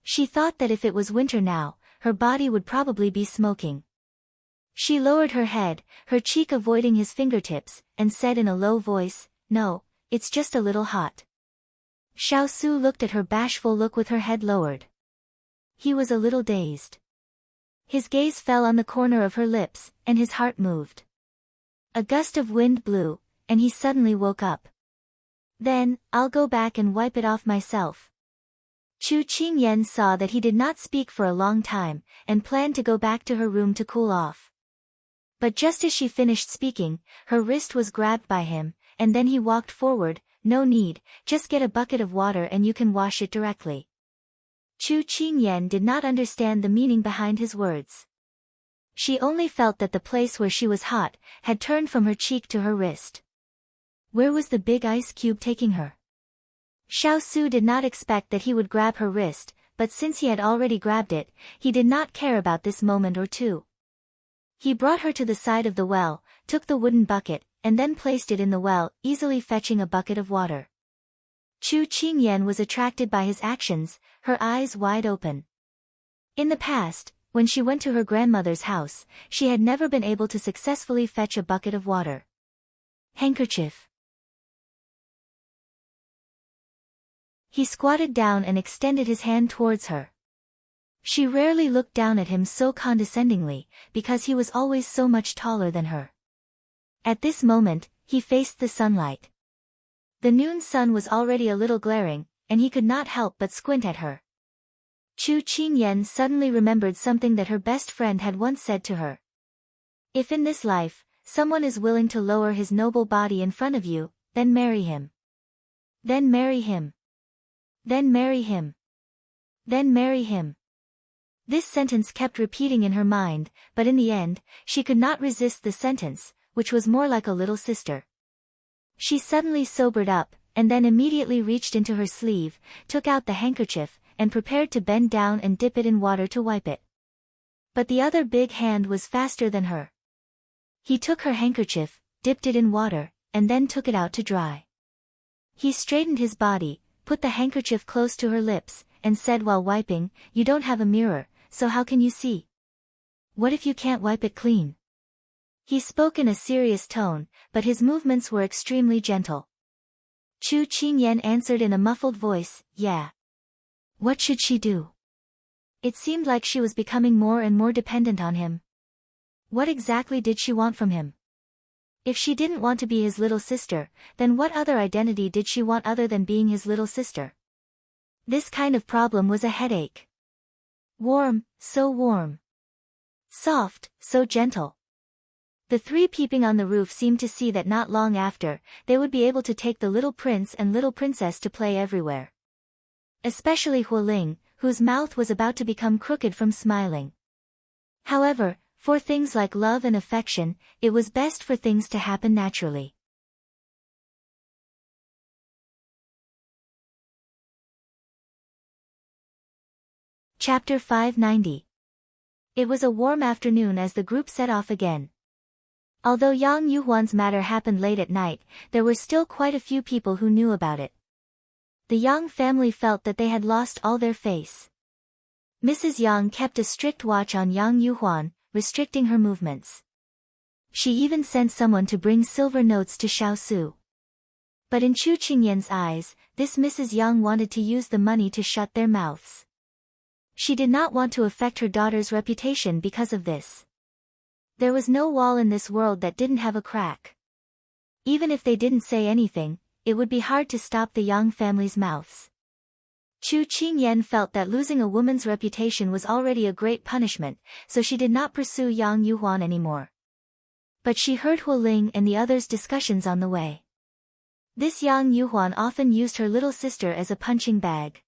She thought that if it was winter now, her body would probably be smoking. She lowered her head, her cheek avoiding his fingertips, and said in a low voice, "No, it's just a little hot." Xiao Su looked at her bashful look with her head lowered. He was a little dazed. His gaze fell on the corner of her lips, and his heart moved. A gust of wind blew, and he suddenly woke up. Then, I'll go back and wipe it off myself. Chu Qingyan saw that he did not speak for a long time, and planned to go back to her room to cool off. But just as she finished speaking, her wrist was grabbed by him, and then he walked forward. No need, just get a bucket of water and you can wash it directly. Chu Qingyan did not understand the meaning behind his words. She only felt that the place where she was hot, had turned from her cheek to her wrist. Where was the big ice cube taking her? Xiao Su did not expect that he would grab her wrist, but since he had already grabbed it, he did not care about this moment or two. He brought her to the side of the well, took the wooden bucket, and then placed it in the well, easily fetching a bucket of water. Chu Qingyan was attracted by his actions, her eyes wide open. In the past, when she went to her grandmother's house, she had never been able to successfully fetch a bucket of water. Handkerchief. He squatted down and extended his hand towards her. She rarely looked down at him so condescendingly, because he was always so much taller than her. At this moment, he faced the sunlight. The noon sun was already a little glaring, and he could not help but squint at her. Chu Qingyan suddenly remembered something that her best friend had once said to her. If in this life, someone is willing to lower his noble body in front of you, then marry him. Then marry him. Then marry him. Then marry him. This sentence kept repeating in her mind, but in the end, she could not resist the sentence, which was more like a little sister. She suddenly sobered up, and then immediately reached into her sleeve, took out the handkerchief, and prepared to bend down and dip it in water to wipe it. But the other big hand was faster than her. He took her handkerchief, dipped it in water, and then took it out to dry. He straightened his body, put the handkerchief close to her lips, and said while wiping, "You don't have a mirror, so how can you see? What if you can't wipe it clean?" He spoke in a serious tone, but his movements were extremely gentle. Chu Qingyan answered in a muffled voice, "Yeah." What should she do? It seemed like she was becoming more and more dependent on him. What exactly did she want from him? If she didn't want to be his little sister, then what other identity did she want other than being his little sister? This kind of problem was a headache. Warm, so warm. Soft, so gentle. The three peeping on the roof seemed to see that not long after, they would be able to take the little prince and little princess to play everywhere. Especially Hualing, whose mouth was about to become crooked from smiling. However, for things like love and affection, it was best for things to happen naturally. Chapter 590. It was a warm afternoon as the group set off again. Although Yang Yuhuan's matter happened late at night, there were still quite a few people who knew about it. The Yang family felt that they had lost all their face. Mrs. Yang kept a strict watch on Yang Yuhuan, restricting her movements. She even sent someone to bring silver notes to Xiaosu. But in Chu Qingyan's eyes, this Mrs. Yang wanted to use the money to shut their mouths. She did not want to affect her daughter's reputation because of this. There was no wall in this world that didn't have a crack. Even if they didn't say anything, it would be hard to stop the Yang family's mouths. Chu Qingyan felt that losing a woman's reputation was already a great punishment, so she did not pursue Yang Yuhuan anymore. But she heard Hualing and the others' discussions on the way. This Yang Yuhuan often used her little sister as a punching bag.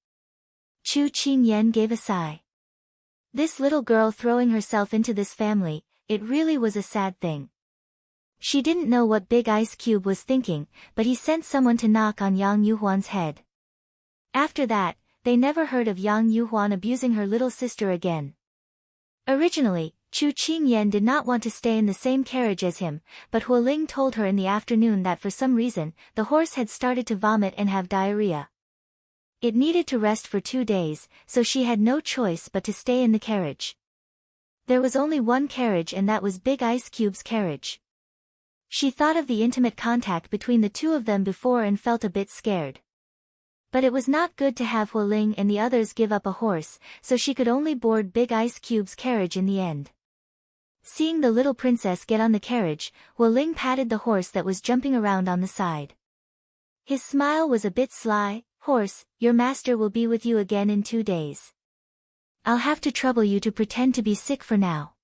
Chu Qingyan gave a sigh. This little girl throwing herself into this family, it really was a sad thing. She didn't know what Big Ice Cube was thinking, but he sent someone to knock on Yang Yuhuan's head. After that, they never heard of Yang Yuhuan abusing her little sister again. Originally, Chu Qingyan did not want to stay in the same carriage as him, but Hualing told her in the afternoon that for some reason, the horse had started to vomit and have diarrhea. It needed to rest for 2 days, so she had no choice but to stay in the carriage. There was only one carriage and that was Big Ice Cube's carriage. She thought of the intimate contact between the two of them before and felt a bit scared. But it was not good to have Hualing and the others give up a horse, so she could only board Big Ice Cube's carriage in the end. Seeing the little princess get on the carriage, Hualing patted the horse that was jumping around on the side. His smile was a bit sly. "Horse, your master will be with you again in 2 days. I'll have to trouble you to pretend to be sick for now."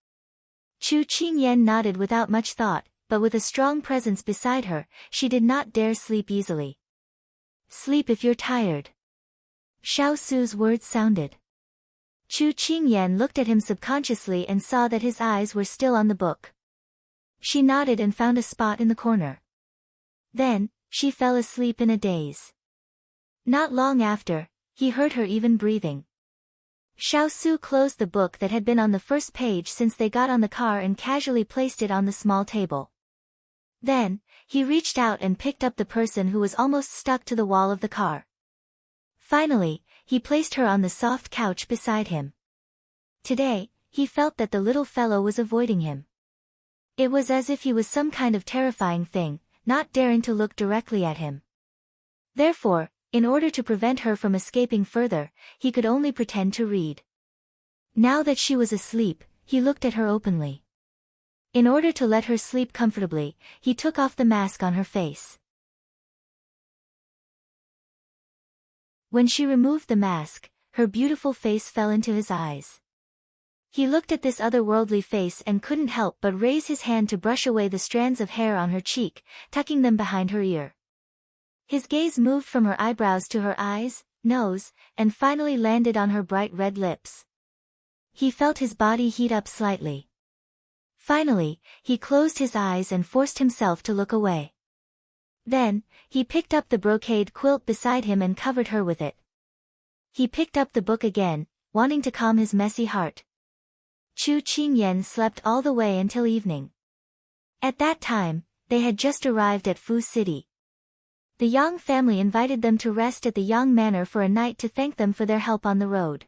Chu Qingyan nodded without much thought, but with a strong presence beside her, she did not dare sleep easily. "Sleep if you're tired." Xiaosu's words sounded. Chu Qingyan looked at him subconsciously and saw that his eyes were still on the book. She nodded and found a spot in the corner. Then, she fell asleep in a daze. Not long after, he heard her even breathing. Xiaosu closed the book that had been on the first page since they got on the car and casually placed it on the small table. Then, he reached out and picked up the person who was almost stuck to the wall of the car. Finally, he placed her on the soft couch beside him. Today, he felt that the little fellow was avoiding him. It was as if he was some kind of terrifying thing, not daring to look directly at him. Therefore, in order to prevent her from escaping further, he could only pretend to read. Now that she was asleep, he looked at her openly. In order to let her sleep comfortably, he took off the mask on her face. When she removed the mask, her beautiful face fell into his eyes. He looked at this otherworldly face and couldn't help but raise his hand to brush away the strands of hair on her cheek, tucking them behind her ear. His gaze moved from her eyebrows to her eyes, nose, and finally landed on her bright red lips. He felt his body heat up slightly. Finally, he closed his eyes and forced himself to look away. Then, he picked up the brocade quilt beside him and covered her with it. He picked up the book again, wanting to calm his messy heart. Chu Qingyan slept all the way until evening. At that time, they had just arrived at Fu City. The Yang family invited them to rest at the Yang Manor for a night to thank them for their help on the road.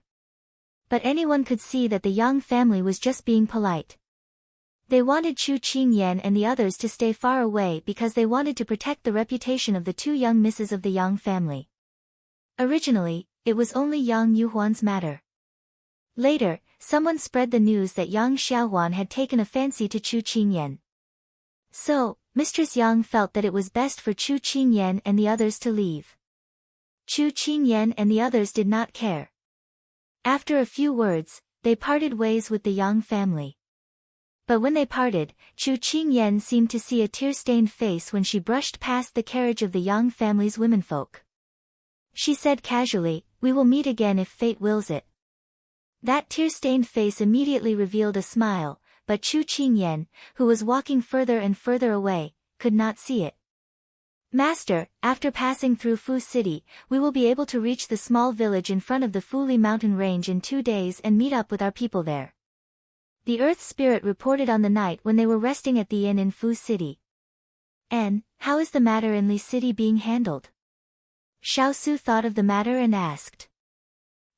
But anyone could see that the Yang family was just being polite. They wanted Chu Qingyan and the others to stay far away because they wanted to protect the reputation of the 2 young misses of the Yang family. Originally, it was only Yang Yuhuan's matter. Later, someone spread the news that Yang Xiaohuan had taken a fancy to Chu Qingyan. So, Mistress Yang felt that it was best for Chu Qingyan and the others to leave. Chu Qingyan and the others did not care. After a few words, they parted ways with the Yang family. But when they parted, Chu Qingyan seemed to see a tear-stained face when she brushed past the carriage of the Yang family's womenfolk. She said casually, "We will meet again if fate wills it." That tear-stained face immediately revealed a smile, but Chu Qingyan, who was walking further and further away, could not see it. "Master, after passing through Fu City, we will be able to reach the small village in front of the Fuli mountain range in 2 days and meet up with our people there." The Earth Spirit reported on the night when they were resting at the inn in Fu City. "And, how is the matter in Li City being handled?" Xiaosu thought of the matter and asked.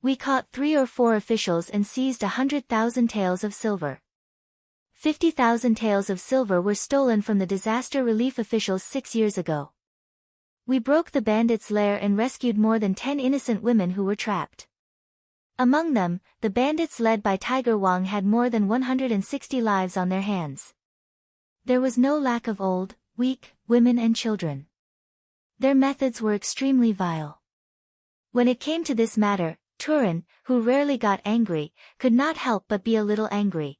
We caught 3 or 4 officials and seized 100,000 taels of silver. 50,000 taels of silver were stolen from the disaster relief officials 6 years ago. We broke the bandits' lair and rescued more than 10 innocent women who were trapped. Among them, the bandits led by Tiger Wang had more than 160 lives on their hands. There was no lack of old, weak, women and children. Their methods were extremely vile. When it came to this matter, Turin, who rarely got angry, could not help but be a little angry.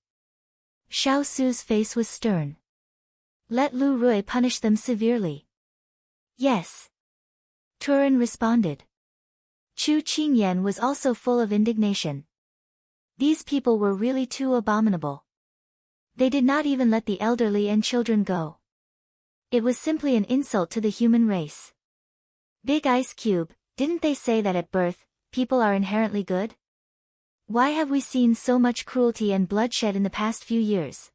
Xiao Su's face was stern. Let Lu Rui punish them severely. Yes. Turin responded. Chu Qingyan was also full of indignation. These people were really too abominable. They did not even let the elderly and children go. It was simply an insult to the human race. Big Ice Cube, didn't they say that at birth, people are inherently good? Why have we seen so much cruelty and bloodshed in the past few years?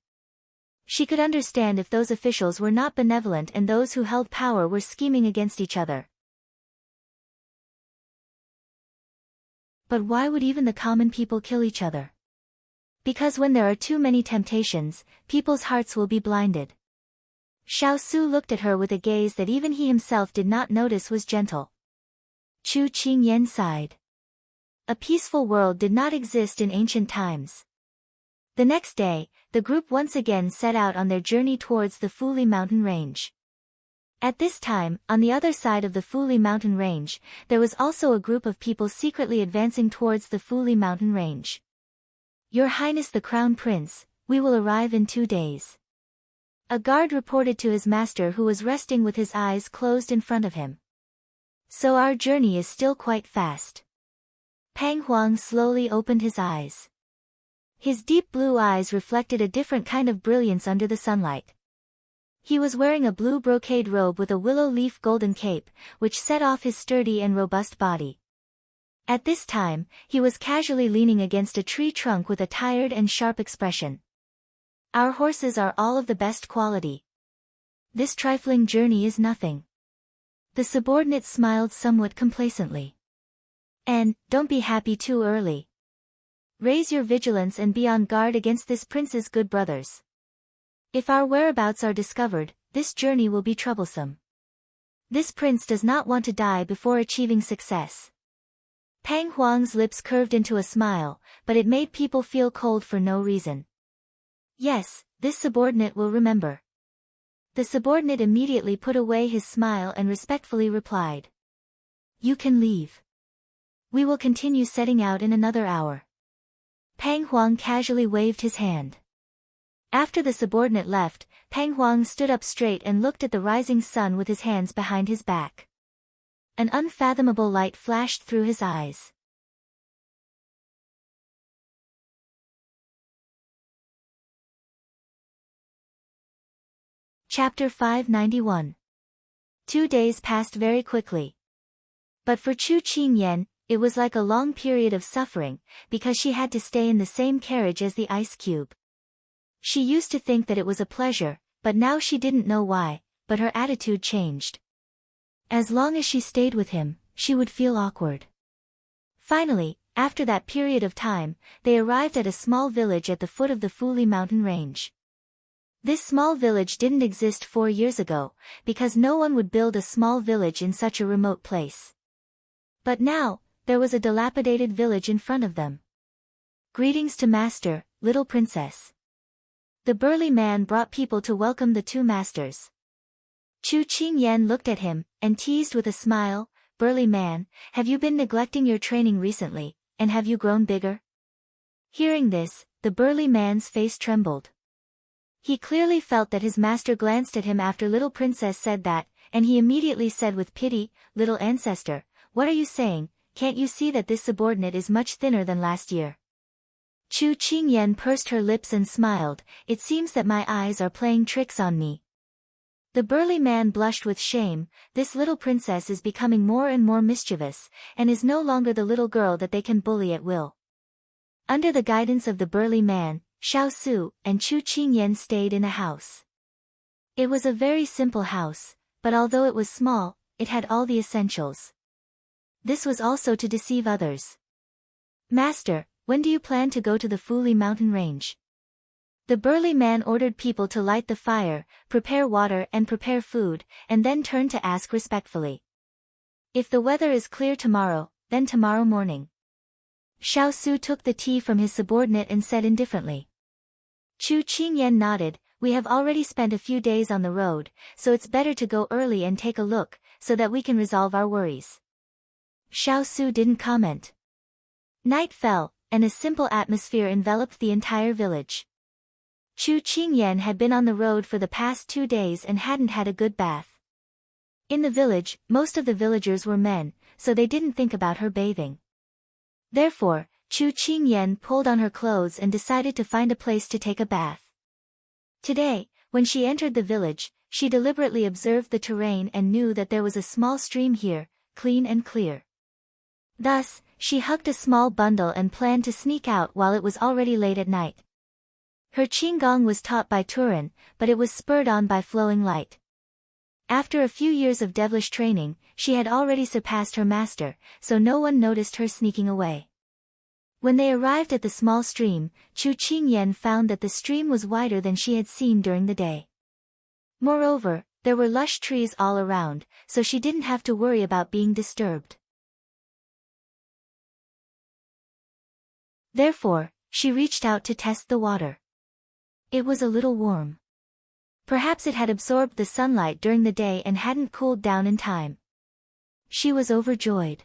She could understand if those officials were not benevolent and those who held power were scheming against each other. But why would even the common people kill each other? Because when there are too many temptations, people's hearts will be blinded. Xiao Su looked at her with a gaze that even he himself did not notice was gentle. Chu Qingyan sighed. A peaceful world did not exist in ancient times. The next day, the group once again set out on their journey towards the Fuli mountain range. At this time, on the other side of the Fuli mountain range, there was also a group of people secretly advancing towards the Fuli mountain range. Your Highness the Crown Prince, we will arrive in 2 days. A guard reported to his master who was resting with his eyes closed in front of him. So our journey is still quite fast. Pang Huang slowly opened his eyes. His deep blue eyes reflected a different kind of brilliance under the sunlight. He was wearing a blue brocade robe with a willow leaf golden cape, which set off his sturdy and robust body. At this time, he was casually leaning against a tree trunk with a tired and sharp expression. Our horses are all of the best quality. This trifling journey is nothing. The subordinate smiled somewhat complacently. And, don't be happy too early. Raise your vigilance and be on guard against this prince's good brothers. If our whereabouts are discovered, this journey will be troublesome. This prince does not want to die before achieving success. Pang Huang's lips curved into a smile, but it made people feel cold for no reason. Yes, this subordinate will remember. The subordinate immediately put away his smile and respectfully replied. You can leave. We will continue setting out in another hour. Pang Huang casually waved his hand. After the subordinate left, Pang Huang stood up straight and looked at the rising sun with his hands behind his back. An unfathomable light flashed through his eyes. Chapter 591. 2 days passed very quickly. But for Chu Qingyan, it was like a long period of suffering, because she had to stay in the same carriage as the ice cube. She used to think that it was a pleasure, but now she didn't know why, but her attitude changed. As long as she stayed with him, she would feel awkward. Finally, after that period of time, they arrived at a small village at the foot of the Fuli mountain range. This small village didn't exist 4 years ago, because no one would build a small village in such a remote place. But now, there was a dilapidated village in front of them. Greetings to Master, little princess. The burly man brought people to welcome the 2 masters. Chu Qingyan looked at him, and teased with a smile, Burly man, have you been neglecting your training recently, and have you grown bigger? Hearing this, the burly man's face trembled. He clearly felt that his master glanced at him after little princess said that, and he immediately said with pity, Little ancestor, what are you saying? Can't you see that this subordinate is much thinner than last year? Chu Qingyan pursed her lips and smiled, it seems that my eyes are playing tricks on me. The burly man blushed with shame, this little princess is becoming more and more mischievous, and is no longer the little girl that they can bully at will. Under the guidance of the burly man, Xiao Su and Chu Qingyan stayed in a house. It was a very simple house, but although it was small, it had all the essentials. This was also to deceive others. Master, when do you plan to go to the Fuli mountain range? The burly man ordered people to light the fire, prepare water and prepare food, and then turned to ask respectfully. If the weather is clear tomorrow, then tomorrow morning. Xiao Su took the tea from his subordinate and said indifferently. Chu Qingyan nodded. We have already spent a few days on the road, so it's better to go early and take a look, so that we can resolve our worries. Xiao Su didn't comment. Night fell, and a simple atmosphere enveloped the entire village. Chu Qingyan had been on the road for the past 2 days and hadn't had a good bath. In the village, most of the villagers were men, so they didn't think about her bathing. Therefore, Chu Qingyan pulled on her clothes and decided to find a place to take a bath. Today, when she entered the village, she deliberately observed the terrain and knew that there was a small stream here, clean and clear. Thus, she hugged a small bundle and planned to sneak out while it was already late at night. Her qigong was taught by Turin, but it was spurred on by flowing light. After a few years of devilish training, she had already surpassed her master, so no one noticed her sneaking away. When they arrived at the small stream, Chu Qingyan found that the stream was wider than she had seen during the day. Moreover, there were lush trees all around, so she didn't have to worry about being disturbed. Therefore, she reached out to test the water. It was a little warm. Perhaps it had absorbed the sunlight during the day and hadn't cooled down in time. She was overjoyed.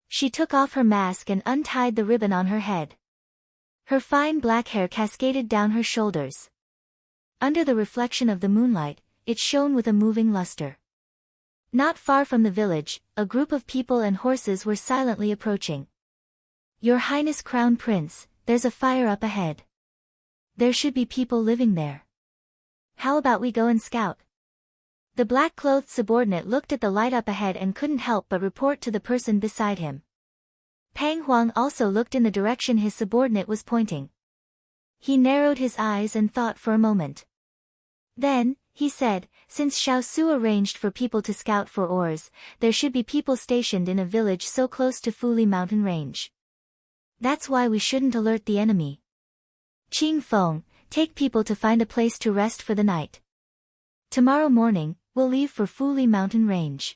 She took off her mask and untied the ribbon on her head. Her fine black hair cascaded down her shoulders. Under the reflection of the moonlight, it shone with a moving luster. Not far from the village, a group of people and horses were silently approaching. Your Highness Crown Prince, there's a fire up ahead. There should be people living there. How about we go and scout? The black-clothed subordinate looked at the light up ahead and couldn't help but report to the person beside him. Pang Huang also looked in the direction his subordinate was pointing. He narrowed his eyes and thought for a moment. Then, he said, since Xiao Su arranged for people to scout for ores, there should be people stationed in a village so close to Fuli mountain range. That's why we shouldn't alert the enemy. Qing Feng, take people to find a place to rest for the night. Tomorrow morning, we'll leave for Fuli mountain range.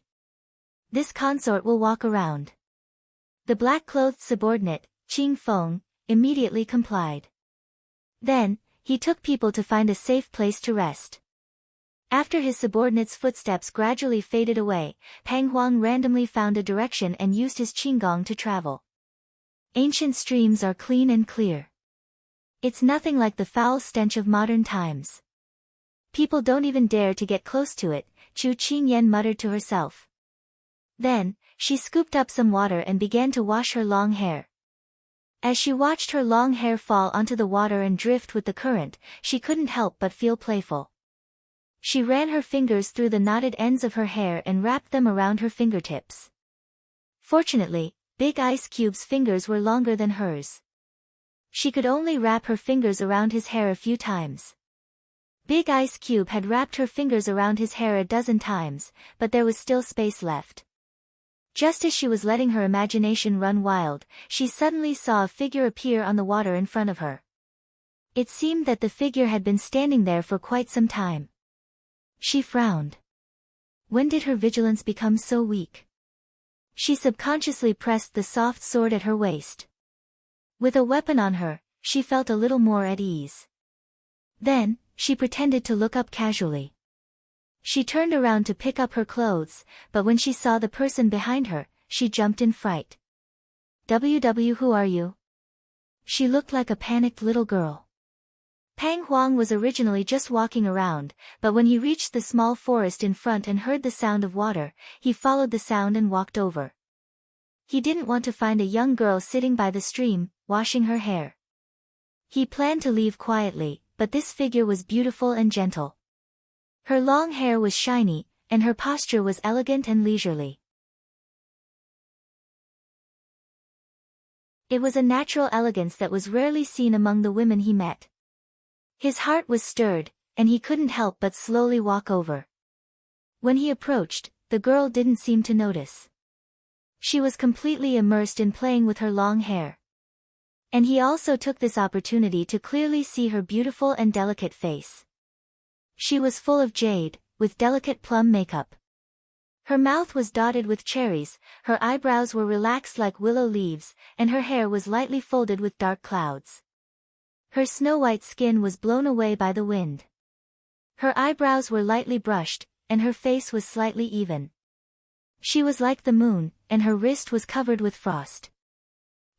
This consort will walk around. The black-clothed subordinate, Qing Feng, immediately complied. Then, he took people to find a safe place to rest. After his subordinate's footsteps gradually faded away, Pang Huang randomly found a direction and used his qigong to travel. Ancient streams are clean and clear. It's nothing like the foul stench of modern times. People don't even dare to get close to it, Chu Qingyan muttered to herself. Then, she scooped up some water and began to wash her long hair. As she watched her long hair fall onto the water and drift with the current, she couldn't help but feel playful. She ran her fingers through the knotted ends of her hair and wrapped them around her fingertips. Fortunately, Big Ice Cube's fingers were longer than hers. She could only wrap her fingers around his hair a few times. Big Ice Cube had wrapped her fingers around his hair a dozen times, but there was still space left. Just as she was letting her imagination run wild, she suddenly saw a figure appear on the water in front of her. It seemed that the figure had been standing there for quite some time. She frowned. When did her vigilance become so weak? She subconsciously pressed the soft sword at her waist. With a weapon on her, she felt a little more at ease. Then, she pretended to look up casually. She turned around to pick up her clothes, but when she saw the person behind her, she jumped in fright. "WW, who are you?" She looked like a panicked little girl. Pang Huang was originally just walking around, but when he reached the small forest in front and heard the sound of water, he followed the sound and walked over. He didn't want to find a young girl sitting by the stream, washing her hair. He planned to leave quietly, but this figure was beautiful and gentle. Her long hair was shiny, and her posture was elegant and leisurely. It was a natural elegance that was rarely seen among the women he met. His heart was stirred, and he couldn't help but slowly walk over. When he approached, the girl didn't seem to notice. She was completely immersed in playing with her long hair. And he also took this opportunity to clearly see her beautiful and delicate face. She was full of jade, with delicate plum makeup. Her mouth was dotted with cherries, her eyebrows were relaxed like willow leaves, and her hair was lightly folded with dark clouds. Her snow-white skin was blown away by the wind. Her eyebrows were lightly brushed, and her face was slightly even. She was like the moon, and her wrist was covered with frost.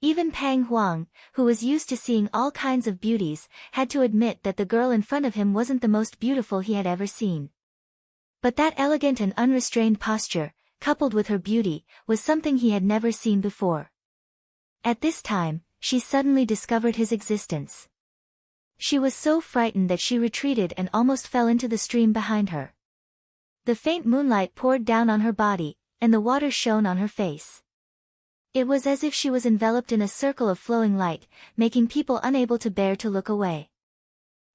Even Pang Huang, who was used to seeing all kinds of beauties, had to admit that the girl in front of him wasn't the most beautiful he had ever seen. But that elegant and unrestrained posture, coupled with her beauty, was something he had never seen before. At this time, she suddenly discovered his existence. She was so frightened that she retreated and almost fell into the stream behind her. The faint moonlight poured down on her body, and the water shone on her face. It was as if she was enveloped in a circle of flowing light, making people unable to bear to look away.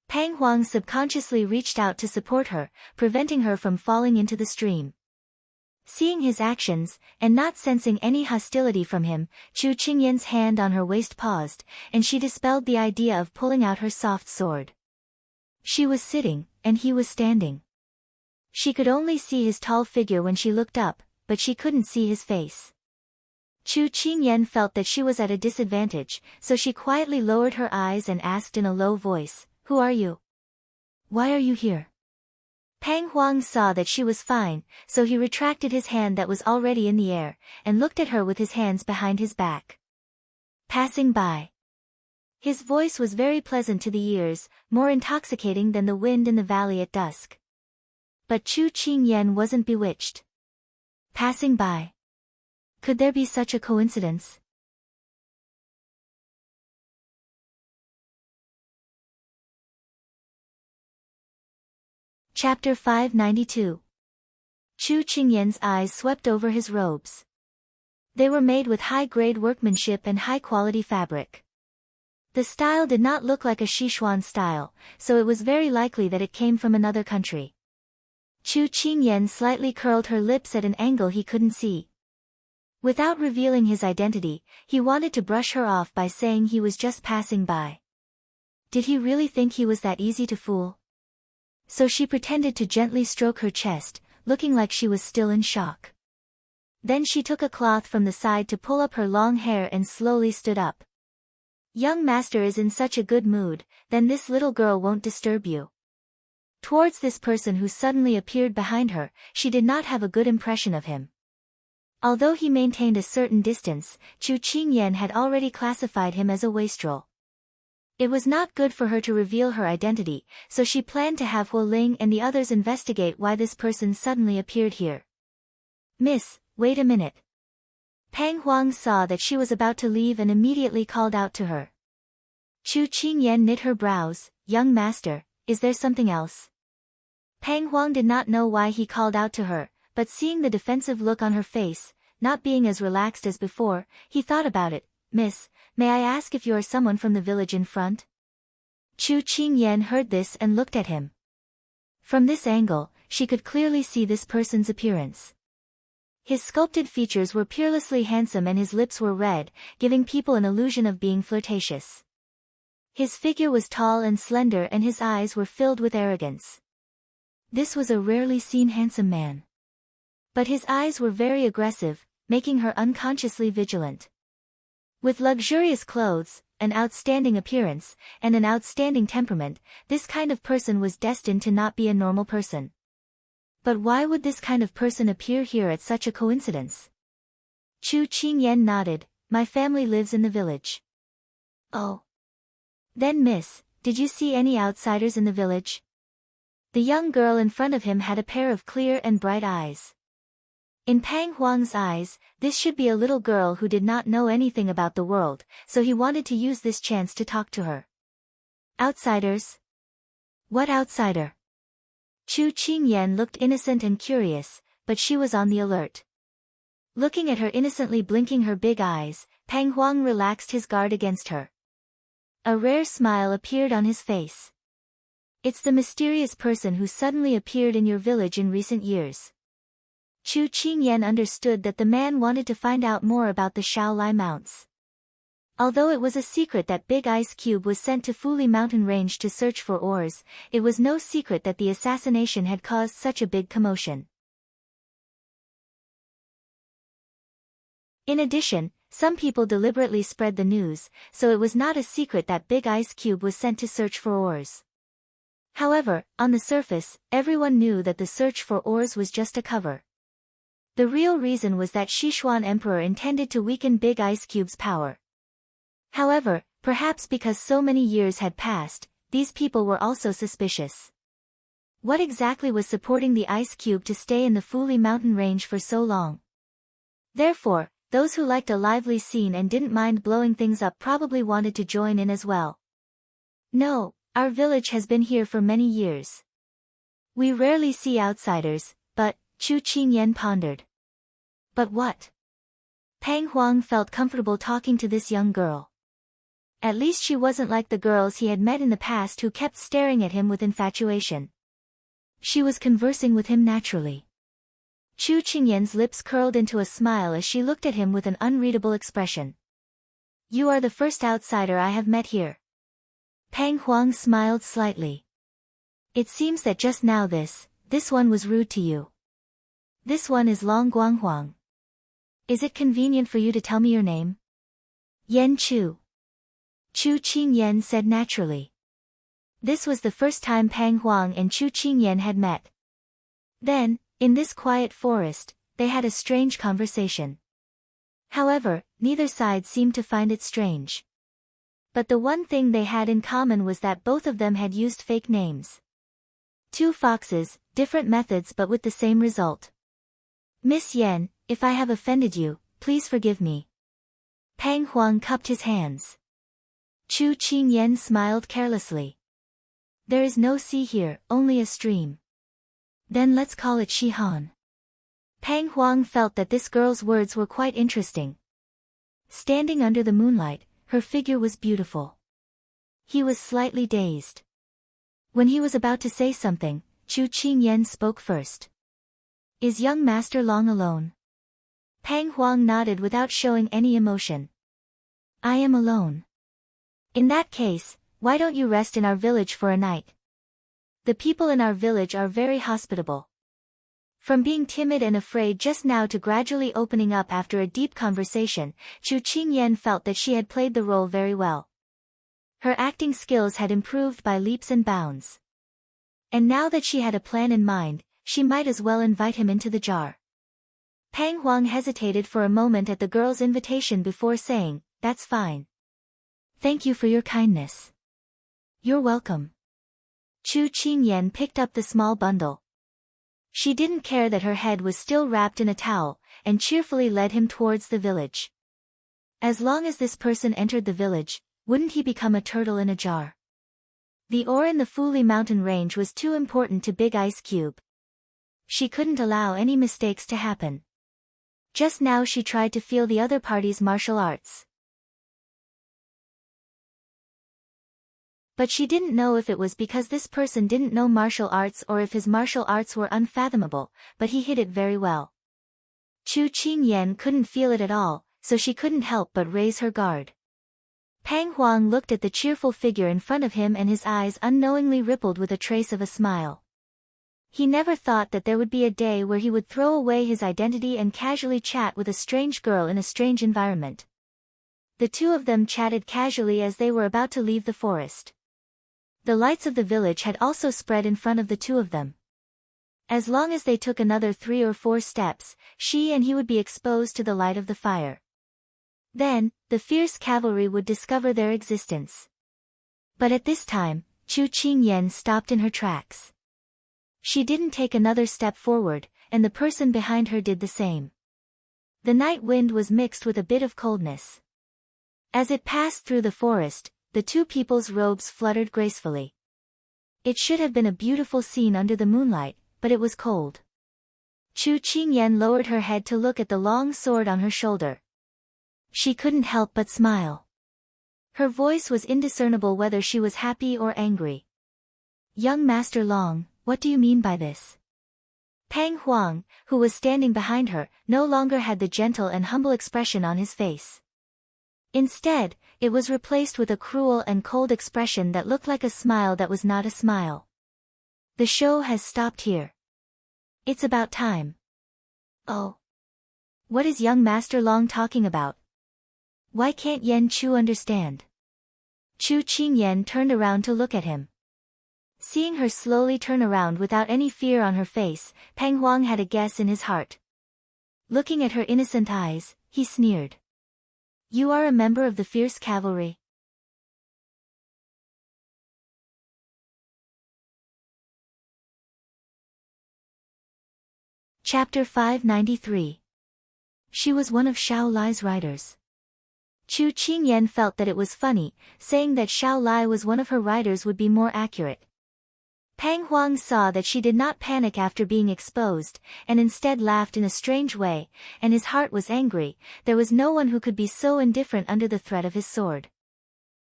Pang Huang subconsciously reached out to support her, preventing her from falling into the stream. Seeing his actions, and not sensing any hostility from him, Chu Qingyan's hand on her waist paused, and she dispelled the idea of pulling out her soft sword. She was sitting, and he was standing. She could only see his tall figure when she looked up, but she couldn't see his face. Chu Qingyan felt that she was at a disadvantage, so she quietly lowered her eyes and asked in a low voice, "Who are you? Why are you here?" Pang Huang saw that she was fine, so he retracted his hand that was already in the air, and looked at her with his hands behind his back. Passing by. His voice was very pleasant to the ears, more intoxicating than the wind in the valley at dusk. But Chu Qingyan wasn't bewitched. Passing by. Could there be such a coincidence? Chapter 592. Chu Qingyan's eyes swept over his robes. They were made with high-grade workmanship and high-quality fabric. The style did not look like a Sichuan style, so it was very likely that it came from another country. Chu Qingyan slightly curled her lips at an angle he couldn't see. Without revealing his identity, he wanted to brush her off by saying he was just passing by. Did he really think he was that easy to fool? So she pretended to gently stroke her chest, looking like she was still in shock. Then she took a cloth from the side to pull up her long hair and slowly stood up. "Young master is in such a good mood, then this little girl won't disturb you." Towards this person who suddenly appeared behind her, she did not have a good impression of him. Although he maintained a certain distance, Chu Qingyan had already classified him as a wastrel. It was not good for her to reveal her identity, so she planned to have Huo Ling and the others investigate why this person suddenly appeared here. "Miss, wait a minute." Pang Huang saw that she was about to leave and immediately called out to her. Chu Qingyan knit her brows. "Young master, is there something else?" Pang Huang did not know why he called out to her, but seeing the defensive look on her face, not being as relaxed as before, he thought about it. "Miss, may I ask if you are someone from the village in front?" Chu Qingyan heard this and looked at him. From this angle, she could clearly see this person's appearance. His sculpted features were peerlessly handsome and his lips were red, giving people an illusion of being flirtatious. His figure was tall and slender and his eyes were filled with arrogance. This was a rarely seen handsome man. But his eyes were very aggressive, making her unconsciously vigilant. With luxurious clothes, an outstanding appearance, and an outstanding temperament, this kind of person was destined to not be a normal person. But why would this kind of person appear here at such a coincidence? Chu Qingyan nodded. "My family lives in the village." "Oh. Then miss, did you see any outsiders in the village?" The young girl in front of him had a pair of clear and bright eyes. In Pang Huang's eyes, this should be a little girl who did not know anything about the world, so he wanted to use this chance to talk to her. "Outsiders? What outsider?" Chu Qingyan looked innocent and curious, but she was on the alert. Looking at her innocently blinking her big eyes, Pang Huang relaxed his guard against her. A rare smile appeared on his face. "It's the mysterious person who suddenly appeared in your village in recent years." Chu Qingyan understood that the man wanted to find out more about the Shaolai mounts. Although it was a secret that Big Ice Cube was sent to Fuli Mountain Range to search for ores, it was no secret that the assassination had caused such a big commotion. In addition, some people deliberately spread the news, so it was not a secret that Big Ice Cube was sent to search for ores. However, on the surface, everyone knew that the search for ores was just a cover. The real reason was that Sichuan Emperor intended to weaken Big Ice Cube's power. However, perhaps because so many years had passed, these people were also suspicious. What exactly was supporting the Ice Cube to stay in the Fuli Mountain Range for so long? Therefore, those who liked a lively scene and didn't mind blowing things up probably wanted to join in as well. No, our village has been here for many years. We rarely see outsiders, but, Chu Qingyan pondered. But what? Pang Huang felt comfortable talking to this young girl. At least she wasn't like the girls he had met in the past who kept staring at him with infatuation. She was conversing with him naturally. Chu Qingyan's lips curled into a smile as she looked at him with an unreadable expression. You are the first outsider I have met here. Pang Huang smiled slightly. It seems that just now this one was rude to you. This one is Long Guanghuang. Is it convenient for you to tell me your name? Yan Chu. Chu Qingyan said naturally. This was the first time Pang Huang and Chu Qingyan had met. Then, in this quiet forest, they had a strange conversation. However, neither side seemed to find it strange. But the one thing they had in common was that both of them had used fake names. Two foxes, different methods but with the same result. Miss Yan, if I have offended you, please forgive me. Pang Huang cupped his hands. Chu Qingyan smiled carelessly. There is no sea here, only a stream. Then let's call it Shihan. Pang Huang felt that this girl's words were quite interesting. Standing under the moonlight, her figure was beautiful. He was slightly dazed. When he was about to say something, Chu Qingyan spoke first. Is young Master Long alone? Pang Huang nodded without showing any emotion. I am alone. In that case, why don't you rest in our village for a night? The people in our village are very hospitable. From being timid and afraid just now to gradually opening up after a deep conversation, Chu Qingyan felt that she had played the role very well. Her acting skills had improved by leaps and bounds. And now that she had a plan in mind, she might as well invite him into the jar. Pang Huang hesitated for a moment at the girl's invitation before saying, That's fine. Thank you for your kindness. You're welcome. Chu Qingyan picked up the small bundle. She didn't care that her head was still wrapped in a towel, and cheerfully led him towards the village. As long as this person entered the village, wouldn't he become a turtle in a jar? The ore in the Fuli Mountain Range was too important to Big Ice Cube. She couldn't allow any mistakes to happen. Just now she tried to feel the other party's martial arts. But she didn't know if it was because this person didn't know martial arts or if his martial arts were unfathomable, but he hid it very well. Chu Qingyan couldn't feel it at all, so she couldn't help but raise her guard. Pang Huang looked at the cheerful figure in front of him and his eyes unknowingly rippled with a trace of a smile. He never thought that there would be a day where he would throw away his identity and casually chat with a strange girl in a strange environment. The two of them chatted casually as they were about to leave the forest. The lights of the village had also spread in front of the two of them. As long as they took another 3 or 4 steps, she and he would be exposed to the light of the fire. Then, the fierce cavalry would discover their existence. But at this time, Chu Qingyan stopped in her tracks. She didn't take another step forward, and the person behind her did the same. The night wind was mixed with a bit of coldness. As it passed through the forest, the two people's robes fluttered gracefully. It should have been a beautiful scene under the moonlight, but it was cold. Chu Qingyan lowered her head to look at the long sword on her shoulder. She couldn't help but smile. Her voice was indiscernible whether she was happy or angry. Young Master Long, what do you mean by this? Pang Huang, who was standing behind her, no longer had the gentle and humble expression on his face. Instead, it was replaced with a cruel and cold expression that looked like a smile that was not a smile. The show has stopped here. It's about time. Oh. What is young Master Long talking about? Why can't Yan Chu understand? Chu Qingyan turned around to look at him. Seeing her slowly turn around without any fear on her face, Pang Huang had a guess in his heart. Looking at her innocent eyes, he sneered. You are a member of the fierce cavalry. Chapter 593. She was one of Xiao Lai's riders. Chu Qingyan felt that it was funny, saying that Xiao Lai was one of her riders would be more accurate. Pang Huang saw that she did not panic after being exposed, and instead laughed in a strange way, and his heart was angry. There was no one who could be so indifferent under the threat of his sword.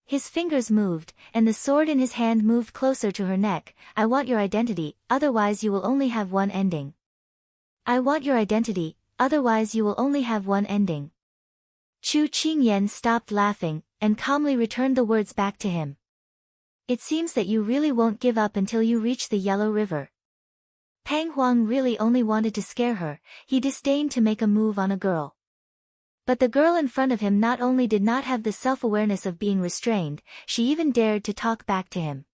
His fingers moved, and the sword in his hand moved closer to her neck. I want your identity, otherwise you will only have one ending. I want your identity, otherwise you will only have one ending. Chu Qingyan stopped laughing, and calmly returned the words back to him. It seems that you really won't give up until you reach the Yellow River. Pang Huang really only wanted to scare her. He disdained to make a move on a girl. But the girl in front of him not only did not have the self-awareness of being restrained, she even dared to talk back to him.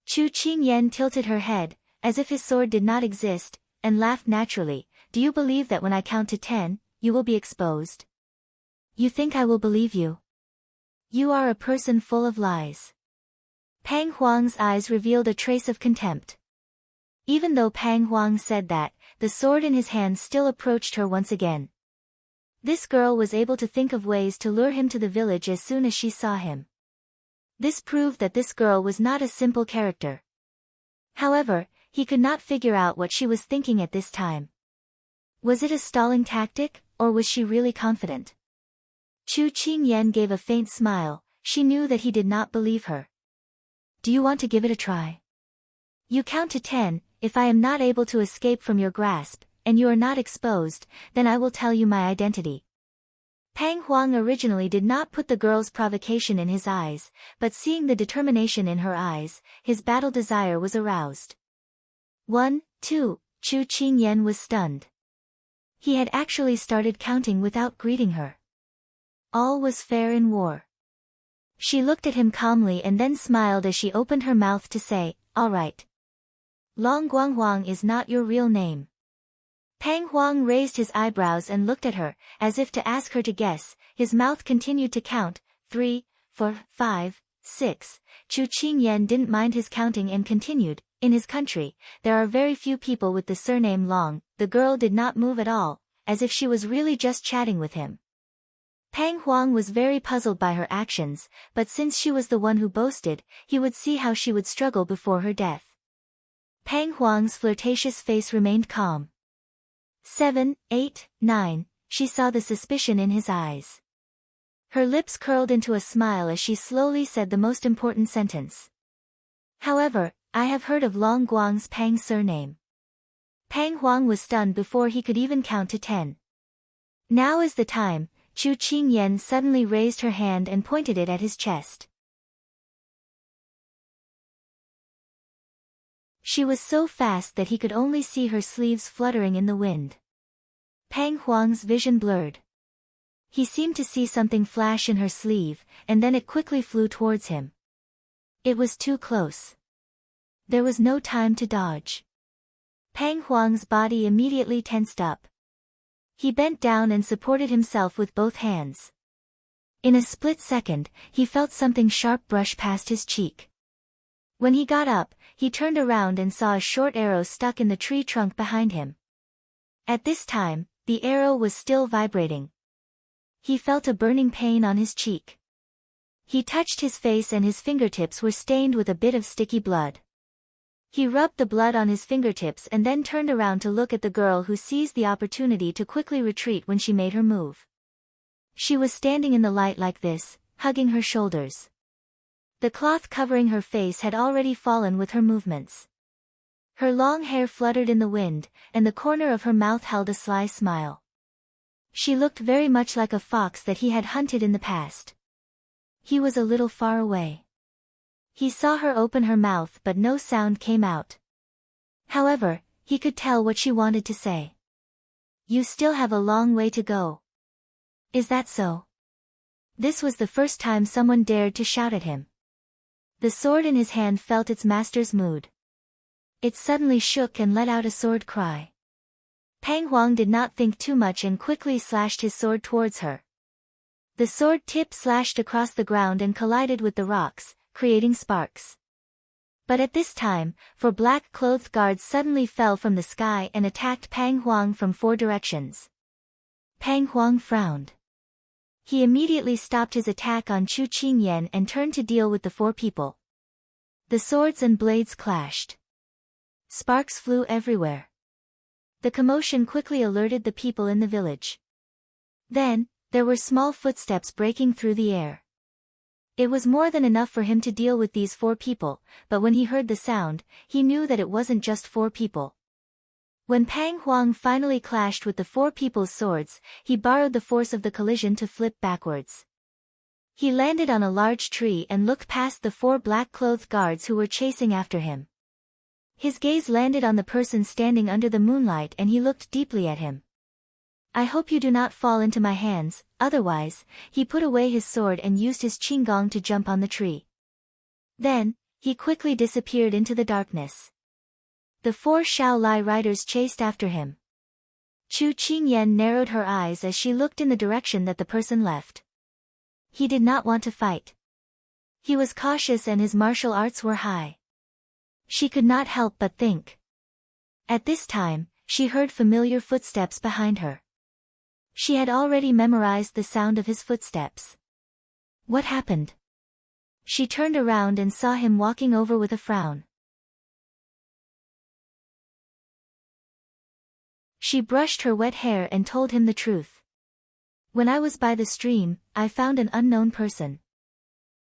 Chu Qingyan tilted her head, as if his sword did not exist, and laughed naturally. Do you believe that when I count to 10, you will be exposed? You think I will believe you? You are a person full of lies. Pang Huang's eyes revealed a trace of contempt. Even though Pang Huang said that, the sword in his hand still approached her once again. This girl was able to think of ways to lure him to the village as soon as she saw him. This proved that this girl was not a simple character. However, he could not figure out what she was thinking at this time. Was it a stalling tactic, or was she really confident? Chu Qingyan gave a faint smile. She knew that he did not believe her. Do you want to give it a try? You count to 10, if I am not able to escape from your grasp, and you are not exposed, then I will tell you my identity. Pang Huang originally did not put the girl's provocation in his eyes, but seeing the determination in her eyes, his battle desire was aroused. 1, 2, Chu Qingyan was stunned. He had actually started counting without greeting her. All was fair in war. She looked at him calmly and then smiled as she opened her mouth to say, all right. Long Guanghuang is not your real name. Pang Huang raised his eyebrows and looked at her, as if to ask her to guess. His mouth continued to count, 3, 4, 5, 6. Chu Qingyan didn't mind his counting and continued, in his country, there are very few people with the surname Long. The girl did not move at all, as if she was really just chatting with him. Pang Huang was very puzzled by her actions, but since she was the one who boasted, he would see how she would struggle before her death. Pang Huang's flirtatious face remained calm. 7, 8, 9, she saw the suspicion in his eyes. Her lips curled into a smile as she slowly said the most important sentence. However, I have heard of Long Guang's Pang surname. Pang Huang was stunned before he could even count to 10. Now is the time. Chu Qingyan suddenly raised her hand and pointed it at his chest. She was so fast that he could only see her sleeves fluttering in the wind. Pang Huang's vision blurred. He seemed to see something flash in her sleeve, and then it quickly flew towards him. It was too close. There was no time to dodge. Pang Huang's body immediately tensed up. He bent down and supported himself with both hands. In a split second, he felt something sharp brush past his cheek. When he got up, he turned around and saw a short arrow stuck in the tree trunk behind him. At this time, the arrow was still vibrating. He felt a burning pain on his cheek. He touched his face and his fingertips were stained with a bit of sticky blood. He rubbed the blood on his fingertips and then turned around to look at the girl who seized the opportunity to quickly retreat when she made her move. She was standing in the light like this, hugging her shoulders. The cloth covering her face had already fallen with her movements. Her long hair fluttered in the wind, and the corner of her mouth held a sly smile. She looked very much like a fox that he had hunted in the past. He was a little far away. He saw her open her mouth but no sound came out. However, he could tell what she wanted to say. You still have a long way to go. Is that so? This was the first time someone dared to shout at him. The sword in his hand felt its master's mood. It suddenly shook and let out a sword cry. Pang Huang did not think too much and quickly slashed his sword towards her. The sword tip slashed across the ground and collided with the rocks, creating sparks. But at this time, 4 black-clothed guards suddenly fell from the sky and attacked Pang Huang from 4 directions. Pang Huang frowned. He immediately stopped his attack on Chu Qingyan and turned to deal with the 4 people. The swords and blades clashed. Sparks flew everywhere. The commotion quickly alerted the people in the village. Then, there were small footsteps breaking through the air. It was more than enough for him to deal with these 4 people, but when he heard the sound, he knew that it wasn't just 4 people. When Pang Huang finally clashed with the 4 people's swords, he borrowed the force of the collision to flip backwards. He landed on a large tree and looked past the 4 black-clothed guards who were chasing after him. His gaze landed on the person standing under the moonlight and he looked deeply at him. I hope you do not fall into my hands, otherwise, he put away his sword and used his qinggong to jump on the tree. Then, he quickly disappeared into the darkness. The 4 Shaolai riders chased after him. Chu Qingyan narrowed her eyes as she looked in the direction that the person left. He did not want to fight. He was cautious and his martial arts were high. She could not help but think. At this time, she heard familiar footsteps behind her. She had already memorized the sound of his footsteps. What happened? She turned around and saw him walking over with a frown. She brushed her wet hair and told him the truth. When I was by the stream, I found an unknown person.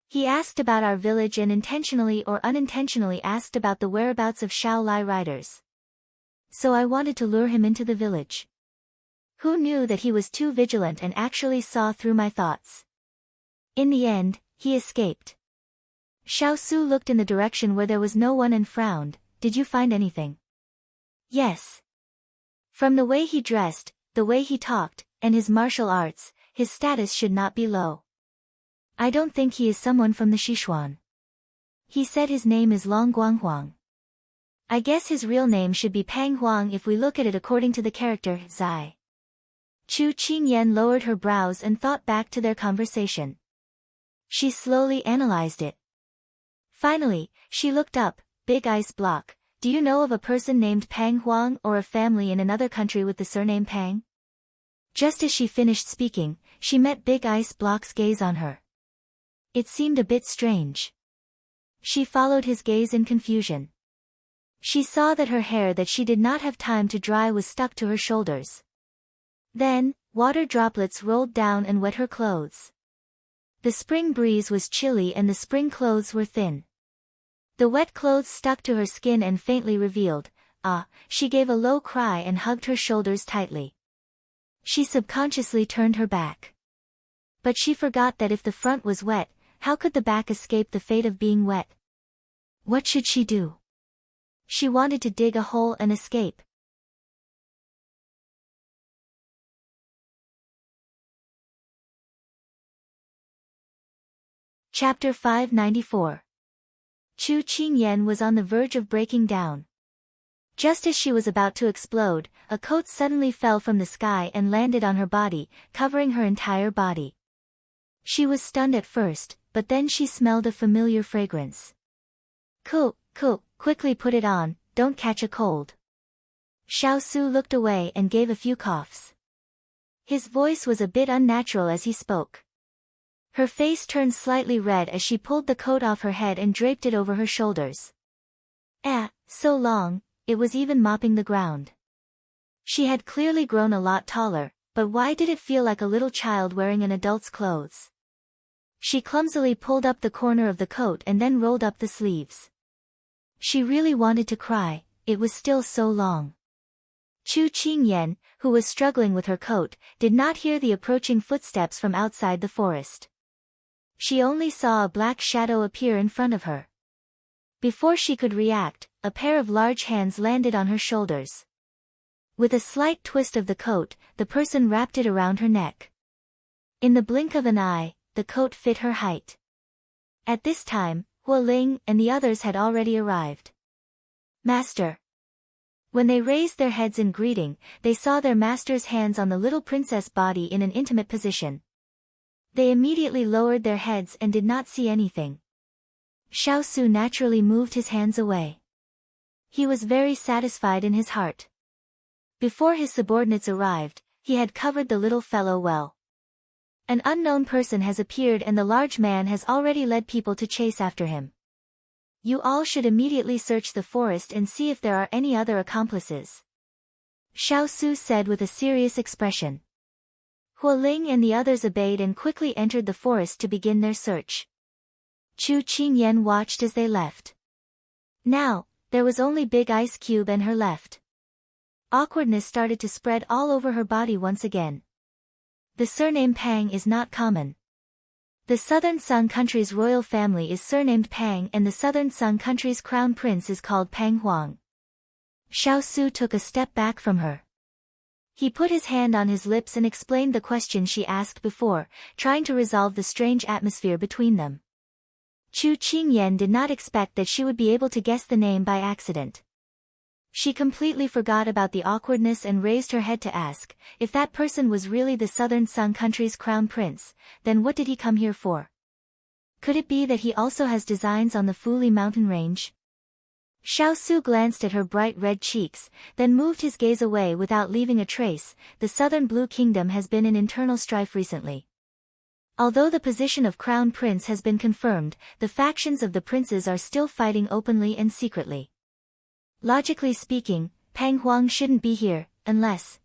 He asked about our village and intentionally or unintentionally asked about the whereabouts of Shaolai riders. So I wanted to lure him into the village. Who knew that he was too vigilant and actually saw through my thoughts? In the end, he escaped. Xiao Su looked in the direction where there was no one and frowned. Did you find anything? Yes. From the way he dressed, the way he talked, and his martial arts, his status should not be low. I don't think he is someone from the Sichuan. He said his name is Long Guanghuang. I guess his real name should be Pang Huang if we look at it according to the character Zai. Chu Qingyan lowered her brows and thought back to their conversation. She slowly analyzed it. Finally, she looked up. Big Ice Block, do you know of a person named Pang Huang or a family in another country with the surname Pang? Just as she finished speaking, she met Big Ice Block's gaze on her. It seemed a bit strange. She followed his gaze in confusion. She saw that her hair that she did not have time to dry was stuck to her shoulders. Then, water droplets rolled down and wet her clothes. The spring breeze was chilly and the spring clothes were thin. The wet clothes stuck to her skin and faintly revealed, she gave a low cry and hugged her shoulders tightly. She subconsciously turned her back. But she forgot that if the front was wet, how could the back escape the fate of being wet? What should she do? She wanted to dig a hole and escape. Chapter 594. Chu Qingyan was on the verge of breaking down. Just as she was about to explode, a coat suddenly fell from the sky and landed on her body, covering her entire body. She was stunned at first, but then she smelled a familiar fragrance. Quickly put it on, don't catch a cold. Xiao Su looked away and gave a few coughs. His voice was a bit unnatural as he spoke. Her face turned slightly red as she pulled the coat off her head and draped it over her shoulders. So long, it was even mopping the ground. She had clearly grown a lot taller, but why did it feel like a little child wearing an adult's clothes? She clumsily pulled up the corner of the coat and then rolled up the sleeves. She really wanted to cry, it was still so long. Chu Qingyan, who was struggling with her coat, did not hear the approaching footsteps from outside the forest. She only saw a black shadow appear in front of her. Before she could react, a pair of large hands landed on her shoulders. With a slight twist of the coat, the person wrapped it around her neck. In the blink of an eye, the coat fit her height. At this time, Hualing and the others had already arrived. Master. When they raised their heads in greeting, they saw their master's hands on the little princess body in an intimate position. They immediately lowered their heads and did not see anything. Xiaosu naturally moved his hands away. He was very satisfied in his heart. Before his subordinates arrived, he had covered the little fellow well. An unknown person has appeared and the large man has already led people to chase after him. You all should immediately search the forest and see if there are any other accomplices. Xiaosu said with a serious expression. Hualing and the others obeyed and quickly entered the forest to begin their search. Chu Qingyan watched as they left. Now, there was only Big Ice Cube and her left. Awkwardness started to spread all over her body once again. The surname Pang is not common. The Southern Sung country's royal family is surnamed Pang and the Southern Sung country's crown prince is called Pang Huang. Xiaosu took a step back from her. He put his hand on his lips and explained the question she asked before, trying to resolve the strange atmosphere between them. Chu Qingyan did not expect that she would be able to guess the name by accident. She completely forgot about the awkwardness and raised her head to ask, if that person was really the Southern Sung country's crown prince, then what did he come here for? Could it be that he also has designs on the Fuli mountain range? Xiaosu glanced at her bright red cheeks, then moved his gaze away without leaving a trace. The Southern Blue Kingdom has been in internal strife recently. Although the position of crown prince has been confirmed, the factions of the princes are still fighting openly and secretly. Logically speaking, Pang Huang shouldn't be here, unless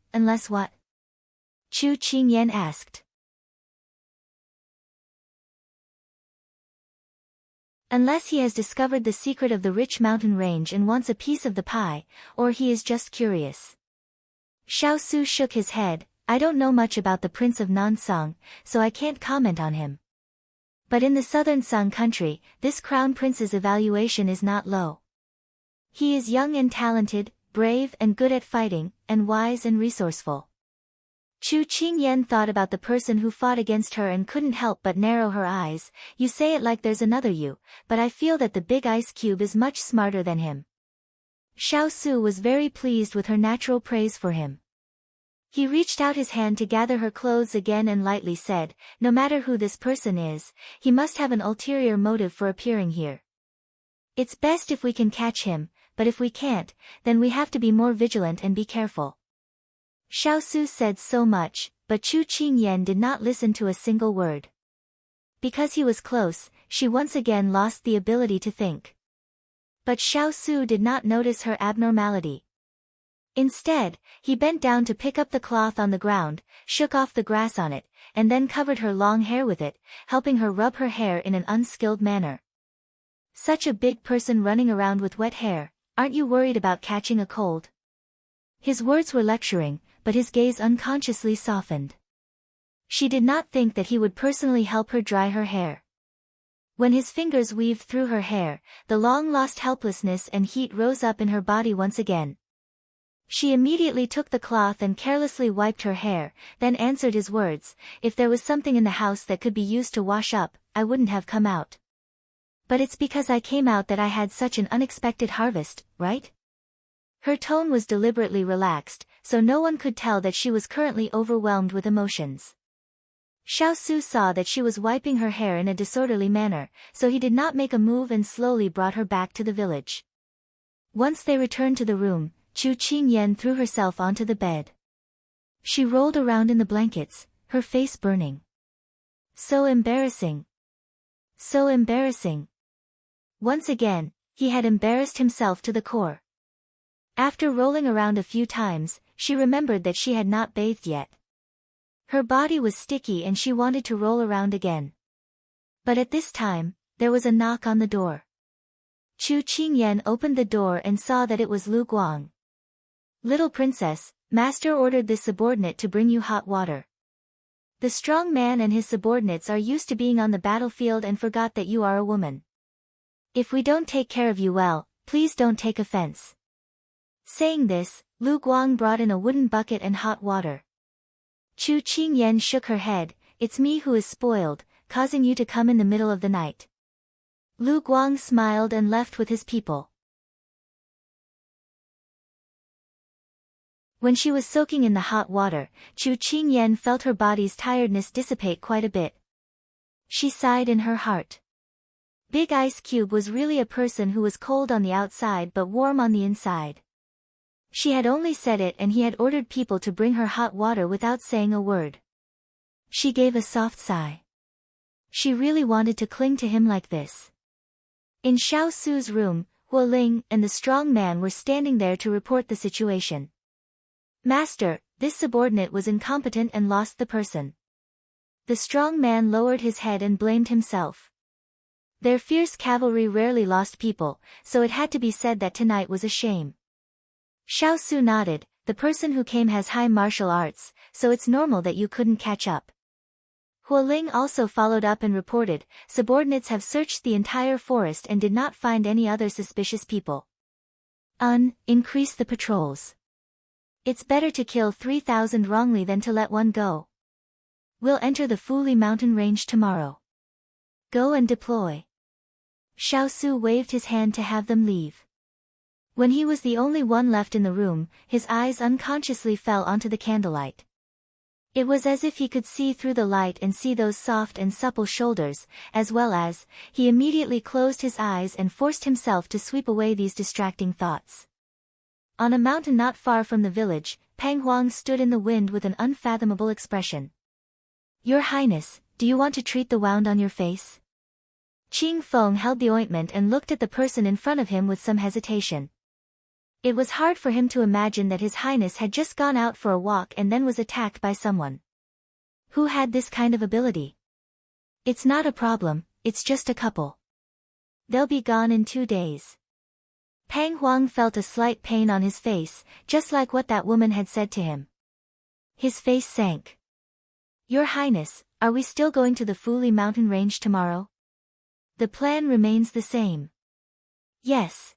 what? Chu Qingyan asked. Unless he has discovered the secret of the rich mountain range and wants a piece of the pie, or he is just curious. Xiaosu shook his head. I don't know much about the Prince of Nansong, so I can't comment on him. But in the Southern Sung country, this crown prince's evaluation is not low. He is young and talented, brave and good at fighting, and wise and resourceful. Chu Qingyan thought about the person who fought against her and couldn't help but narrow her eyes. You say it like there's another you, but I feel that the Big Ice Cube is much smarter than him. Xiaosu was very pleased with her natural praise for him. He reached out his hand to gather her clothes again and lightly said, no matter who this person is, he must have an ulterior motive for appearing here. It's best if we can catch him, but if we can't, then we have to be more vigilant and be careful. Xiaosu said so much, but Chu Qingyan did not listen to a single word. Because he was close, she once again lost the ability to think. But Xiaosu did not notice her abnormality. Instead, he bent down to pick up the cloth on the ground, shook off the grass on it, and then covered her long hair with it, helping her rub her hair in an unskilled manner. Such a big person running around with wet hair, aren't you worried about catching a cold? His words were lecturing, but his gaze unconsciously softened. She did not think that he would personally help her dry her hair. When his fingers weaved through her hair, the long-lost helplessness and heat rose up in her body once again. She immediately took the cloth and carelessly wiped her hair, then answered his words, if there was something in the house that could be used to wash up, I wouldn't have come out. But it's because I came out that I had such an unexpected harvest, right? Her tone was deliberately relaxed, so no one could tell that she was currently overwhelmed with emotions. Xiaosu saw that she was wiping her hair in a disorderly manner, so he did not make a move and slowly brought her back to the village. Once they returned to the room, Chu Qingyan threw herself onto the bed. She rolled around in the blankets, her face burning. So embarrassing. So embarrassing. Once again, he had embarrassed himself to the core. After rolling around a few times, she remembered that she had not bathed yet. Her body was sticky and she wanted to roll around again. But at this time, there was a knock on the door. Chu Qingyan opened the door and saw that it was Lu Guang. Little princess, master ordered this subordinate to bring you hot water. The strong man and his subordinates are used to being on the battlefield and forgot that you are a woman. If we don't take care of you well, please don't take offense. Saying this, Lu Guang brought in a wooden bucket and hot water. Chu Qingyan shook her head. It's me who is spoiled, causing you to come in the middle of the night. Lu Guang smiled and left with his people. When she was soaking in the hot water, Chu Qingyan felt her body's tiredness dissipate quite a bit. She sighed in her heart. Big Ice Cube was really a person who was cold on the outside but warm on the inside. She had only said it and he had ordered people to bring her hot water without saying a word. She gave a soft sigh. She really wanted to cling to him like this. In Xiao Su's room, Huo Ling and the strong man were standing there to report the situation. Master, this subordinate was incompetent and lost the person. The strong man lowered his head and blamed himself. Their fierce cavalry rarely lost people, so it had to be said that tonight was a shame. Xiao Su nodded. The person who came has high martial arts, so it's normal that you couldn't catch up. Huo Ling also followed up and reported, subordinates have searched the entire forest and did not find any other suspicious people. Increase the patrols. It's better to kill 3,000 wrongly than to let one go. We'll enter the Fuli mountain range tomorrow. Go and deploy. Xiao Su waved his hand to have them leave. When he was the only one left in the room, his eyes unconsciously fell onto the candlelight. It was as if he could see through the light and see those soft and supple shoulders, as well as, he immediately closed his eyes and forced himself to sweep away these distracting thoughts. On a mountain not far from the village, Pang Huang stood in the wind with an unfathomable expression. Your Highness, do you want to treat the wound on your face? Qing Feng held the ointment and looked at the person in front of him with some hesitation. It was hard for him to imagine that His Highness had just gone out for a walk and then was attacked by someone who had this kind of ability. It's not a problem, it's just a couple. They'll be gone in 2 days. Pang Huang felt a slight pain on his face, just like what that woman had said to him. His face sank. Your Highness, are we still going to the Fuli mountain range tomorrow? The plan remains the same. Yes.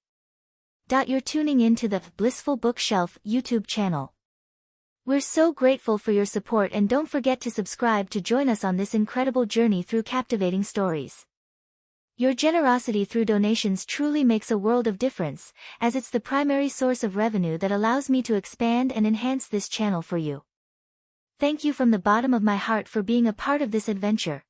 You're tuning in to the Blissful Bookshelf YouTube channel. We're so grateful for your support and don't forget to subscribe to join us on this incredible journey through captivating stories. Your generosity through donations truly makes a world of difference, as it's the primary source of revenue that allows me to expand and enhance this channel for you. Thank you from the bottom of my heart for being a part of this adventure.